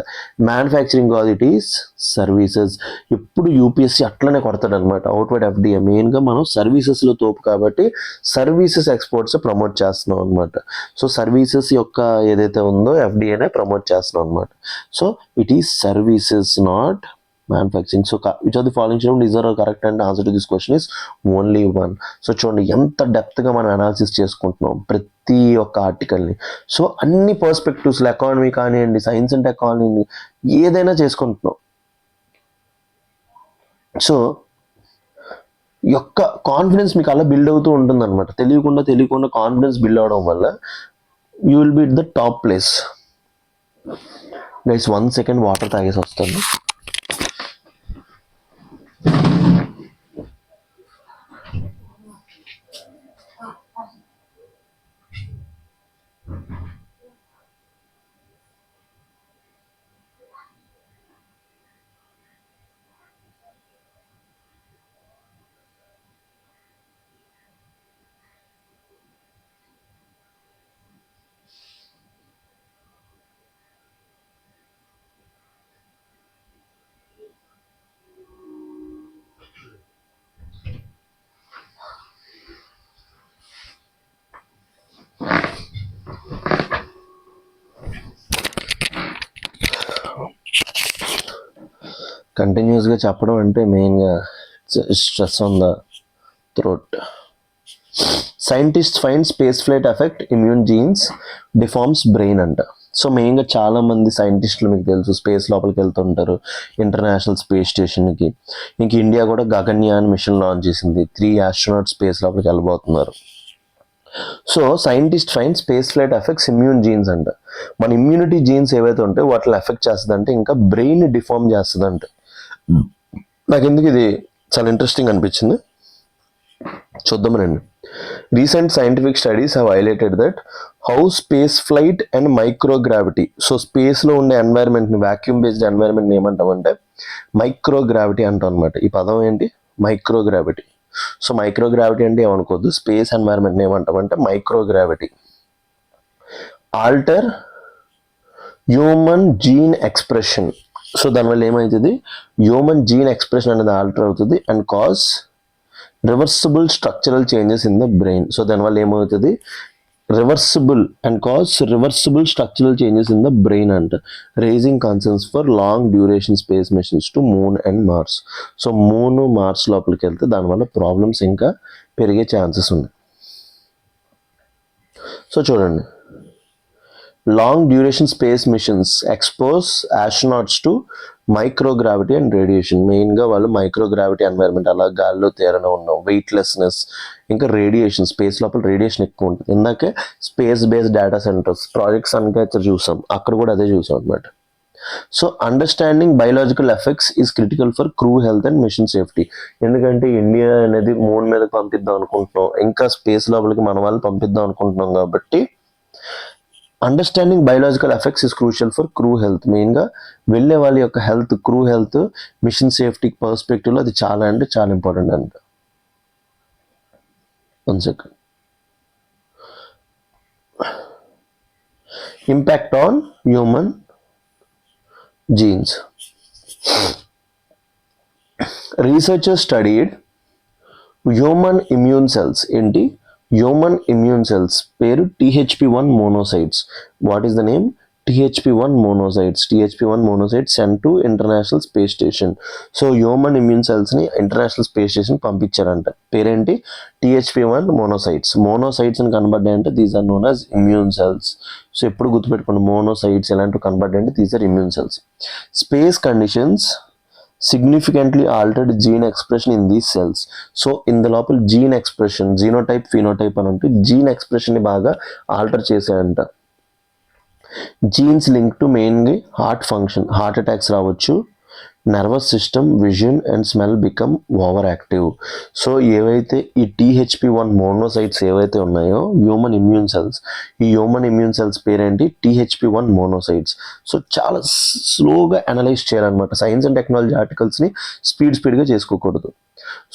manufacturing కాదు, it is services. ఇప్పుడు UPSC అట్లనే కొడతాడు అనమాట. అవుట్వర్డ్ FDI మెయిన్గా మనం సర్వీసెస్లో తోపు కాబట్టి సర్వీసెస్ ఎక్స్పోర్ట్స్ ప్రమోట్ చేస్తున్నాం అనమాట. సో సర్వీసెస్ యొక్క ఏదైతే ఉందో FDIనే ప్రమోట్ చేస్తున్నాం అనమాట. So it is services, not manufacturing. So which of the following statement is correct and answer to this question is only one. So చూడండి ఎంత డెప్త్గా మనం అనాలిసిస్ చేసుకుంటున్నాం ప్రతి ఒక్క ఆర్టికల్ని. సో అన్ని పర్స్పెక్టివ్స్లో, ఎకానమీ కానివ్వండి, సైన్స్ అండ్ ఎకానమీ, ఏదైనా చేసుకుంటున్నాం. సో యొక్క కాన్ఫిడెన్స్ మీకు అలా బిల్డ్ అవుతూ ఉంటుంది అనమాట. తెలియకుండా కాన్ఫిడెన్స్ బిల్డ్ అవడం వల్ల you will be at the top place. Guys 1 second water తాగేసి వస్తాను. కంటిన్యూస్గా చెప్పడం అంటే మెయిన్గా stress on the throat. Scientist find space flight effect immune genes deforms brain అంట. సో మెయిన్గా చాలామంది సైంటిస్టులు మీకు తెలుసు స్పేస్ లోపలికి వెళ్తుంటారు, ఇంటర్నేషనల్ స్పేస్ స్టేషన్కి. ఇంక ఇండియా కూడా గగన్యాన్ మిషన్ లాంచ్ చేసింది, 3 ఆస్ట్రోనాట్స్ స్పేస్ లోపలికి వెళ్ళబోతున్నారు. So scientist fine space flight effects immune genes అంట. మన ఇమ్యూనిటీ జీన్స్ ఏవైతే ఉంటాయో వాటిని ఎఫెక్ట్ చేస్తుందంటే ఇంకా బ్రెయిన్ డిఫార్మ్ చేస్తుందంట. నాకు ఎందుకు ఇది చాలా ఇంట్రెస్టింగ్ అనిపించింది, చూద్దాం రండి. Recent scientific studies have highlighted that how space flight and microgravity. So స్పేస్లో ఉండే ఎన్వైర్న్మెంట్ని, వ్యాక్యూమ్ బేస్డ్ ఎన్వైర్న్మెంట్ని ఏమంటామంటే మైక్రోగ్రావిటీ అంటాం అనమాట. ఈ పదం ఏంటి, మైక్రోగ్రావిటీ. సో మైక్రోగ్రావిటీ అంటే ఏమనుకోవద్దు, స్పేస్ ఎన్వైర్న్మెంట్ని ఏమంటామంటే microgravity. Alter human gene expression. So దానివల్ల ఏమవుతుంది, హ్యూమన్ జీన్ ఎక్స్ప్రెషన్ అనేది ఆల్టర్ అవుతుంది and cause reversible structural changes in the brain. So దానివల్ల ఏమవుతుంది, reversible and cause reversible structural changes in the brain and raising concerns for long duration space missions to moon and Mars. So moon Mars లోపలికి వెళ్తే దానివల్ల problems ఇంకా పెరిగే chances ఉన్నాయి. So చూడండి, long duration space missions expose astronauts to microgravity and radiation. మెయిన్గా వాళ్ళు microgravity environment, అలా గాల్లో తేరన ఉన్నాం, వెయిట్లెస్నెస్, ఇంకా రేడియేషన్, స్పేస్ లోపల రేడియేషన్ ఎక్కువ ఉంటుంది. ఇందాకే space based data centres projects అయితే చూసాం, అక్కడ కూడా అదే చూసాం అనమాట. So understanding biological effects is critical for crew health and mission safety. ఎందుకంటే ఇండియా అనేది మూన్ మీద పంపిద్దాం అనుకుంటున్నాం, ఇంకా స్పేస్ లోపలికి మన వాళ్ళు పంపిద్దాం అనుకుంటున్నాం కాబట్టి understanding biological effects is crucial for crew health. మెయిన్గా వెళ్ళే వాళ్ళ యొక్క health, crew health, mission safety పర్స్పెక్టివ్లో అది చాలా అంటే చాలా ఇంపార్టెంట్ అంట. 1 second. Impact on human genes. Researchers studied human immune cells. ఏంటి హ్యూమన్ ఇమ్యూన్ సెల్స్ పేరు THP1 monocytes. What is the name? THP1 monocytes. THP1 monocytes sent to international space station. So human immune సెల్స్ని international space station పంపించారంట. పేరేంటి? THP1 monocytes. Monocytes అని కనబడ్డాయంటే these are known as immune cells. So ఎప్పుడు గుర్తుపెట్టుకోండి, monocytes ఎలాంటివి కనబడ్డాయంటే these are immune cells. Space conditions significantly altered gene expression in these cells. So ఇందు లోపల జీన్ ఎక్స్ప్రెషన్, జీనోటైప్, ఫినోటైప్ అని అంటే జీన్ ఎక్స్ప్రెషన్ని బాగా ఆల్టర్ చేశాయంట. జీన్స్ లింక్ టు మెయిన్గా హార్ట్ ఫంక్షన్, హార్ట్ అటాక్స్ రావచ్చు, nervous system, vision and smell become over active. So ఏవైతే ఈ THP1 monocytes ఏవైతే ఉన్నాయో హ్యూమన్ ఇమ్యూన్ సెల్స్, ఈ హ్యూమన్ ఇమ్యూన్ సెల్స్ పేరేంటి? THP1 monocytes. సో చాలా స్లోగా అనలైజ్ చేయాలన్నమాట. సైన్స్ అండ్ టెక్నాలజీ ఆర్టికల్స్ని స్పీడ్గా చేసుకోకూడదు.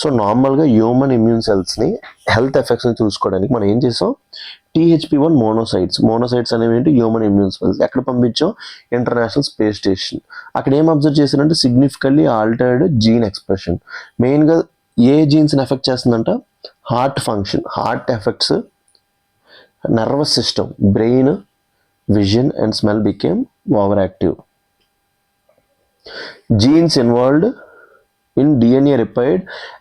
సో నార్మల్గా హ్యూమన్ ఇమ్యూన్ సెల్స్ని హెల్త్ ఎఫెక్ట్స్ని చూసుకోవడానికి మనం ఏం చేసాం? THP1 మోనోసైట్స్ అనేవి ఏంటి? Human immune cells. ఎక్కడ పంపించాం? International space station. అక్కడ ఏం అబ్జర్వ్ చేశారంటే సిగ్నిఫికెంట్లీ ఆల్టర్డ్ జీన్ ఎక్స్ప్రెషన్. మెయిన్గా ఏ జీన్స్ని ఎఫెక్ట్ చేస్తుందంట? Heart function, heart effects, nervous system, brain, vision and smell became over active. Jeans involved in DNA repair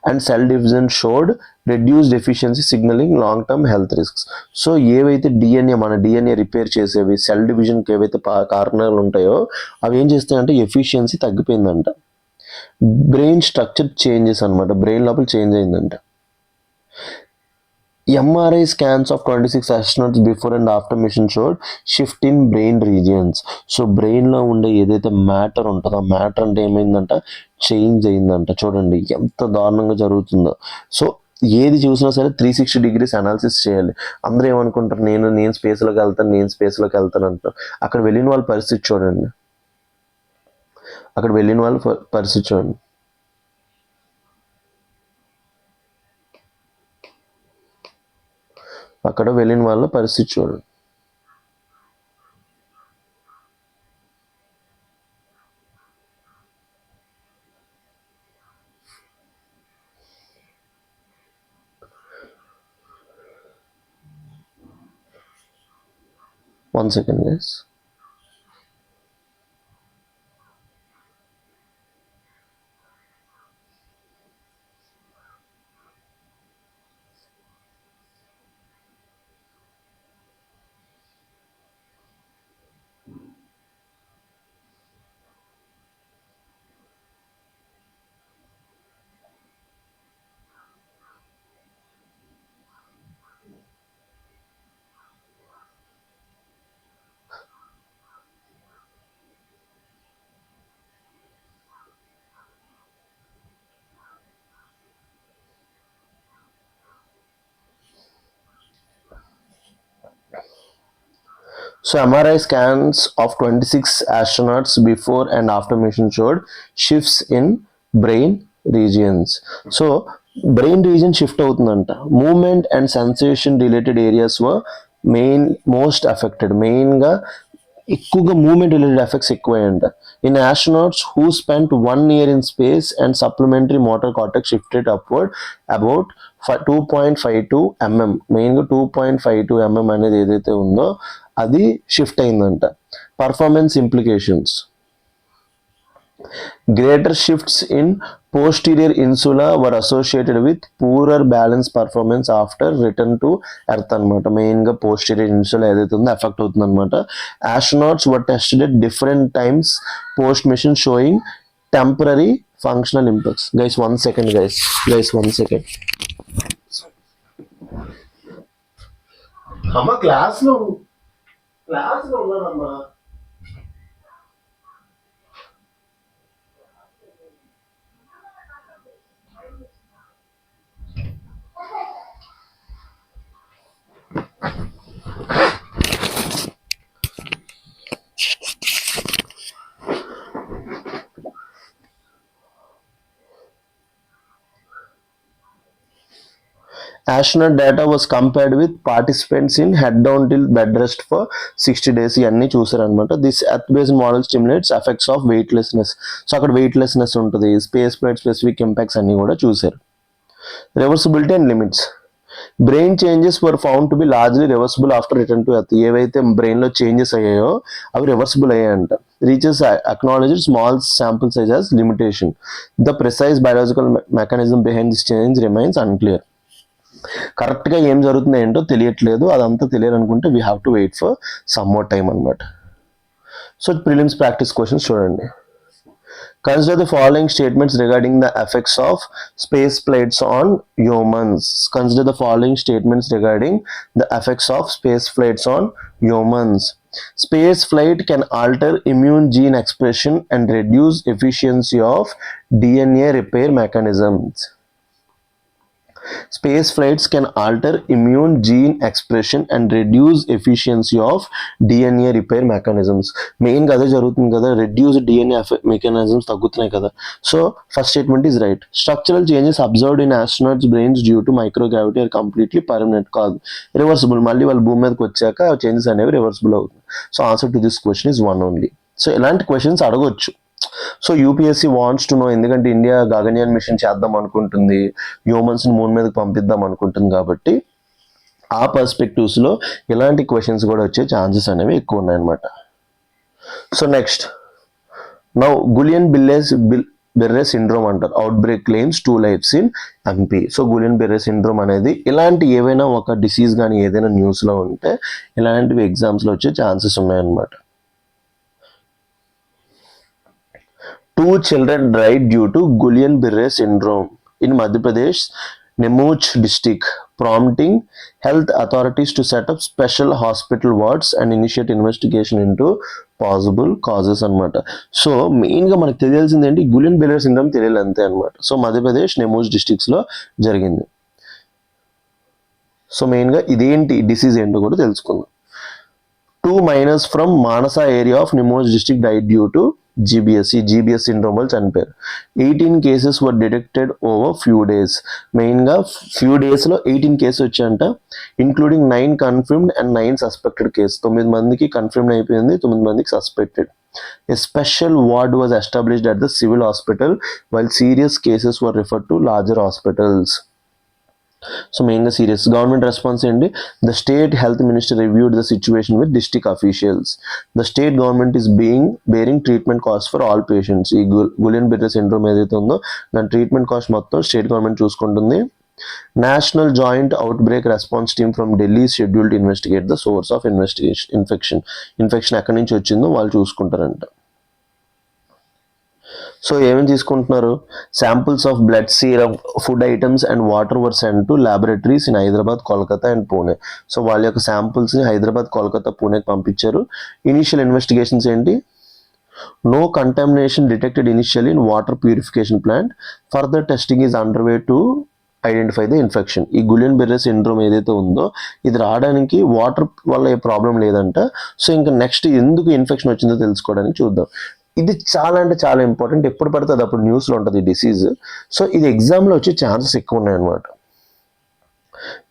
and cell division showed reduced efficiency signaling long term health risks. So ఏవైతే మన DNA repair చేసేవి, cell డివిజన్కి ఏవైతే కారణాలు ఉంటాయో అవి ఏం చేస్తాయంటే ఎఫిషియన్సీ తగ్గిపోయిందంట. బ్రెయిన్ స్ట్రక్చర్ చేంజెస్ అనమాట, బ్రెయిన్ లోపల చేంజ్ అయిందంట. MRI scans of 26 astronauts before and after mission showed shift in brain regions. So బ్రెయిన్లో ఉండే ఏదైతే మ్యాటర్ ఉంటుందో ఆ మ్యాటర్ అంటే ఏమైందంట? చేంజ్ అయిందంట. చూడండి ఎంత దారుణంగా జరుగుతుందో. సో ఏది చూసినా సరే 360 degrees అనాలిసిస్ చేయాలి. అందరూ ఏమనుకుంటారు? నేను స్పేస్లోకి వెళ్తాను అంటారు. అక్కడ వెళ్ళిన వాళ్ళ పరిస్థితి చూడండి. అక్కడ వెళ్ళిన వాళ్ళ పరిస్థితి చూడండి. One second, guys. So MRI scans of 26 astronauts before and after mission showed shifts in brain regions. So brain region shift అవుతుందంట. Movement and sensation related areas were most affected. మెయిన్గా ఎక్కువగా మూవ్మెంట్ రిలేటెడ్ ఎఫెక్ట్స్ ఎక్కువయ్యంట. In astronauts who spent 1 year in space and supplementary motor cortex shifted upward about 2.52 mm. మెయిన్గా 2.52 mm అనేది ఏదైతే ఉందో అది shift అయిందంట. Performance implications, greater shifts in posterior insula were associated with poorer balance performance after return to earth అనమాట. మెయిన్గా posterior insula ఏదైతే ఉందో ఎఫెక్ట్ అవుతుంది అనమాట. Astronauts were tested at different times post mission showing temporary functional impacts. Guys, 1 second, guys 1 second. అమ్మ క్లాస్లో ఉన్నానమ్మా. Astronaut data was compared with participants in head down till bed rest for 60 days. ఇవన్నీ చూసారనమాట. This earth based model stimulates effects of weightlessness. So అక్కడ weightlessness ఉంటుంది, space flight specific impacts అన్నీ కూడా చూసారు. Reversibility and limits. Brain changes were found to be largely reversible after return to earth. ఏవైతే బ్రెయిన్లో changes అయ్యాయో అవి రివర్సిబుల్ అయ్యాయంట. రీచెస్ acknowledged small sample size as limitation. The precise biological mechanism behind this change remains unclear. కరెక్ట్గా ఏం జరుగుతుందో ఏంటో తెలియట్లేదు. అదంతా తెలియాలనుకుంటే we have to wait for some more time అనమాట. సో ప్రిలిమ్స్ ప్రాక్టీస్ క్వశ్చన్స్ చూడండి. Consider the following statements regarding the effects of space flights on humans. Consider the following statements regarding the effects of space flights on humans. Space flight can alter immune gene expression and reduce efficiency of DNA repair mechanisms. Space flights can alter immune gene expression and reduce efficiency of DNA repair mechanisms. మెయిన్గా అదే జరుగుతుంది కదా, reduce DNA mechanisms తగ్గుతున్నాయి కదా. So first statement is right. Structural changes observed in astronauts brains due to microgravity are completely permanent. కాదు, reversible. మళ్ళీ వాళ్ళు భూమి మీదకి వచ్చాక చేంజెస్ అనేవి రివర్సిబుల్ అవుతుంది. So answer to this question is 1 only. So ఇలాంటి క్వశ్చన్స్ అడగొచ్చు. So UPSC wants to know, ఎందుకంటే ఇండియా గగన్యాన్ మిషన్ చేద్దాం అనుకుంటుంది, హ్యూమన్స్ని మూన్ మీదకి పంపిద్దాం అనుకుంటుంది కాబట్టి ఆ పర్స్పెక్టివ్స్లో ఇలాంటి క్వశ్చన్స్ కూడా వచ్చే ఛాన్సెస్ అనేవి ఎక్కువ ఉన్నాయన్నమాట. So next, now Guillain Barre syndrome అంటారు. Outbreak claims 2 lives in MP. So Guillain Barre syndrome అనేది ఇలాంటి ఏవైనా ఒక డిసీజ్ కానీ ఏదైనా న్యూస్లో ఉంటే ఇలాంటివి ఎగ్జామ్స్లో వచ్చే ఛాన్సెస్ ఉన్నాయన్నమాట. 2 children died due to Guillain-Barré syndrome in Madhya Pradesh, Nemours district, prompting health authorities to set up special hospital wards and initiate investigation into possible causes అనమాట. సో మెయిన్గా మనకు తెలియాల్సింది ఏంటి, గులియన్-బెర్రే సిండ్రోమ్ తెలియాలి అంతే అనమాట. సో మధ్యప్రదేశ్ నెమోజ్ డిస్ట్రిక్ట్స్లో జరిగింది. సో మెయిన్గా ఇదేంటి డిసీజ్ ఏంటో కూడా తెలుసుకుందాం. 2 minors from Manasa area of Nemours district died due to GBS. ఈ GBS సిండ్రోమ్ వల్ల చనిపోయారు. 18 cases were detected over few days. మెయిన్గా ఫ్యూ డేస్లో 18 కేసెస్ వచ్చాయంట, including 9 confirmed and 9 suspected cases. 9 మందికి కన్ఫర్మ్ అయిపోయింది, 9 మందికి suspected. A special ward was established at the civil hospital while serious cases were referred to larger hospitals. So మెయిన్గా serious. Government response ఏంటి, the state health minister reviewed the situation with district officials. The state government is bearing treatment cost for all patients. ఈ Guillain Barre syndrome ఏదైతే ఉందో దాని treatment cost మొత్తం state government చూసుకుంటుంది. National joint out break response team from Delhi schedule to investigate the source of infection ఎక్కడి నుంచి వచ్చిందో వాళ్ళు చూసుకుంటారంట. సో ఏమేమి తీసుకుంటున్నారు, samples of blood, serum, food items and water were send to laboratories in Hyderabad, Kolkata and Pune. So వాళ్ళ యొక్క శాంపుల్స్ని హైదరాబాద్, కోల్కతా, పూణేకి పంపించారు. ఇనిషియల్ ఇన్వెస్టిగేషన్స్ ఏంటి, no contamination detected initially in water purification plant. Further testing is under way to identify the infection. ఈ Guillain Barre syndrome ఏదైతే ఉందో ఇది రావడానికి వాటర్ వల్ల ఏ ప్రాబ్లం లేదంట. సో ఇంకా నెక్స్ట్ ఎందుకు ఇన్ఫెక్షన్ వచ్చిందో తెలుసుకోవడానికి చూద్దాం. ఇది చాలా అంటే చాలా ఇంపార్టెంట్, ఎప్పుడు పడుతుంది అప్పుడు న్యూస్లో ఉంటుంది ఈ డిసీజ్. సో ఇది ఎగ్జామ్లో వచ్చే ఛాన్సెస్ ఎక్కువ ఉన్నాయన్నమాట.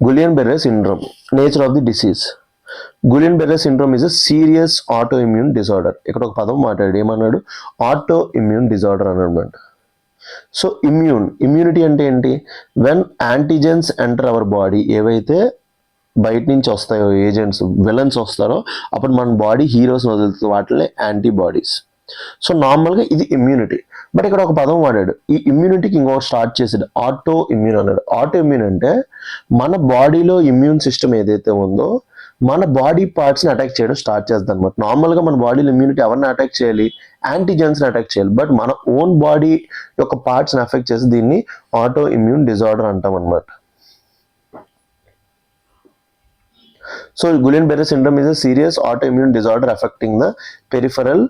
Guillain Barre syndrome, nature of the disease. Guillain Barre syndrome is a serious autoimmune disorder. ఇక్కడ ఒక పదం మాట్లాడు, ఏమన్నాడు? ఆటో ఇమ్యూన్ డిజార్డర్ అన్నమాట. సో ఇమ్యూనిటీ అంటే ఏంటి? When antigens enter our body, ఏవైతే బయట నుంచి వస్తాయో ఏజెంట్స్, విలన్స్ వస్తారో అప్పుడు మన బాడీ హీరోస్ని వదులుతుంది, వాటినే యాంటీబాడీస్. సో నార్మల్గా ఇది ఇమ్యూనిటీ. బట్ ఇక్కడ ఒక పదం వాడాడు, ఈ ఇమ్యూనిటీకి ఇంకొక స్టార్ట్ చేసాడు, ఆటో ఇమ్యూన్ అన్నాడు. ఆటో ఇమ్యూన్ అంటే మన బాడీలో ఇమ్యూన్ సిస్టమ్ ఏదైతే ఉందో మన బాడీ పార్ట్స్ని అటాక్ చేయడం స్టార్ట్ చేస్తుంది అనమాట. నార్మల్గా మన బాడీలో ఇమ్యూనిటీ ఎవరిని అటాక్ చేయాలి? యాంటీజెన్స్ని అటాక్ చేయాలి. బట్ మన ఓన్ బాడీ యొక్క పార్ట్స్ని అఫెక్ట్ చేసి దీన్ని ఆటో ఇమ్యూన్ డిజార్డర్ అంటాం అనమాట. So Guillain-Barré syndrome is a serious autoimmune disorder affecting the peripheral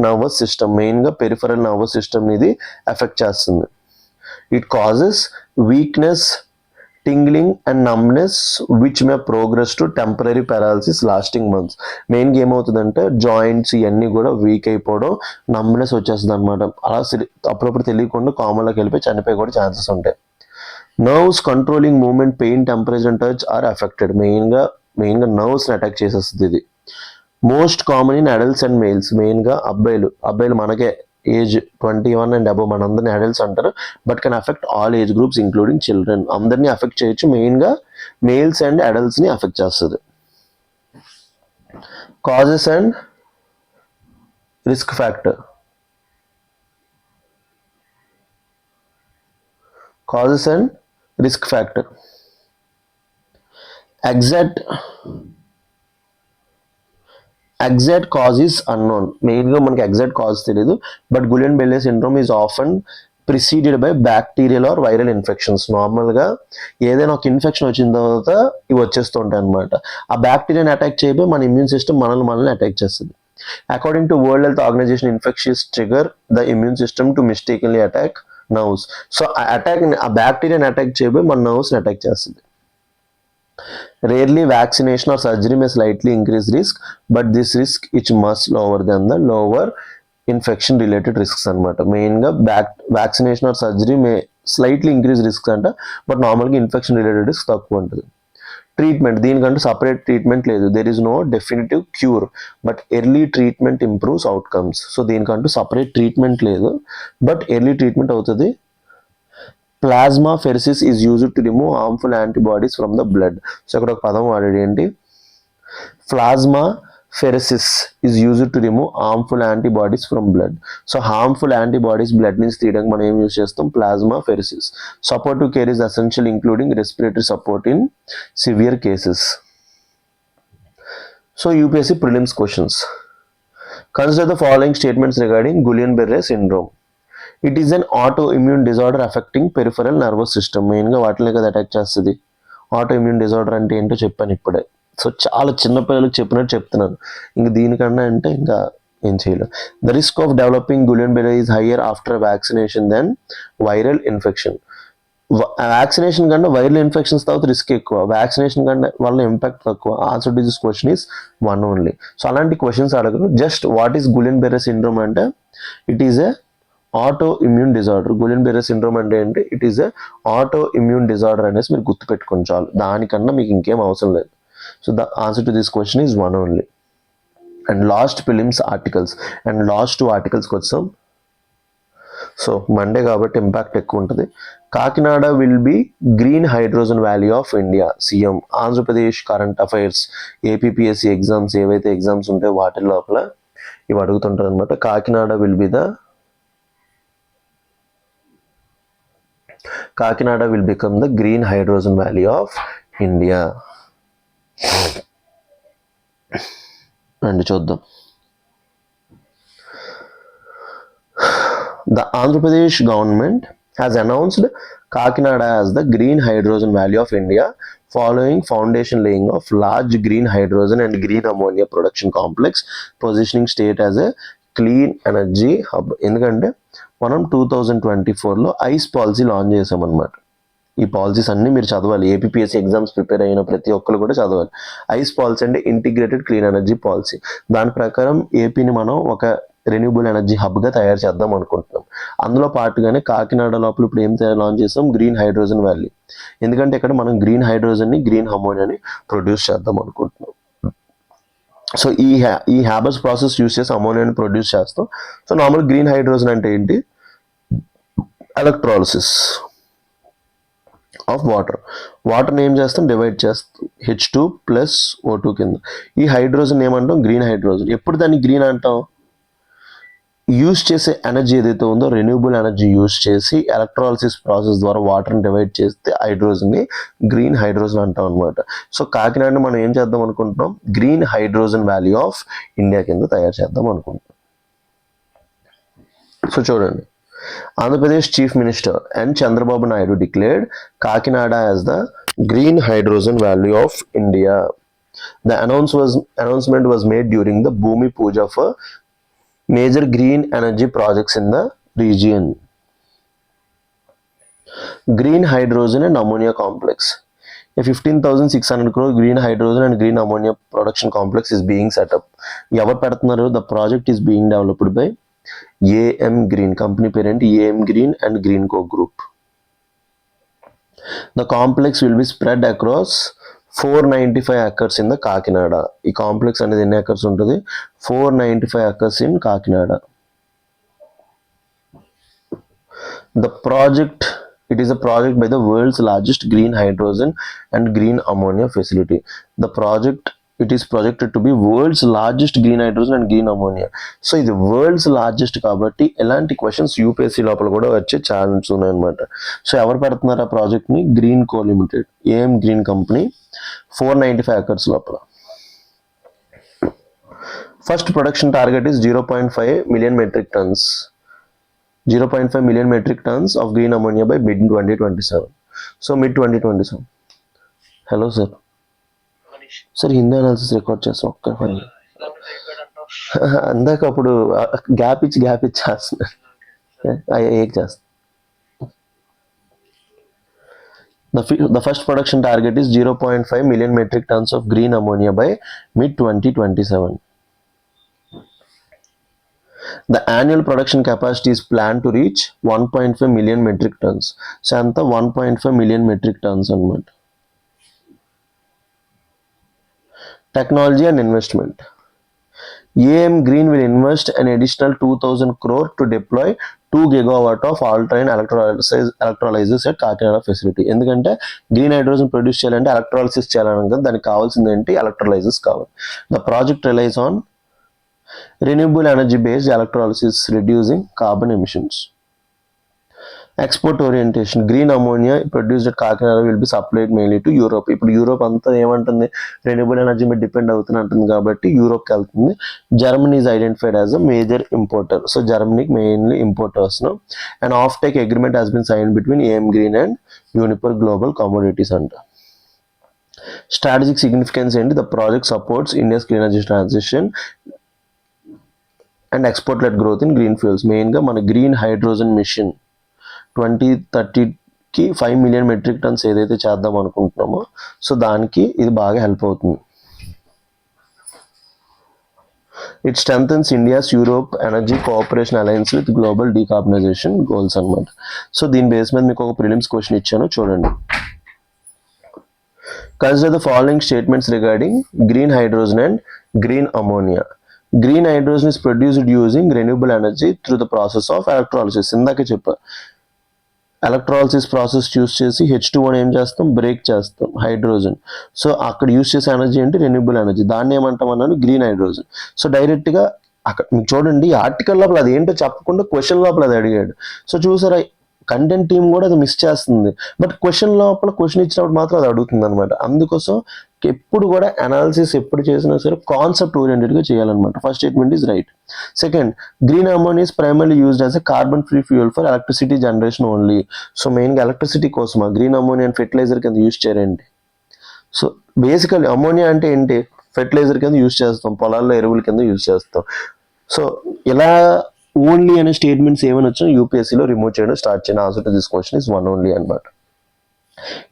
nervous system. మెయిన్గా పెరిఫెరల్ నర్వస్ సిస్టమ్ ఇది ఎఫెక్ట్ చేస్తుంది. It causes weakness, tingling and numbness which may progress to temporary paralysis lasting months. మెయిన్గా ఏమవుతుందంటే joints ఇవన్నీ కూడా week అయిపోవడం, numbness వచ్చేస్తుంది అనమాట. అలా అప్పుడప్పుడు తెలియకుండా కామన్లోకి వెళ్ళిపోయి చనిపోయి కూడా ఛాన్సెస్ ఉంటాయి. Nerves controlling movement, pain, temperature and touch are affected. మెయిన్గా నర్వ్స్ని అటాక్ చేసేస్తుంది ఇది. Most common in adults and males. మెయిన్గా అబ్బాయిలు మనకే ఏజ్ 21 అండ్ అబవ్ మనందరినీ అడల్ట్స్ అంటారు, but can affect all age groups including children. అందరినీ అఫెక్ట్ చేయొచ్చు, మెయిన్గా మేల్స్ అండ్ అడల్ట్స్ని అఫెక్ట్ చేస్తుంది. Causes and risk factor. Causes and risk factor. Exact cause is unknown. మెయిన్గా మనకి ఎగ్జాక్ట్ కాజ్ తెలియదు, but గులియన్-బెర్రే syndrome is often preceded by bacterial or viral infections. నార్మల్గా ఏదైనా ఒక ఇన్ఫెక్షన్ వచ్చిన తర్వాత ఇవి వచ్చేస్తుంటాయి అనమాట. ఆ బ్యాక్టీరియాని అటాక్ చేయబోయి మన ఇమ్యూన్ సిస్టమ్ మనల్ని అటాక్ చేస్తుంది. According to World Health Organization, infections trigger the immune system to mistakenly attack nerves. So ఆ బ్యాక్టీరియాని అటాక్ చేయబోయి మన నర్వ్స్ని అటాక్ చేస్తుంది. Rarely vaccination or surgery may slightly increase risk, but this risk is much lower than the lower infection related risks అనమాట. మెయిన్గా vaccination or surgery may slightly increase risk అంట, but నార్మల్గా ఇన్ఫెక్షన్ రిలేటెడ్ రిస్క్ తక్కువ ఉంటుంది. Treatment, దీనికంటూ separate treatment లేదు. There is no definitive cure, but early treatment improves outcomes. So దీనికంటూ separate treatment లేదు, బట్ ఎర్లీ ట్రీట్మెంట్ అవుతుంది. Plasmapheresis is used to remove harmful antibodies from the blood. So ఇక్కడ ఒక పదం వాడేది ఏంటి? Plasmapheresis is used to remove harmful antibodies from blood. So harmful antibodies blood నుంచి తీయడానికి మనం ఏం యూజ్ చేస్తాం? Plasmapheresis. Supportive care is essential including respiratory support in severe cases. So UPSC prelims questions. Consider the following statements regarding Guillain Barre syndrome. It is an autoimmune disorder affecting peripheral nervous system. మెయిన్గా వాటిని కదా attack చేస్తుంది. Auto immune disorder అంటే ఏంటో చెప్పాను ఇప్పుడే. So చాలా చిన్నపిల్లలకు చెప్పినట్టు చెప్తున్నాను, ఇంక దీనికన్నా అంటే ఇంకా ఏం చేయలేదు. The risk of developing Guillain Barre is higher after vaccination than viral infection. Vaccination కన్నా వైరల్ ఇన్ఫెక్షన్స్ తర్వాత రిస్క్ ఎక్కువ, వ్యాక్సినేషన్ కన్నా వల్ల ఇంపాక్ట్ తక్కువ. Answer to this question is one only. So అలాంటి క్వశ్చన్స్ అడగరు. Just what is Guillain Barre syndrome అంటే it is a autoimmune disorder. Guillain Barre syndrome అంటే ఏంటి? It is a autoimmune disorder అనేసి మీరు గుర్తుపెట్టుకుని చాలు, దానికన్నా మీకు ఇంకేం అవసరం లేదు. So the answer to this question is one only. And last films articles, and last 2 ఆర్టికల్స్కి వచ్చాం. సో మండే కాబట్టి ఇంపాక్ట్ ఎక్కువ ఉంటుంది. Kakinada will be green hydrogen valley of India. CM. Andhra Pradesh current affairs, APPSC exams ఏవైతే ఎగ్జామ్స్ ఉంటాయో వాటి లోపల ఇవి అడుగుతుంటారు అనమాట. Kakinada will become the green hydrogen valley of India. And చూద్దాం. The Andhra Pradesh government has announced Kakinada as the green hydrogen valley of India following foundation laying of large green hydrogen and green ammonia production complex, positioning state as a clean energy hub. ఎందుకంటే మనం 2024లో ice policy launch చేసామన్నమాట. ఈ policies అన్నీ మీరు చదవాలి, APPSC exams prepare అయిన ప్రతి ఒక్కరు కూడా చదవాలి. ఐస్ పాలసీ అంటే ఇంటిగ్రేటెడ్ క్లీన్ ఎనర్జీ పాలసీ. దాని ప్రకారం ఏపీని మనం ఒక రెన్యూబుల్ ఎనర్జీ హబ్గా తయారు చేద్దాం అనుకుంటున్నాం. అందులో పాటుగానే కాకినాడ లోపల ఇప్పుడు ఏం లాంచ్ చేస్తాం? Green hydrogen valley. ఎందుకంటే ఇక్కడ మనం గ్రీన్ హైడ్రోజన్ని, గ్రీన్ అమోనియాని ప్రొడ్యూస్ చేద్దాం అనుకుంటున్నాం. సో ఈ హ్యాబర్స్ ప్రాసెస్ యూస్ చేసి అమోనియాని ప్రొడ్యూస్ చేస్తాం. సో నార్మల్ గ్రీన్ హైడ్రోజన్ అంటే ఏంటి? ఎలక్ట్రాలిసిస్ ఆఫ్ వాటర్ని ఏం చేస్తాం? డివైడ్ చేస్తాం H2 ప్లస్ O2 కింద. ఈ హైడ్రోజన్ ఏమంటాం? Green hydrogen. ఎప్పుడు దాన్ని గ్రీన్ అంటాం? యూస్ చేసే ఎనర్జీ ఏదైతే ఉందో రెన్యూబుల్ ఎనర్జీ యూస్ చేసి ఎలక్ట్రాలిసిస్ ప్రాసెస్ ద్వారా వాటర్ని డివైడ్ చేస్తే హైడ్రోజన్ని గ్రీన్ హైడ్రోజన్ అంటాం అనమాట. సో కాకినాడని మనం ఏం చేద్దాం అనుకుంటున్నాం? Green hydrogen valley of India కింద తయారు చేద్దాం అనుకుంటున్నాం. సో చూడండి, Andhra Pradesh chief minister N Chandrababu Naidu declared Kakinada as the green hydrogen valley of India. The announcement was made during the Bhumi Puja for major green energy projects in the region. Green hydrogen and ammonia complex. A 15,600 crore green hydrogen and green ammonia production complex is being set up. ఎవరు పెడుతున్నారు? The project is being developed by AM Green, company parent AM Green and Greenco Group. The complex will be spread across 495 acres in the Kakinada. ఈ complex అనేది ఎన్ని acres ఉంటుంది? 495 acres in Kakinada. It is a project by the world's largest green hydrogen and green ammonia facility. It is projected to be world's largest green hydrogen and green ammonia. So ఇది world's largest కాబట్టి ఎలాంటి questions UPSC లోపల కూడా వచ్చే chance ఉన్నాయన్నమాట. So ఎవరు పెడుతున్నారు ఆ ప్రాజెక్ట్ని? Green co limited, AM green company, 495 acres లోపల. First production target is 0.5 million metric tons. 0.5 million metric tons of green ammonia by mid-2027. So mid-2027. Hello sir, sir Hindi analysis record చేస్తాం ఒక్క file. అందాక అప్పుడు gap ఇచ్చి చేస్తున్నాను. ఏం చేస్తాను? The first production target is 0.5 million metric tons of green ammonia by mid-2027. The annual production capacity is planned to reach 1.5 million metric tons. So అంతా 1.5 million metric tons అన్నమాట. Technology and investment. AM Green will invest an additional 2,000 crore to deploy 2 gigawatt of all-terrain electrolyzers at Kakinada facility. ఎందుకంటే green hydrogen produce చేయాలంటే electrolysis చేయాలని కదా, దానికి కావాల్సింది ఏంటి? Electrolysers కావాలి. The project relies on renewable energy based electrolysis, reducing carbon emissions. Export orientation. Green ammonia produced at Kakinada will be supplied mainly to Europe. ఇప్పుడు Europe అంతా ఏమంటుంది? రెన్యూబుల్ ఎనర్జీ మీద డిపెండ్ అవుతుంది అంటుంది కాబట్టి యూరోప్కి వెళ్తుంది. Germany is identified as a major importer. So జర్మనీకి mainly importers. And offtake agreement has been sign between AM Green and Uniper global commodities అంట. స్ట్రాటజిక్ సిగ్నిఫికెన్స్ ఏంటి? The project supports India's clean energy transition and export led growth in green fuels. మెయిన్గా మన green hydrogen mission 2030కి 5 million metric tons ఏదైతే చేద్దాం అనుకుంటున్నామో so దానికి ఇది బాగా హెల్ప్ అవుతుంది. It strengthens India's Europe energy cooperation alliance with global decarbonisation goals అనమాట. సో దీని బేస్ మీద మీకు ఒక ప్రిలిమ్స్ క్వశ్చన్ ఇచ్చాను, చూడండి. Consider the following statements regarding green hydrogen and green ammonia. Green hydrogen is produced using renewable energy through the process of electrolysis. ఇందాకే చెప్పా, electrolysis process use చేసి H2O ఏం చేస్తాం? బ్రేక్ చేస్తాం హైడ్రోజన్. సో అక్కడ use చేసే ఎనర్జీ ఏంటి? Renewable energy. దాన్ని ఏమంటాం అన్నాను? Green hydrogen. సో డైరెక్ట్గా అక్కడ మీకు చూడండి, ఆర్టికల్ లోపల అది ఏంటో చెప్పకుండా క్వశ్చన్ లోపల అది అడిగాడు. సో చూసారా, కంటెంట్ టీమ్ కూడా అది మిస్ చేస్తుంది. బట్ క్వశ్చన్ లోపల క్వశ్చన్ ఇచ్చినప్పుడు మాత్రం అది అడుగుతుంది అనమాట. అందుకోసం ఎప్పుడు కూడా అనాలిసిస్ ఎప్పుడు చేసినా సరే కాన్సెప్ట్ ఓరియంటెడ్గా చేయాలన్నమాట. First statement is right. Second, green ammonia is primarily used as a carbon free fuel for electricity generation only. So మెయిన్గా ఎలక్ట్రిసిటీ కోసమా గ్రీన్ అమోనియా ఫెర్టిలైజర్ కింద యూజ్ చేయండి. సో బేసికలీ అమోనియా అంటే ఏంటి? ఫెర్టిలైజర్ కింద యూజ్ చేస్తాం, పొలాల్లో ఎరువుల కింద యూజ్ చేస్తాం. సో ఇలా ఓన్లీ అనే స్టేట్మెంట్స్ ఏమైనా వచ్చినా యూపీఎస్సీలో రిమూవ్ చేయడం స్టార్ట్ చేయండి. Answer to this question is 1 only అనమాట.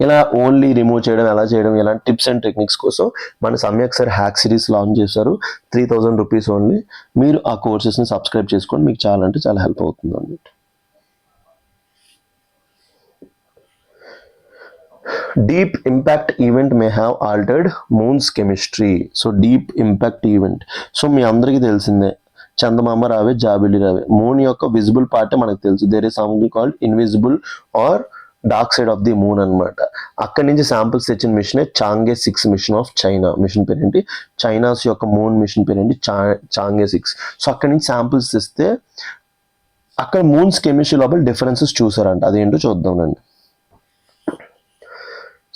ఇలా ఓన్లీ రిమూవ్ చేయడం ఎలా చేయడం, ఇలాంటి టిప్స్ అండ్ టెక్నిక్స్ కోసం మన సమ్యక్ సార్ హ్యాక్ సిరీస్ లాంచ్ చేశారు. 3,000 rupees ఓన్లీ. మీరు ఆ కోర్సెస్ని సబ్స్క్రైబ్ చేసుకోండి, మీకు చాలా అంటే చాలా హెల్ప్ అవుతుంది అన్నమాట. Deep impact event may have altered moon's chemistry. So deep impact event, so మీ అందరికీ తెలిసిందే చందమామ రావే జాబిలి రావే, మూన్ యొక్క విజిబుల్ పార్టే మనకు తెలుసు. There is something called invisible or dark side of the moon అనమాట. అక్కడి నుంచి శాంపుల్స్ తెచ్చిన మిషనే Chang'e 6 mission of China. Mission పేరేంటి? చైనాస్ యొక్క మూన్ మిషన్ పేరేంటి? చాంగే 6. సో అక్కడి నుంచి శాంపుల్స్ తెస్తే అక్కడ మూన్స్ కెమిస్ట్రీ లోపల డిఫరెన్సెస్ చూసారంట. అదేంటో చూద్దామండి.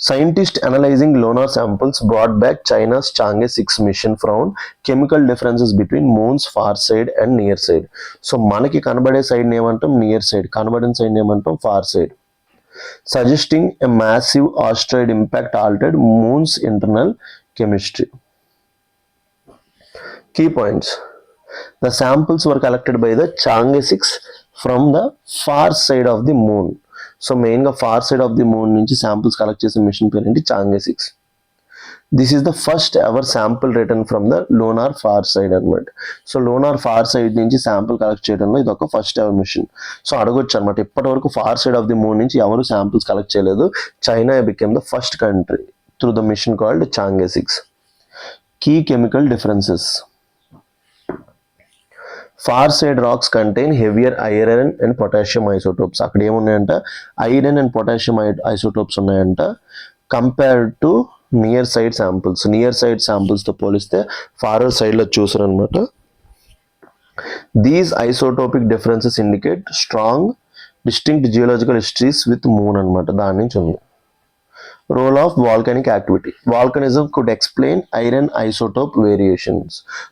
Scientists analyzing lunar samples brought back China's Chang'e 6 mission found chemical differences between moon's far side and near side. So మనకి కనబడే సైడ్ ఏమంటాం నియర్ సైడ్, కనబడిన సైడ్ ఏమంటాం far side, suggesting a massive asteroid impact altered moon's internal chemistry. Key points. The samples were collected by the Chang'e 6 from the far side of the moon. So మెయిన్గా far side of the moon నుంచి samples collect చేసే mission పేరు ఏంటి? Chang'e 6. This is the first ever sample return from the lunar far side అనమాట. So lunar far side నుంచి sample collect చేయడంలో ఇది ఒక ఫస్ట్ ఎవర్ మిషన్. సో అడగొచ్చు అనమాట, ఇప్పటి వరకు far side of the moon నుంచి ఎవరు శాంపుల్స్ కలెక్ట్ చేయలేదు. China became the first country through the mission called Chang'e 6. Key chemical differences. Far side rocks contain heavier iron and potassium isotopes. అక్కడ ఏమున్నాయంట? Iron and potassium isotopes ఉన్నాయంట compared to near side samples. Near side శాంపుల్స్తో పోలిస్తే forward సైడ్లో చూసారనమాట. These isotopic differences indicate strong distinct geological histories with moon అనమాట. దాని నుంచి ఉంది. Role of volcanic activity. Volcanism could explain iron isotope variations.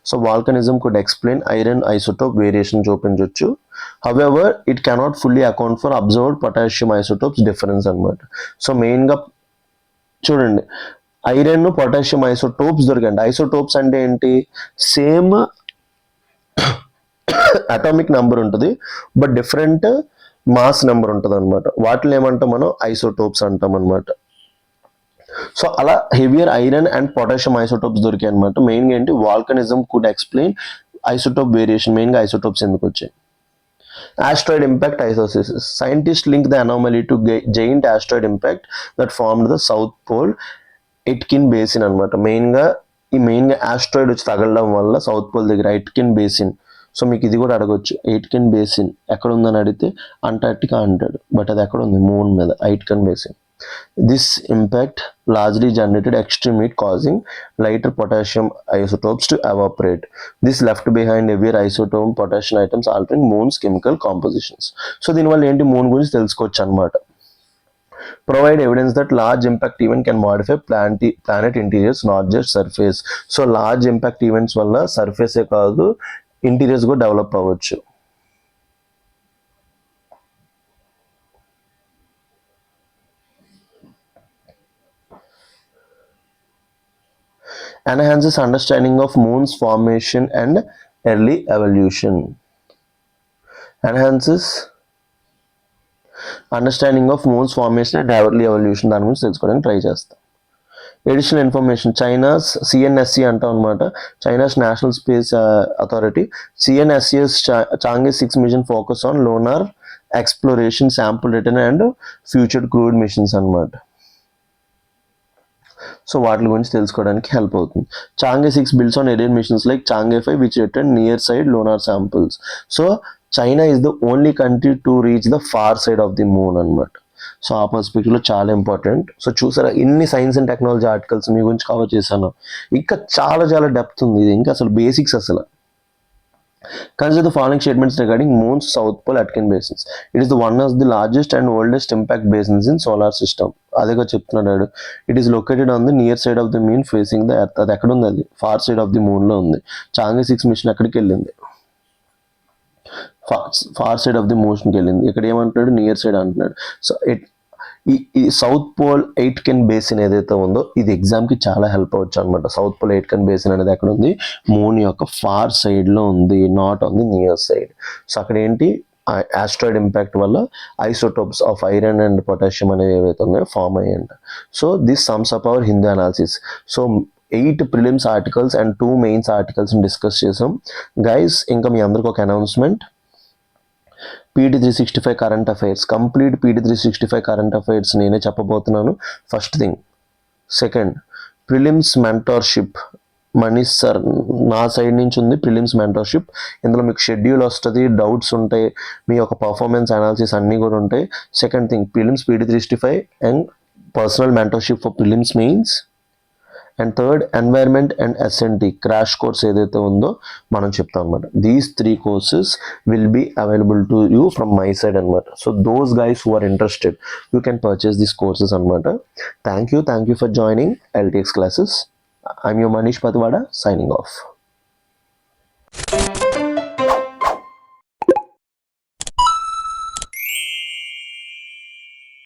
So volcanism could explain iron isotope variations చూపించవచ్చు. However, it cannot fully account for observed potassium isotopes difference అన్నమాట. So మెయిన్గా చూడండి, iron potassium isotopes దొరికండి. Isotopes అంటే ఏంటి? Same atomic number ఉంటుంది but different mass number ఉంటుంది అనమాట. వాటిని ఏమంటాం మనం? ఐసోటోప్స్ అంటాం అనమాట. సో అలా heavier iron and potassium isotopes దొరికాయి అనమాట. మెయిన్గా ఏంటి? వాల్కనిజం కుడ్ ఎక్స్ప్లెయిన్ ఐసోటోప్ వేరియేషన్. మెయిన్గా ఐసోటోప్స్ ఎందుకు వచ్చాయి? Asteroid impact isosceles. Scientists link the anomaly to giant asteroid impact that formed the South Pole Aitken Basin అనమాట. మెయిన్గా ఆస్ట్రాయిడ్ వచ్చి తగలడం వల్ల సౌత్ పోల్ దగ్గర ఎయిట్కెన్ బేసిన్. సో మీకు ఇది కూడా అడగొచ్చు, ఎయిట్కెన్ బేసిన్ ఎక్కడ ఉందని అడిగితే అంటార్టికా అంటాడు, బట్ అది ఎక్కడ ఉంది? మూన్ మీద, ఎయిట్కెన్ basin. This impact largely generated extreme heat, causing lighter potassium isotopes to evaporate. This left behind heavier isotope potassium items, altering moon's chemical compositions. So దీనివల్ల ఏంటి? మూన్ గురించి తెలుసుకోవచ్చు అనమాట. Provide evidence that large impact event can modify planet interiors, not just surface. So large impact events వల్ల surface ఏ కాదు interiors కూడా develop అవ్వచ్చు. Enhances understanding of moon's formation and early evolution. Enhances understanding of moons formation and early evolution. దాని గురించి తెలుసుకోవడానికి try చేస్తాం. Additional information. China's CNSC అంటాం అనమాట, చైనాస్ నేషనల్ స్పేస్ అథారిటీ. సిఎన్ఎస్సిఎస్ Chang'e 6 mission focus on lunar exploration, sample return and future crewed missions అనమాట. So వాటి గురించి తెలుసుకోవడానికి హెల్ప్ అవుతుంది. Chang'e 6 builds on earlier missions like Chang'e 5 which return near side lunar samples. So China is the only country to reach the far side of the moon అనమాట. So ఆ పర్స్పెక్టివ్లో చాలా important. So చూసారా, ఇన్ని science and technology articles మీ గురించి cover చేశాను. ఇంకా చాలా డెప్త్ ఉంది ఇది, ఇంకా అసలు బేసిక్స్ అసలు. Consider the following statements regarding Moon's South Pole Aitken basins. It is the one of the largest and oldest impact basins in solar system. అదేగా చెప్తున్నాడు. It is located on the near side of the moon facing the earth. అది ఎక్కడ ఉంది? అది far side of the moon లో ఉంది. Chang'e 6 mission ఎక్కడికి వెళ్ళింది? ఫార్ సైడ్ ఆఫ్ ది మోషన్కి వెళ్ళింది. ఇక్కడ ఏమంటున్నాడు? నియర్ సైడ్ అంటున్నాడు. సో ఈ సౌత్ పోల్ ఎయిట్కెన్ బేసిన్ ఏదైతే ఉందో ఇది ఎగ్జామ్కి చాలా హెల్ప్ అవ్వచ్చు అనమాట. సౌత్ పోల్ ఎయిట్కెన్ బేసిన్ అనేది ఎక్కడ ఉంది? మూన్ యొక్క ఫార్ సైడ్లో ఉంది, not on the near side. So అక్కడ ఏంటి? ఆస్ట్రాయిడ్ ఇంపాక్ట్ వల్ల isotopes of iron and potassium అనేవి ఏవైతే ఉన్నాయో ఫామ్ అయ్యాయంట. So this sums up our Hindu analysis. So 8 prelims articles and 2 mains ఆర్టికల్స్ని డిస్కస్ చేసాం గైస్. ఇంకా మీ అందరికి ఒక announcement. PT365 current affairs, complete PT365 current affairs నేనే చెప్పబోతున్నాను. First thing. Second, prelims mentorship Manish sir నా సైడ్ నుంచి ఉంది. ప్రిలిమ్స్ మెంటర్షిప్, ఇందులో మీకు షెడ్యూల్ వస్తుంది, డౌట్స్ ఉంటాయి, మీ యొక్క పర్ఫార్మెన్స్ అనాలిసిస్ అన్నీ కూడా ఉంటాయి. Second thing, prelims PT365 and personal mentorship for prelims mains. And third, environment and SNT crash course ఏదైతే ఉందో మనం చెప్తాం అనమాట. These 3 courses will be available to you from my side అనమాట. So those guys who are interested, you can purchase these courses అనమాట. Thank you for joining LTX classes. I'm your Manish Patwada signing off.